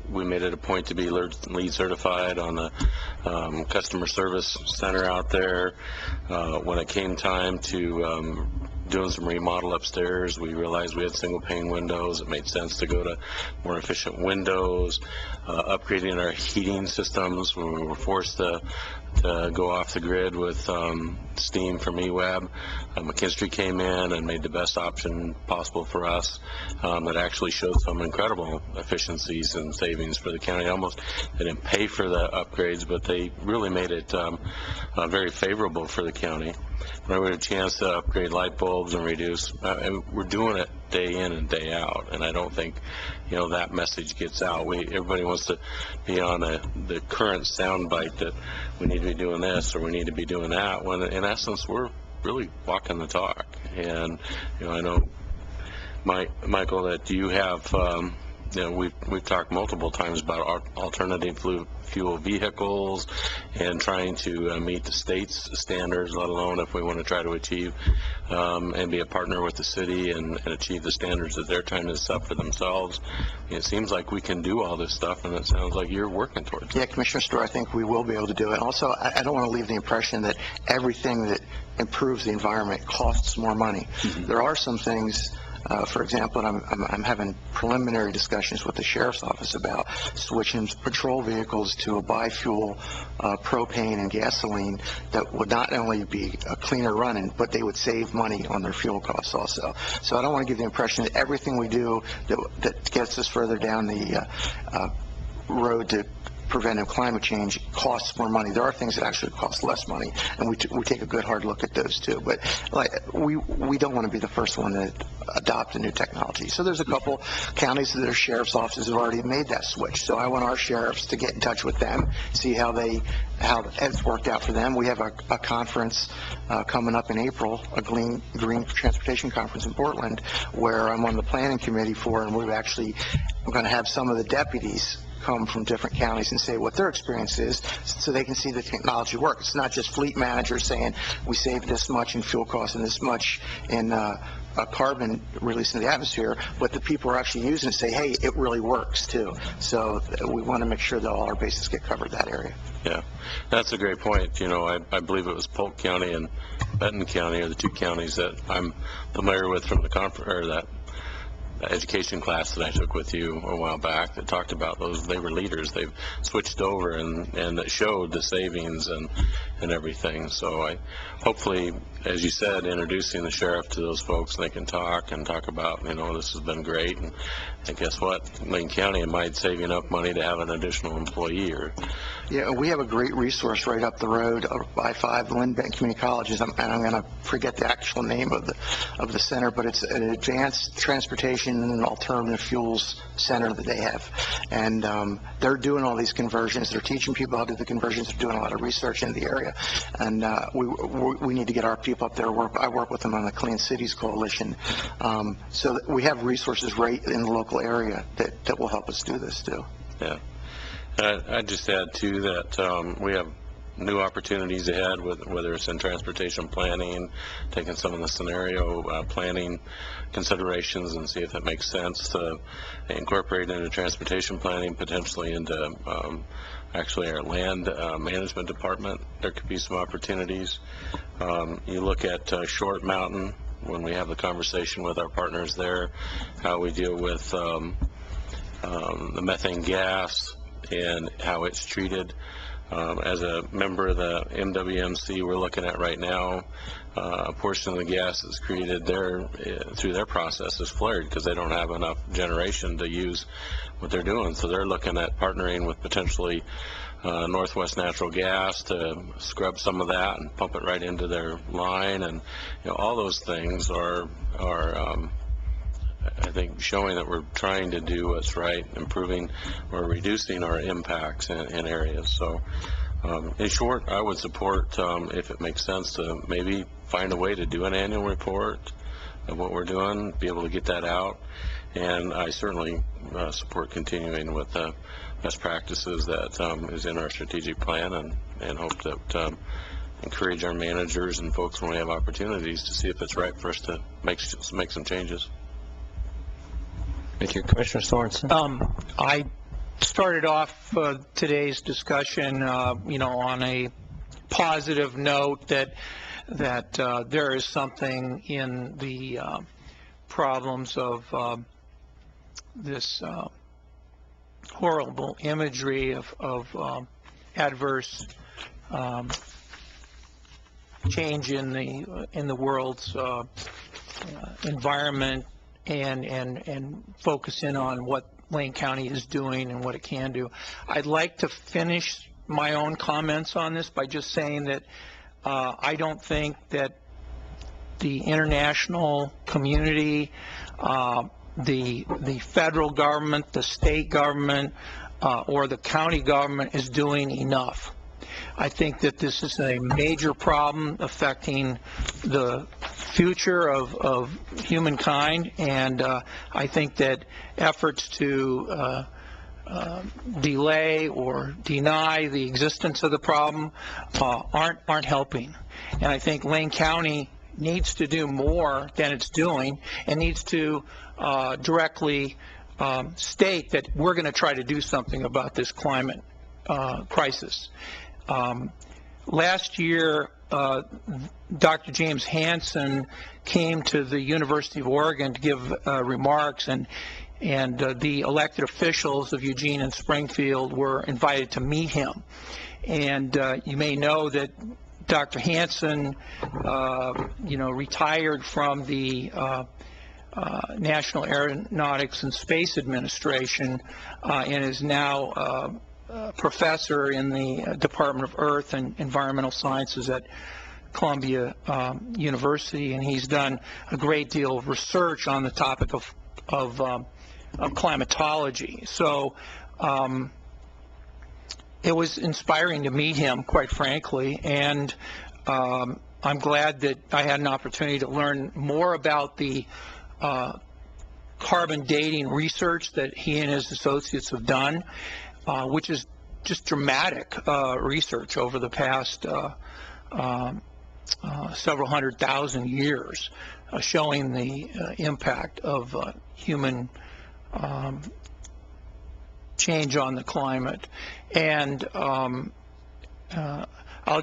we made it a point to be LEED certified on the customer service center out there. When it came time to doing some remodel upstairs, we realized we had single pane windows. It made sense to go to more efficient windows, upgrading our heating systems when we were forced to go off the grid with steam from EWAB. McKinstry came in and made the best option possible for us. That actually showed some incredible efficiencies and savings for the county. They didn't pay for the upgrades, but they really made it very favorable for the county. When we had a chance to upgrade light bulbs and reduce, and we're doing it day in and day out, and I don't think that message gets out. Everybody wants to be on the current soundbite that we need to be doing this or we need to be doing that, when in essence we're really walking the talk. And I know, Michael, that you have we've talked multiple times about alternative fuel vehicles and trying to meet the state's standards, let alone if we want to try to achieve and be a partner with the city and achieve the standards that they're trying to set for themselves. It seems like we can do all this stuff, and it sounds like you're working towards it. Yeah, Commissioner Storer, I think we will be able to do it. Also, I don't want to leave the impression that everything that improves the environment costs more money. There are some things, for example, and I'm having preliminary discussions with the Sheriff's Office about switching patrol vehicles to a biofuel propane and gasoline that would not only be a cleaner running, but they would save money on their fuel costs also. So I don't want to give the impression that everything we do that gets us further down the road to preventive climate change costs more money. There are things that actually cost less money, and we take a good hard look at those too. But we don't want to be the first one to adopt a new technology. So there's a couple counties that their sheriff's offices have already made that switch. So I want our sheriffs to get in touch with them, see how it's worked out for them. We have a conference coming up in April, a Green Transportation Conference in Portland, where I'm on the planning committee for, and we're going to have some of the deputies come from different counties and say what their experience is so they can see the technology work. It's not just fleet managers saying we saved this much in fuel costs and this much in carbon release into the atmosphere, but the people are actually using it say, hey, it really works too. So we want to make sure that all our bases get covered in that area. Yeah, that's a great point. I believe it was Polk County and Benton County are the two counties that I'm familiar with from the that education class that I took with you a while back that talked about those. They were leaders. They've switched over and that showed the savings and everything. So I hopefully, as you said, introducing the sheriff to those folks, and they can talk about, this has been great. And guess what? Lane County might save enough money to have an additional employee. Yeah, we have a great resource right up the road, I-5, Lynn Benton Community Colleges, and I'm going to forget the actual name of the center, but it's an advanced transportation and alternative fuels center that they have. And they're doing all these conversions. They're teaching people how to do the conversions. They're doing a lot of research in the area. And we need to get our people up there. I work with them on the Clean Cities Coalition. So that we have resources right in the local area that will help us do this too. Yeah. I'd just add too that we have new opportunities ahead, whether it's in transportation planning, taking some of the scenario planning considerations and see if it makes sense to incorporate into transportation planning, potentially into actually our land management department. There could be some opportunities. You look at Short Mountain, when we have the conversation with our partners there, how we deal with the methane gas and how it's treated. As a member of the MWMC, we're looking at right now a portion of the gas that's created there through their process is flared because they don't have enough generation to use what they're doing. So they're looking at partnering with potentially Northwest Natural Gas to scrub some of that and pump it right into their line. And all those things are I think showing that we're trying to do what's right, improving or reducing our impacts in areas. So in short, I would support, if it makes sense, to maybe find a way to do an annual report of what we're doing, be able to get that out. And I certainly support continuing with the best practices that is in our strategic plan, and hope that encourage our managers and folks when we have opportunities to see if it's right for us to make some changes. Thank you. Commissioner Sorensen. I started off today's discussion, on a positive note that there is something in the problems of this horrible imagery of adverse change in the world's environment, and focus in on what Lane County is doing and what it can do. I'd like to finish my own comments on this by just saying that I don't think that the international community, the federal government, the state government, or the county government is doing enough I think that this is a major problem affecting the future of humankind, and I think that efforts to delay or deny the existence of the problem aren't helping. And I think Lane County needs to do more than it's doing, and needs to directly state that we're going to try to do something about this climate crisis. Last year, Dr. James Hansen came to the University of Oregon to give remarks, and the elected officials of Eugene and Springfield were invited to meet him. And you may know that Dr. Hansen, retired from the National Aeronautics and Space Administration and is now a professor in the Department of Earth and Environmental Sciences at Columbia University, and he's done a great deal of research on the topic of climatology. So it was inspiring to meet him, quite frankly, and I'm glad that I had an opportunity to learn more about the carbon dating research that he and his associates have done, which is just dramatic research over the past several 100,000 years, showing the impact of human change on the climate. And I'll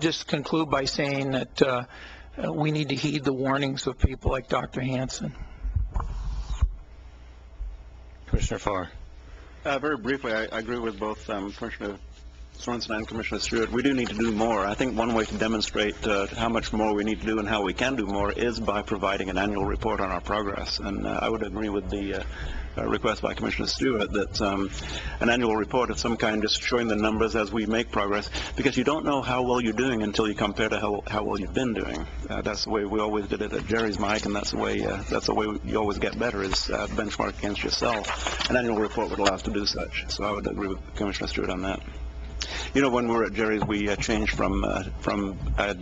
just conclude by saying that we need to heed the warnings of people like Dr. Hansen. Commissioner Farr. Very briefly, I agree with both Commissioner Sorensen and Commissioner Stewart. We do need to do more. I think one way to demonstrate how much more we need to do and how we can do more is by providing an annual report on our progress. And I would agree with the request by Commissioner Stewart that an annual report of some kind, just showing the numbers as we make progress, because you don't know how well you're doing until you compare to how well you've been doing. That's the way we always did it at Jerry's Mike, and that's the way you always get better, is benchmark against yourself. An annual report would allow us to do such. So I would agree with Commissioner Stewart on that. You know, when we were at Jerry's, we changed from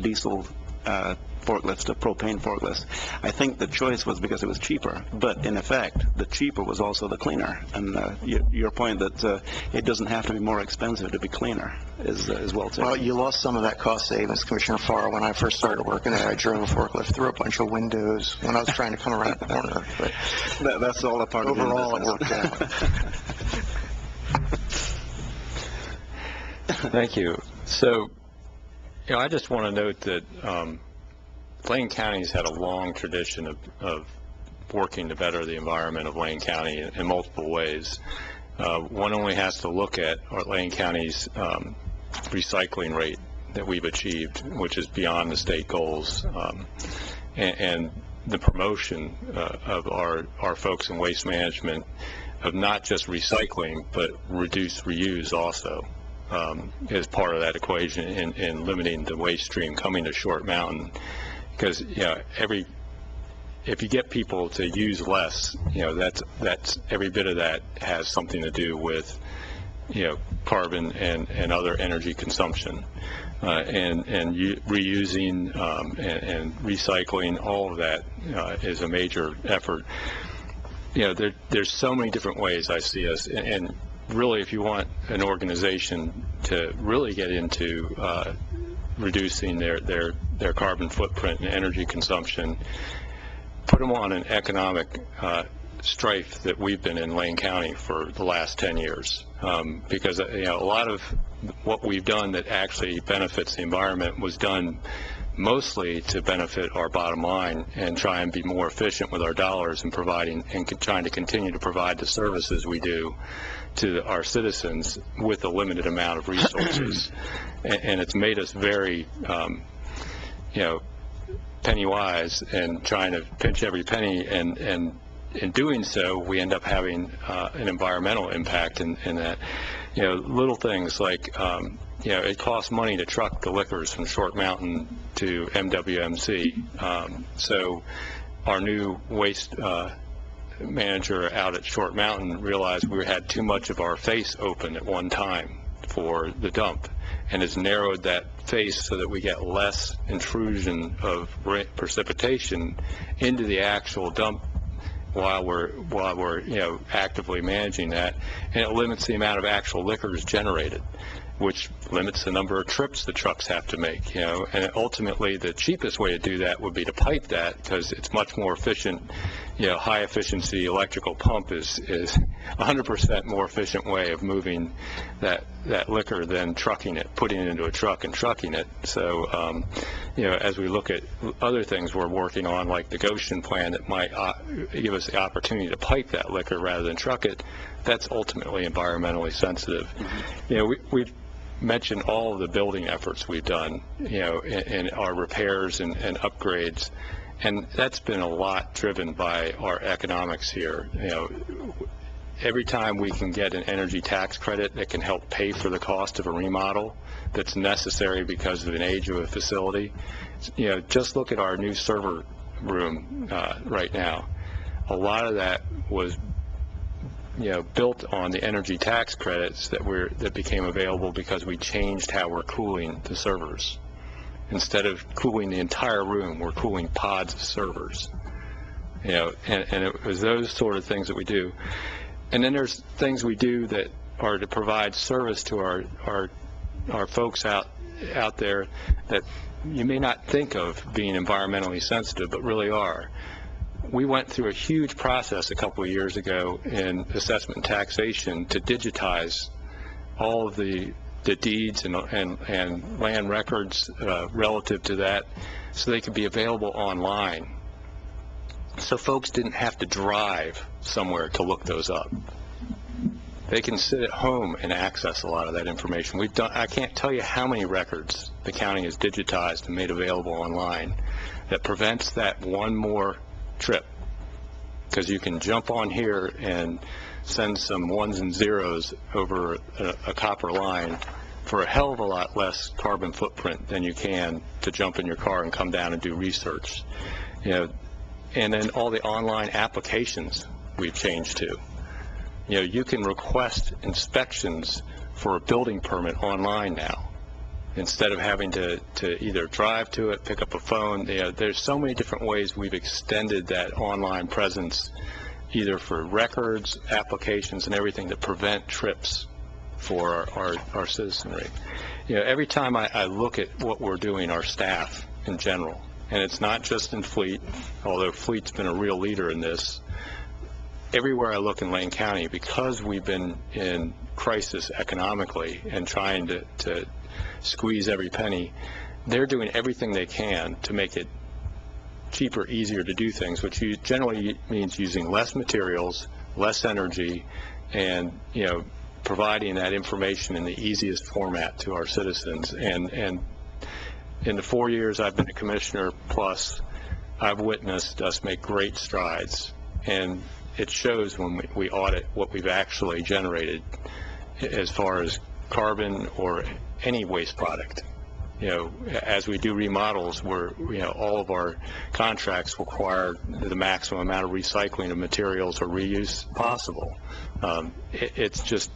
diesel forklifts to propane forklifts. I think the choice was because it was cheaper, but in effect, the cheaper was also the cleaner. And your point that it doesn't have to be more expensive to be cleaner is well taken. Well, you lost some of that cost savings, Commissioner Farr. When I first started working there, I drove a forklift through a bunch of windows when I was trying to come around the corner. But that's all a part of overall, it worked out. Thank you. So, I just want to note that Lane County's had a long tradition of working to better the environment of Lane County in multiple ways. One only has to look at Lane County's recycling rate that we've achieved, which is beyond the state goals, and the promotion of our folks in waste management of not just recycling, but reduce reuse also. As part of that equation in limiting the waste stream coming to Short Mountain, because if you get people to use less, that's every bit of that has something to do with carbon and other energy consumption, and reusing and recycling. All of that is a major effort. There's so many different ways I see us, and really, if you want an organization to really get into reducing their carbon footprint and energy consumption, put them on an economic strife that we've been in Lane County for the last 10 years. Because a lot of what we've done that actually benefits the environment was done mostly to benefit our bottom line and try and be more efficient with our dollars and providing and trying to continue to provide the services we do to our citizens with a limited amount of resources. And it's made us very, penny wise and trying to pinch every penny, and in doing so, we end up having an environmental impact in that, little things like, it costs money to truck the liquors from Short Mountain to MWMC. So our new waste manager out at Short Mountain realized we had too much of our face open at one time, for the dump, and has narrowed that face so that we get less intrusion of precipitation into the actual dump while we're actively managing that, and it limits the amount of actual liquors generated, which limits the number of trips the trucks have to make, and ultimately the cheapest way to do that would be to pipe that, because it's much more efficient. High efficiency electrical pump is 100% more efficient way of moving that liquor than trucking it, putting it into a truck and trucking it. So, as we look at other things we're working on, like the Goshen plan that might give us the opportunity to pipe that liquor rather than truck it, that's ultimately environmentally sensitive. We've mentioned all of the building efforts we've done, in our repairs and upgrades. And that's been a lot driven by our economics here. Every time we can get an energy tax credit that can help pay for the cost of a remodel that's necessary because of an age of a facility, just look at our new server room right now. A lot of that was built on the energy tax credits that became available because we changed how we're cooling the servers. Instead of cooling the entire room, we're cooling pods of servers. And it was those sort of things that we do. And then there's things we do that are to provide service to our folks out there that you may not think of being environmentally sensitive, but really are. We went through a huge process a couple of years ago in assessment and taxation to digitize all of the deeds and land records relative to that, so they could be available online, so folks didn't have to drive somewhere to look those up. They can sit at home and access a lot of that information. I can't tell you how many records the county has digitized and made available online that prevents that one more trip, because you can jump on here and send some ones and zeros over a copper line for a hell of a lot less carbon footprint than you can to jump in your car and come down and do research. And then all the online applications we've changed to. You can request inspections for a building permit online now, instead of having to either drive to it, pick up a phone. There's so many different ways we've extended that online presence, either for records, applications, and everything, to prevent trips for our citizenry. Every time I look at what we're doing, our staff in general, and it's not just in Fleet, although Fleet's been a real leader in this. Everywhere I look in Lane County, because we've been in crisis economically and trying to squeeze every penny, they're doing everything they can to make it cheaper, easier to do things, which generally means using less materials, less energy, and providing that information in the easiest format to our citizens. And in the 4 years I've been a commissioner plus, I've witnessed us make great strides, and it shows when we audit what we've actually generated as far as carbon or any waste product. As we do remodels, all of our contracts require the maximum amount of recycling of materials or reuse possible. It's just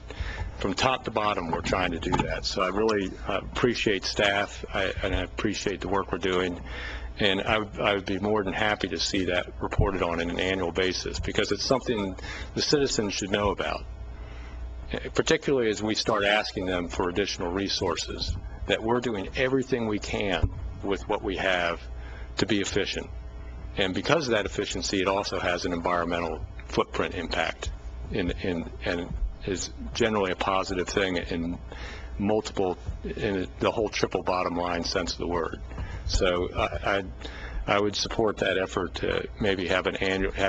from top to bottom, we're trying to do that. So I really appreciate staff, and I appreciate the work we're doing. And I would be more than happy to see that reported on an annual basis, because it's something the citizens should know about, particularly as we start asking them for additional resources, that we're doing everything we can with what we have to be efficient. And because of that efficiency, it also has an environmental footprint impact and is generally a positive thing in the whole triple bottom line sense of the word. So I would support that effort to maybe have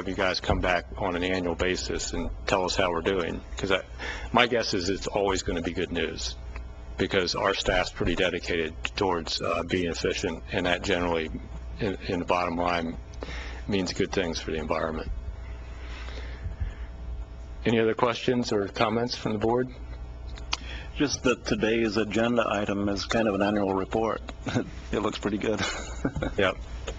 you guys come back on an annual basis and tell us how we're doing, because my guess is it's always going to be good news, because our staff's pretty dedicated towards being efficient, and that generally in the bottom line means good things for the environment. Any other questions or comments from the board? Just that today's agenda item is kind of an annual report. It looks pretty good. Yeah.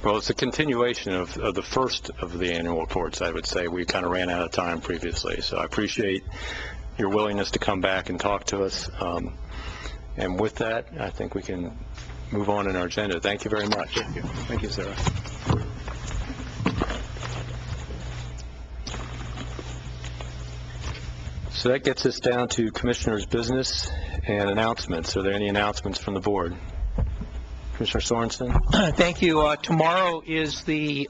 Well, it's a continuation of the first of the annual reports, I would say. We kind of ran out of time previously, so I appreciate your willingness to come back and talk to us. And with that, I think we can move on in our agenda. Thank you very much. Thank you. Thank you, Sarah. So that gets us down to Commissioner's business and announcements. Are there any announcements from the board? Commissioner Sorensen? Thank you. Tomorrow is the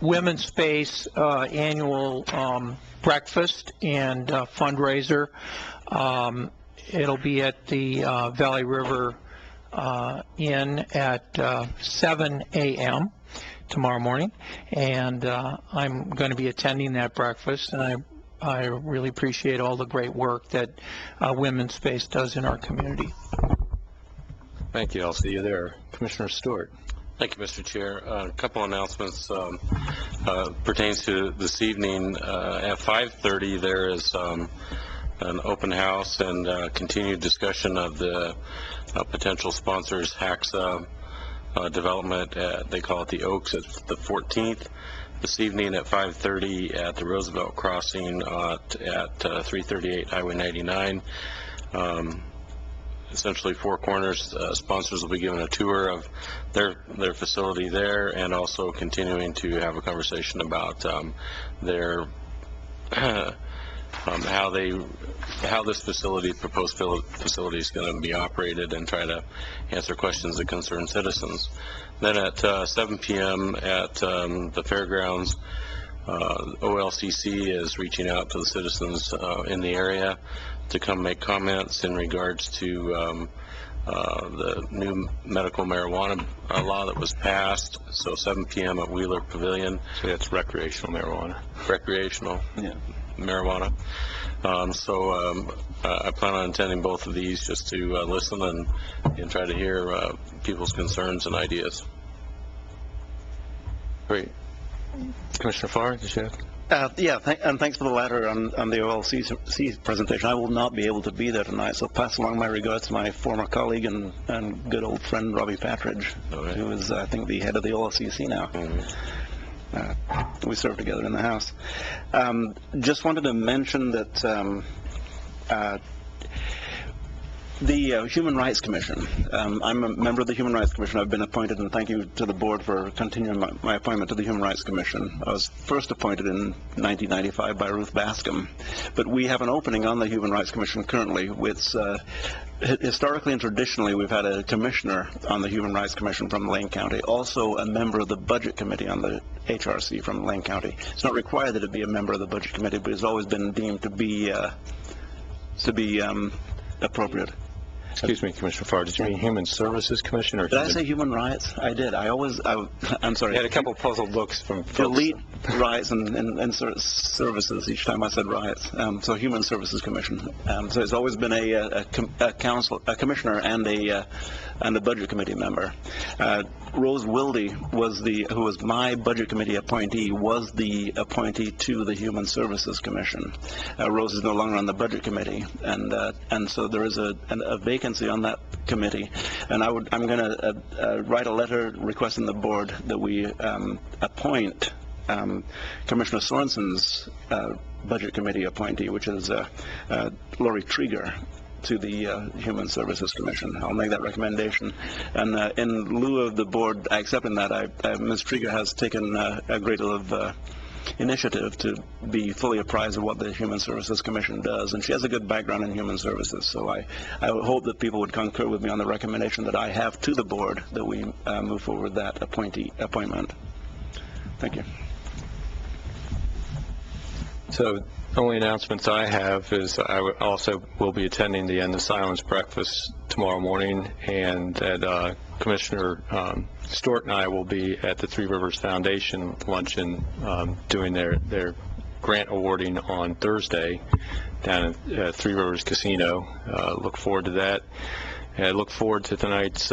Women's Space annual breakfast and fundraiser. It'll be at the Valley River Inn at 7 a.m. tomorrow morning, and I'm going to be attending that breakfast, and I really appreciate all the great work that Women's Space does in our community. Thank you. I'll see you there. Commissioner Stewart. Thank you, Mr. Chair. A couple announcements pertains to this evening. At 5:30, there is an open house and continued discussion of the potential sponsors HAXA development at, they call it the Oaks, at the 14th. This evening at 5:30 at the Roosevelt Crossing at 338 Highway 99. Essentially Four Corners sponsors will be given a tour of their facility there, and also continuing to have a conversation about their how this proposed facility is going to be operated, and try to answer questions that concern citizens. Then at 7 p.m. at the fairgrounds, OLCC is reaching out to the citizens in the area to come make comments in regards to the new medical marijuana law that was passed. So 7 p.m. at Wheeler Pavilion. So that's recreational marijuana. Recreational marijuana. I plan on attending both of these just to listen and try to hear people's concerns and ideas. Great. Commissioner Farr, did you have? And thanks for the letter on the OLCC presentation. I will not be able to be there tonight, so pass along my regards to my former colleague and good old friend Robbie Patridge, who is, I think, the head of the OLCC now. We served together in the House. Just wanted to mention that the Human Rights Commission. I'm a member of the Human Rights Commission. I've been appointed, and thank you to the board for continuing my appointment to the Human Rights Commission. I was first appointed in 1995 by Ruth Bascom, but we have an opening on the Human Rights Commission currently. Historically and traditionally, we've had a commissioner on the Human Rights Commission from Lane County, also a member of the Budget Committee on the HRC from Lane County. It's not required that it be a member of the Budget Committee, but it's always been deemed to be appropriate. Excuse me, Commissioner Farr, did you mean Human Services Commission or? Did I say Human Rights? I did. I'm sorry. You had a couple puzzled looks from folks. Elite rights and services each time I said rights. So Human Services Commission. So it's always been a commissioner and a Budget Committee member. Rose Wilde who was my Budget Committee appointee, was the appointee to the Human Services Commission. Rose is no longer on the Budget Committee, and so there is a vacancy on that committee, and I'm going to write a letter requesting the board that we appoint Commissioner Sorensen's Budget Committee appointee, which is Lori Trieger, to the Human Services Commission. I'll make that recommendation. And in lieu of the board accepting that, Ms. Trieger has taken a great deal of initiative to be fully apprised of what the Human Services Commission does, and she has a good background in human services. So I hope that people would concur with me on the recommendation that I have to the board that we move forward that appointment. Thank you. So the only announcements I have is I also will be attending the End the Silence breakfast tomorrow morning, and that Commissioner Stewart and I will be at the Three Rivers Foundation luncheon doing their grant awarding on Thursday down at Three Rivers Casino. Look forward to that. And I look forward to tonight's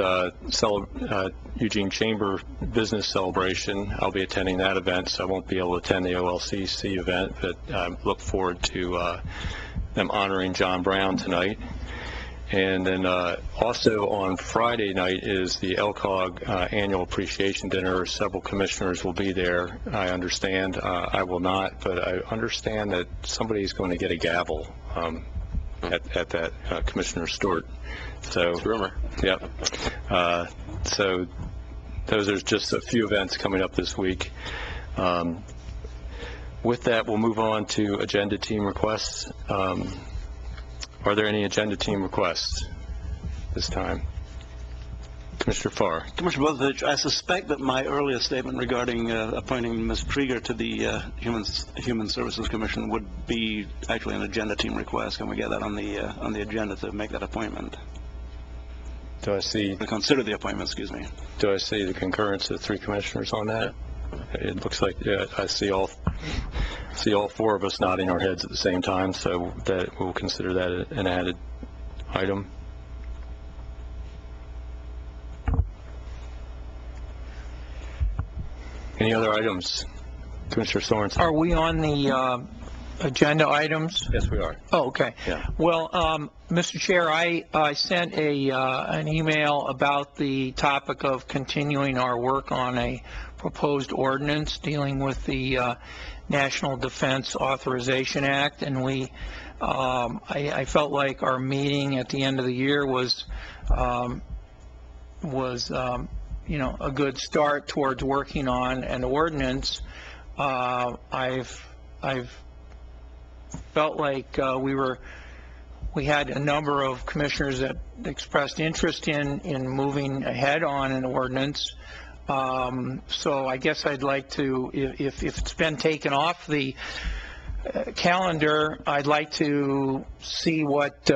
Eugene Chamber business celebration. I'll be attending that event, so I won't be able to attend the OLCC event, but look forward to them honoring John Brown tonight. And then also on Friday night is the LCOG annual appreciation dinner. Several commissioners will be there, I understand. I will not, but I understand that somebody's going to get a gavel. at that, Commissioner Stewart. So, It's a rumor. Yep. So those are just a few events coming up this week. With that, we'll move on to agenda team requests. Are there any agenda team requests this time? Commissioner Farr. Commissioner Bozovich, I suspect that my earlier statement regarding appointing Ms. Krieger to the Human Services Commission would be actually an agenda team request. Can we get that on the agenda to make that appointment? Do I see? To consider the appointment, excuse me. Do I see the concurrence of 3 commissioners on that? It looks like, yeah, I see all 4 of us nodding our heads at the same time, so that we'll consider that an added item. Any other items? Commissioner Sorensen? Are we on the agenda items? Yes, we are. Oh, okay. Yeah. Well, Mr. Chair, I sent an email about the topic of continuing our work on a proposed ordinance dealing with the National Defense Authorization Act, and I felt like our meeting at the end of the year was a good start towards working on an ordinance. I've felt like we had a number of commissioners that expressed interest in moving ahead on an ordinance. So I guess I'd like to, if it's been taken off the calendar, I'd like to see what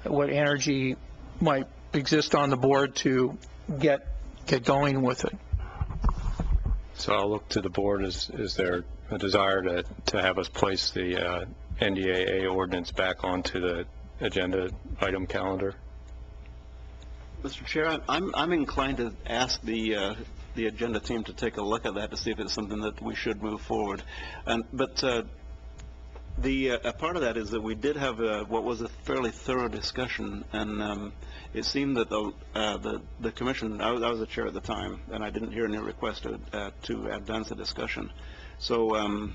energy might exist on the board to get going with it. So I'll look to the board. Is there a desire to have us place the NDAA ordinance back onto the agenda item calendar? Mr. Chair, I'm inclined to ask the agenda team to take a look at that to see if it's something that we should move forward. But a part of that is that we did have what was a fairly thorough discussion, and it seemed that the commission, I was the chair at the time, and I didn't hear any request to advance the discussion. So,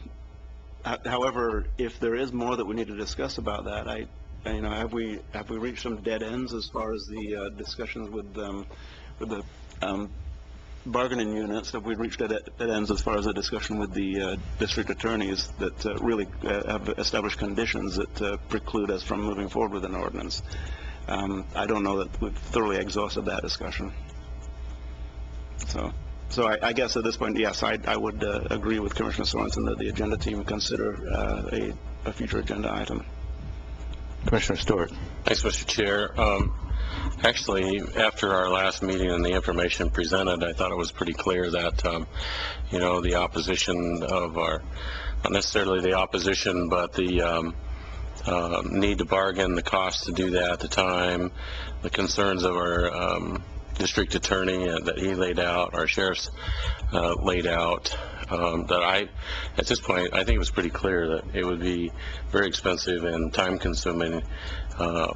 however, if there is more that we need to discuss about that, have we reached some dead ends as far as the discussions with the bargaining units? Have we reached dead ends as far as the discussion with the district attorneys that really have established conditions that preclude us from moving forward with an ordinance? I don't know that we've thoroughly exhausted that discussion. So I guess at this point, yes, I would agree with Commissioner Sorensen that the agenda team consider a future agenda item. Commissioner Stewart. Thanks, Mr. Chair. Actually, after our last meeting and the information presented, I thought it was pretty clear that, the opposition of our, not necessarily the opposition, but the need to bargain, the cost to do that at the time, the concerns of our district attorney that he laid out, our sheriffs laid out, that at this point, I think it was pretty clear that it would be very expensive and time-consuming.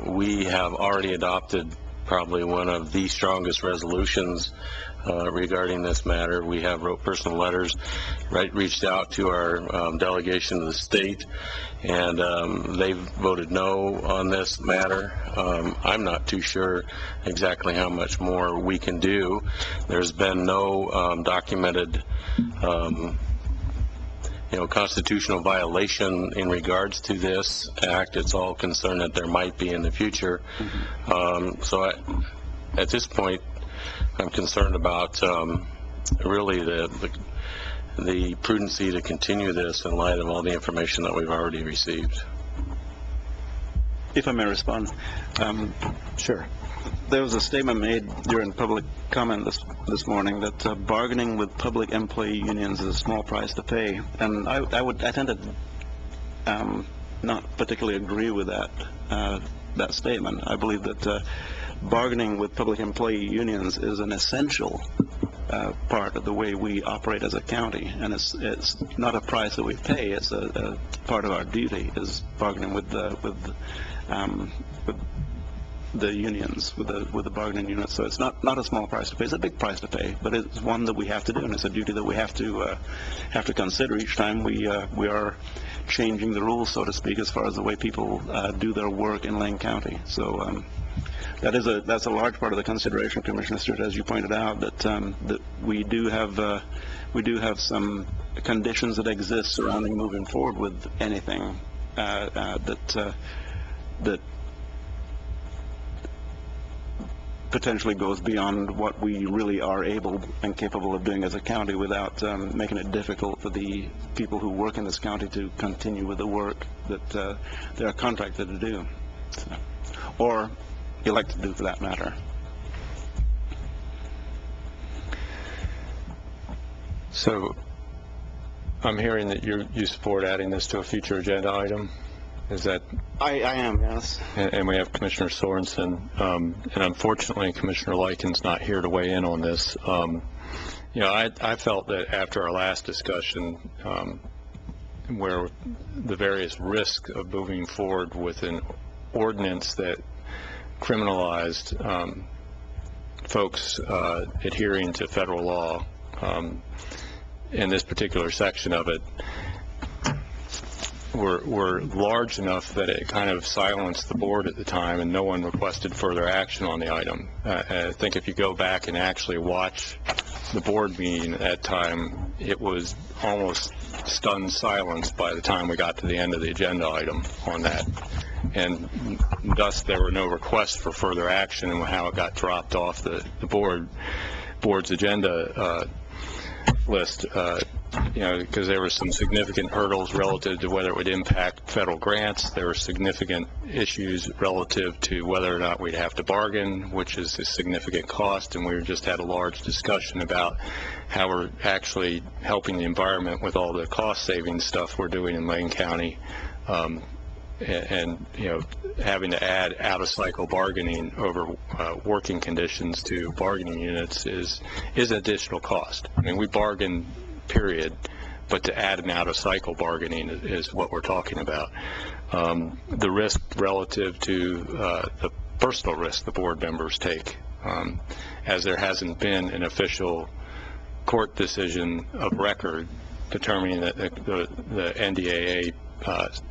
We have already adopted probably one of the strongest resolutions regarding this matter. We have wrote personal letters, reached out to our delegation of the state, and they've voted no on this matter. I'm not too sure exactly how much more we can do. There's been no documented constitutional violation in regards to this act. It's all concerned that there might be in the future. So at this point, I'm concerned about really the prudency to continue this in light of all the information that we've already received. If I may respond. Sure. There was a statement made during public comment this morning that bargaining with public employee unions is a small price to pay, and I tend to not particularly agree with that statement. I believe that bargaining with public employee unions is an essential part of the way we operate as a county, and it's not a price that we pay. It's a part of our duty is bargaining with the unions, with the bargaining units. So it's not a small price to pay. It's a big price to pay, but it's one that we have to do, and it's a duty that we have to consider each time we are changing the rules, so to speak, as far as the way people do their work in Lane County. So that's a large part of the consideration, Commissioner Stewart, as you pointed out, that we do have some conditions that exist surrounding moving forward with anything that potentially goes beyond what we really are able and capable of doing as a county, without making it difficult for the people who work in this county to continue with the work that they are contracted to do, or elect to do, for that matter. So I'm hearing that you support adding this to a future agenda item. Is that? I am, yes. And we have Commissioner Sorensen, and unfortunately Commissioner Likens not here to weigh in on this. I felt that after our last discussion, where the various risks of moving forward with an ordinance that criminalized folks adhering to federal law, in this particular section of it, were large enough that it kind of silenced the board at the time, and no one requested further action on the item. I think if you go back and actually watch the board meeting at that time, it was almost stunned silence by the time we got to the end of the agenda item on that. And thus there were no requests for further action, and how it got dropped off the board's agenda list, because there were some significant hurdles relative to whether it would impact federal grants. There were significant issues relative to whether or not we'd have to bargain, which is a significant cost, and we just had a large discussion about how we're actually helping the environment with all the cost saving stuff we're doing in Lane County. And having to add out-of-cycle bargaining over working conditions to bargaining units is additional cost. I mean, we bargain, period, but to add an out-of-cycle bargaining is what we're talking about. The risk relative to the personal risk the board members take, as there hasn't been an official court decision of record determining that the NDAA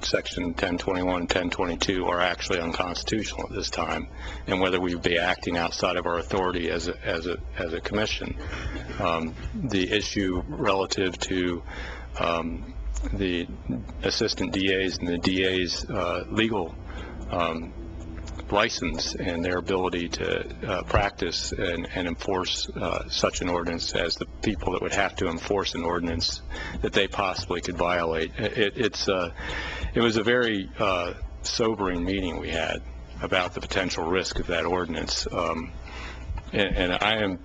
Section 1021 and 1022 are actually unconstitutional at this time, and whether we would be acting outside of our authority as a commission. The issue relative to the assistant DAs and the DA's legal license and their ability to practice and enforce such an ordinance as the people that would have to enforce an ordinance that they possibly could violate. It was a very sobering meeting we had about the potential risk of that ordinance, and I am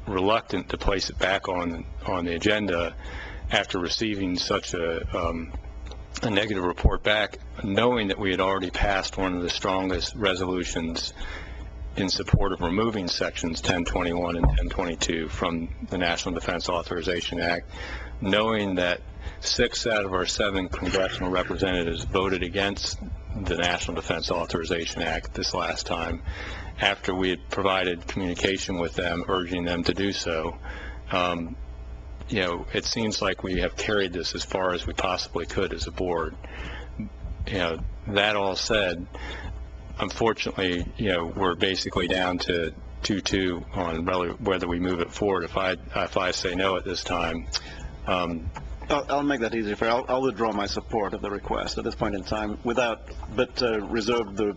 reluctant to place it back on the agenda after receiving such a negative report back, knowing that we had already passed one of the strongest resolutions in support of removing sections 1021 and 1022 from the National Defense Authorization Act, knowing that 6 out of our 7 congressional representatives voted against the National Defense Authorization Act this last time, after we had provided communication with them, urging them to do so. It seems like we have carried this as far as we possibly could as a board. That all said, unfortunately, we're basically down to 2-2 on whether we move it forward. If I say no at this time, I'll make that easier for you. I'll withdraw my support of the request at this point in time, but reserve the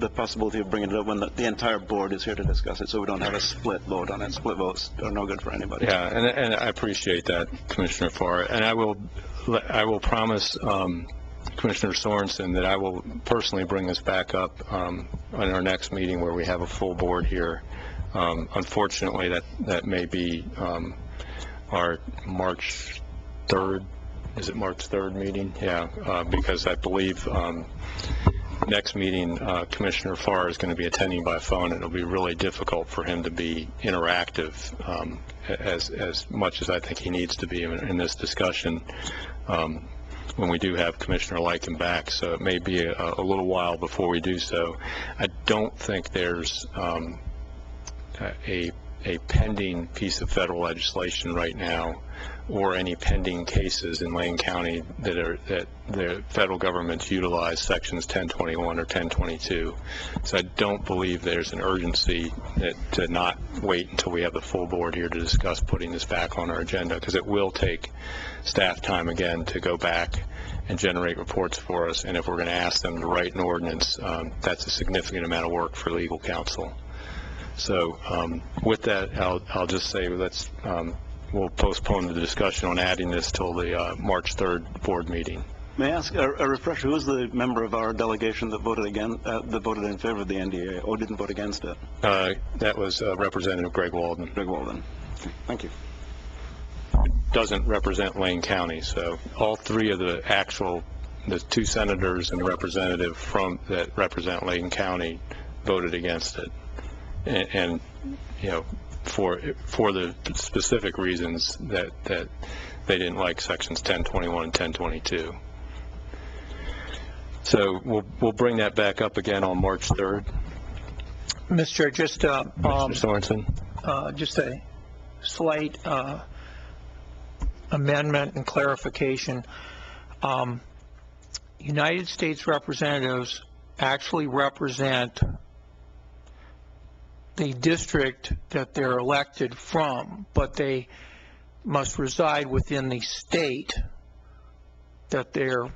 possibility of bringing it up when the entire board is here to discuss it, so we don't have a split vote on it. Split votes are no good for anybody. Yeah, and I appreciate that, Commissioner Farr, and I will promise Commissioner Sorensen that I will personally bring this back up on our next meeting where we have a full board here. Unfortunately, that may be our March 3rd. Is it March 3rd meeting? Yeah, because I believe next meeting, Commissioner Farr is going to be attending by phone, and it'll be really difficult for him to be interactive as much as I think he needs to be in this discussion. when we do have Commissioner Lycan back, so it may be a little while before we do so. I don't think there's a pending piece of federal legislation right now, or any pending cases in Lane County that the federal government's utilized sections 1021 or 1022. So I don't believe there's an urgency to not wait until we have the full board here to discuss putting this back on our agenda, because it will take staff time again to go back and generate reports for us. And if we're going to ask them to write an ordinance, that's a significant amount of work for legal counsel. So with that, I'll just say we'll postpone the discussion on adding this till the March 3rd board meeting. May I ask a refresher? Who was the member of our delegation that voted that voted in favor of the NDA, or didn't vote against it? That was Representative Greg Walden. Greg Walden. Okay. Thank you. Doesn't represent Lane County, so all three of the two senators and the representative that represent Lane County voted against it. And you know, for the specific reasons that they didn't like sections 1021 and 1022. So we'll bring that back up again on March 3rd. Mr. Chair, just Mr. Sorensen. Just a slight amendment and clarification. United States representatives actually represent the district that they're elected from, but they must reside within the state that they're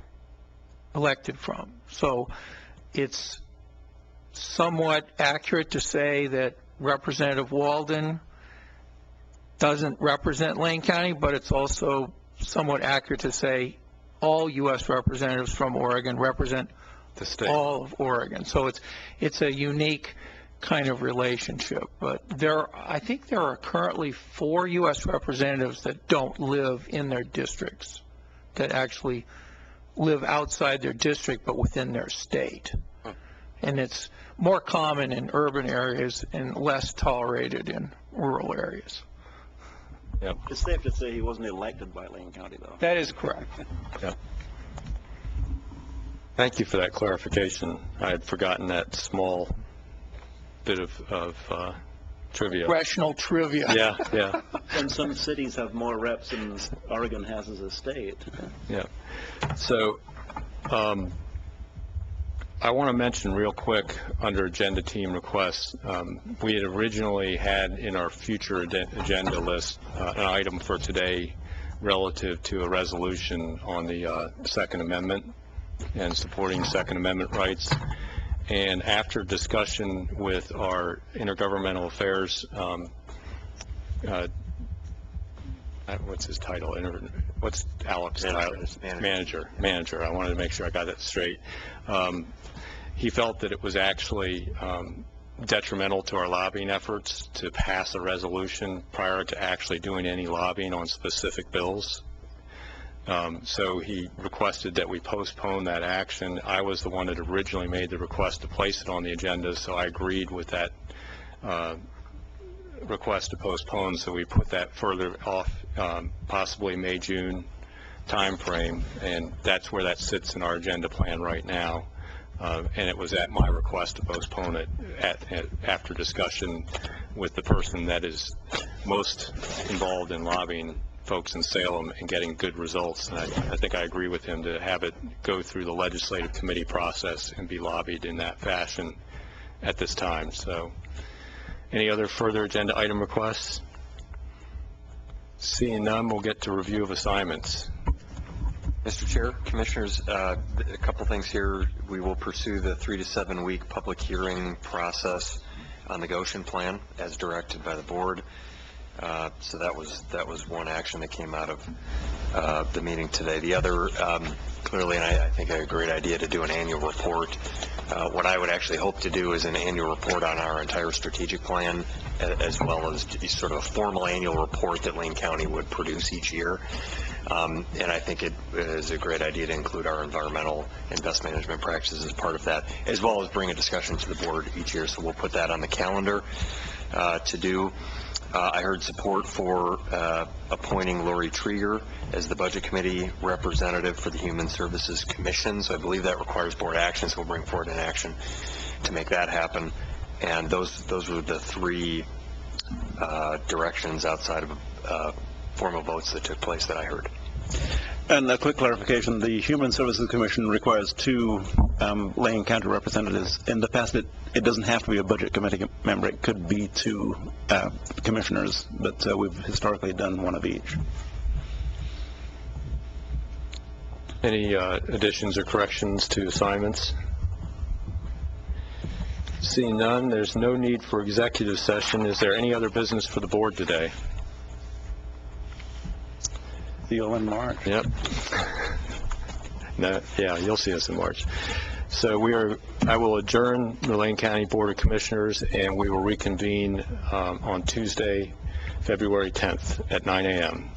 elected from. So it's somewhat accurate to say that Representative Walden doesn't represent Lane County, but it's also somewhat accurate to say all U.S. representatives from Oregon represent the state, all of Oregon. So it's a unique kind of relationship. But I think there are currently 4 U.S. representatives that don't live in their districts, that actually live outside their district but within their state. And it's more common in urban areas and less tolerated in rural areas. Yep. It's safe to say he wasn't elected by Lane County, though. That is correct. Yep. Thank you for that clarification. I had forgotten that small bit of trivia. Congressional trivia. Yeah. And some cities have more reps than Oregon has as a state. Yeah. So I want to mention real quick under agenda team requests, we had originally had in our future agenda list an item for today relative to a resolution on the Second Amendment and supporting Second Amendment rights. And after discussion with our intergovernmental affairs, what's his title? What's Alex' title? Manager. I wanted to make sure I got that straight. He felt that it was actually detrimental to our lobbying efforts to pass a resolution prior to actually doing any lobbying on specific bills. So he requested that we postpone that action. I was the one that originally made the request to place it on the agenda, so I agreed with that request to postpone, so we put that further off, possibly May, June time frame, and that's where that sits in our agenda plan right now. And it was at my request to postpone it after discussion with the person that is most involved in lobbying folks in Salem and getting good results. And I think I agree with him to have it go through the legislative committee process and be lobbied in that fashion at this time. So any other further agenda item requests? Seeing none, we'll get to review of assignments. Mr. Chair, Commissioners, a couple things here. We will pursue the 3 to 7 week public hearing process on the Goshen plan as directed by the board. So that was one action that came out of the meeting today. The other, clearly, and I think a great idea to do an annual report. What I would actually hope to do is an annual report on our entire strategic plan, as well as sort of a formal annual report that Lane County would produce each year. And I think it is a great idea to include our environmental and best management practices as part of that, as well as bring a discussion to the board each year. So we'll put that on the calendar to do. I heard support for appointing Lori Trieger as the Budget Committee representative for the Human Services Commission, so I believe that requires board action, so we'll bring forward an action to make that happen. And those were the three directions outside of formal votes that took place that I heard. And a quick clarification, the Human Services Commission requires 2 Lane County representatives. In the past, it doesn't have to be a Budget Committee member. It could be 2 commissioners, but we've historically done 1 of each. Any additions or corrections to assignments? Seeing none, there's no need for executive session. Is there any other business for the board today? See you in March. Yep. No, yeah, you'll see us in March. So I will adjourn the Lane County Board of Commissioners, and we will reconvene on Tuesday, February 10th at 9 a.m.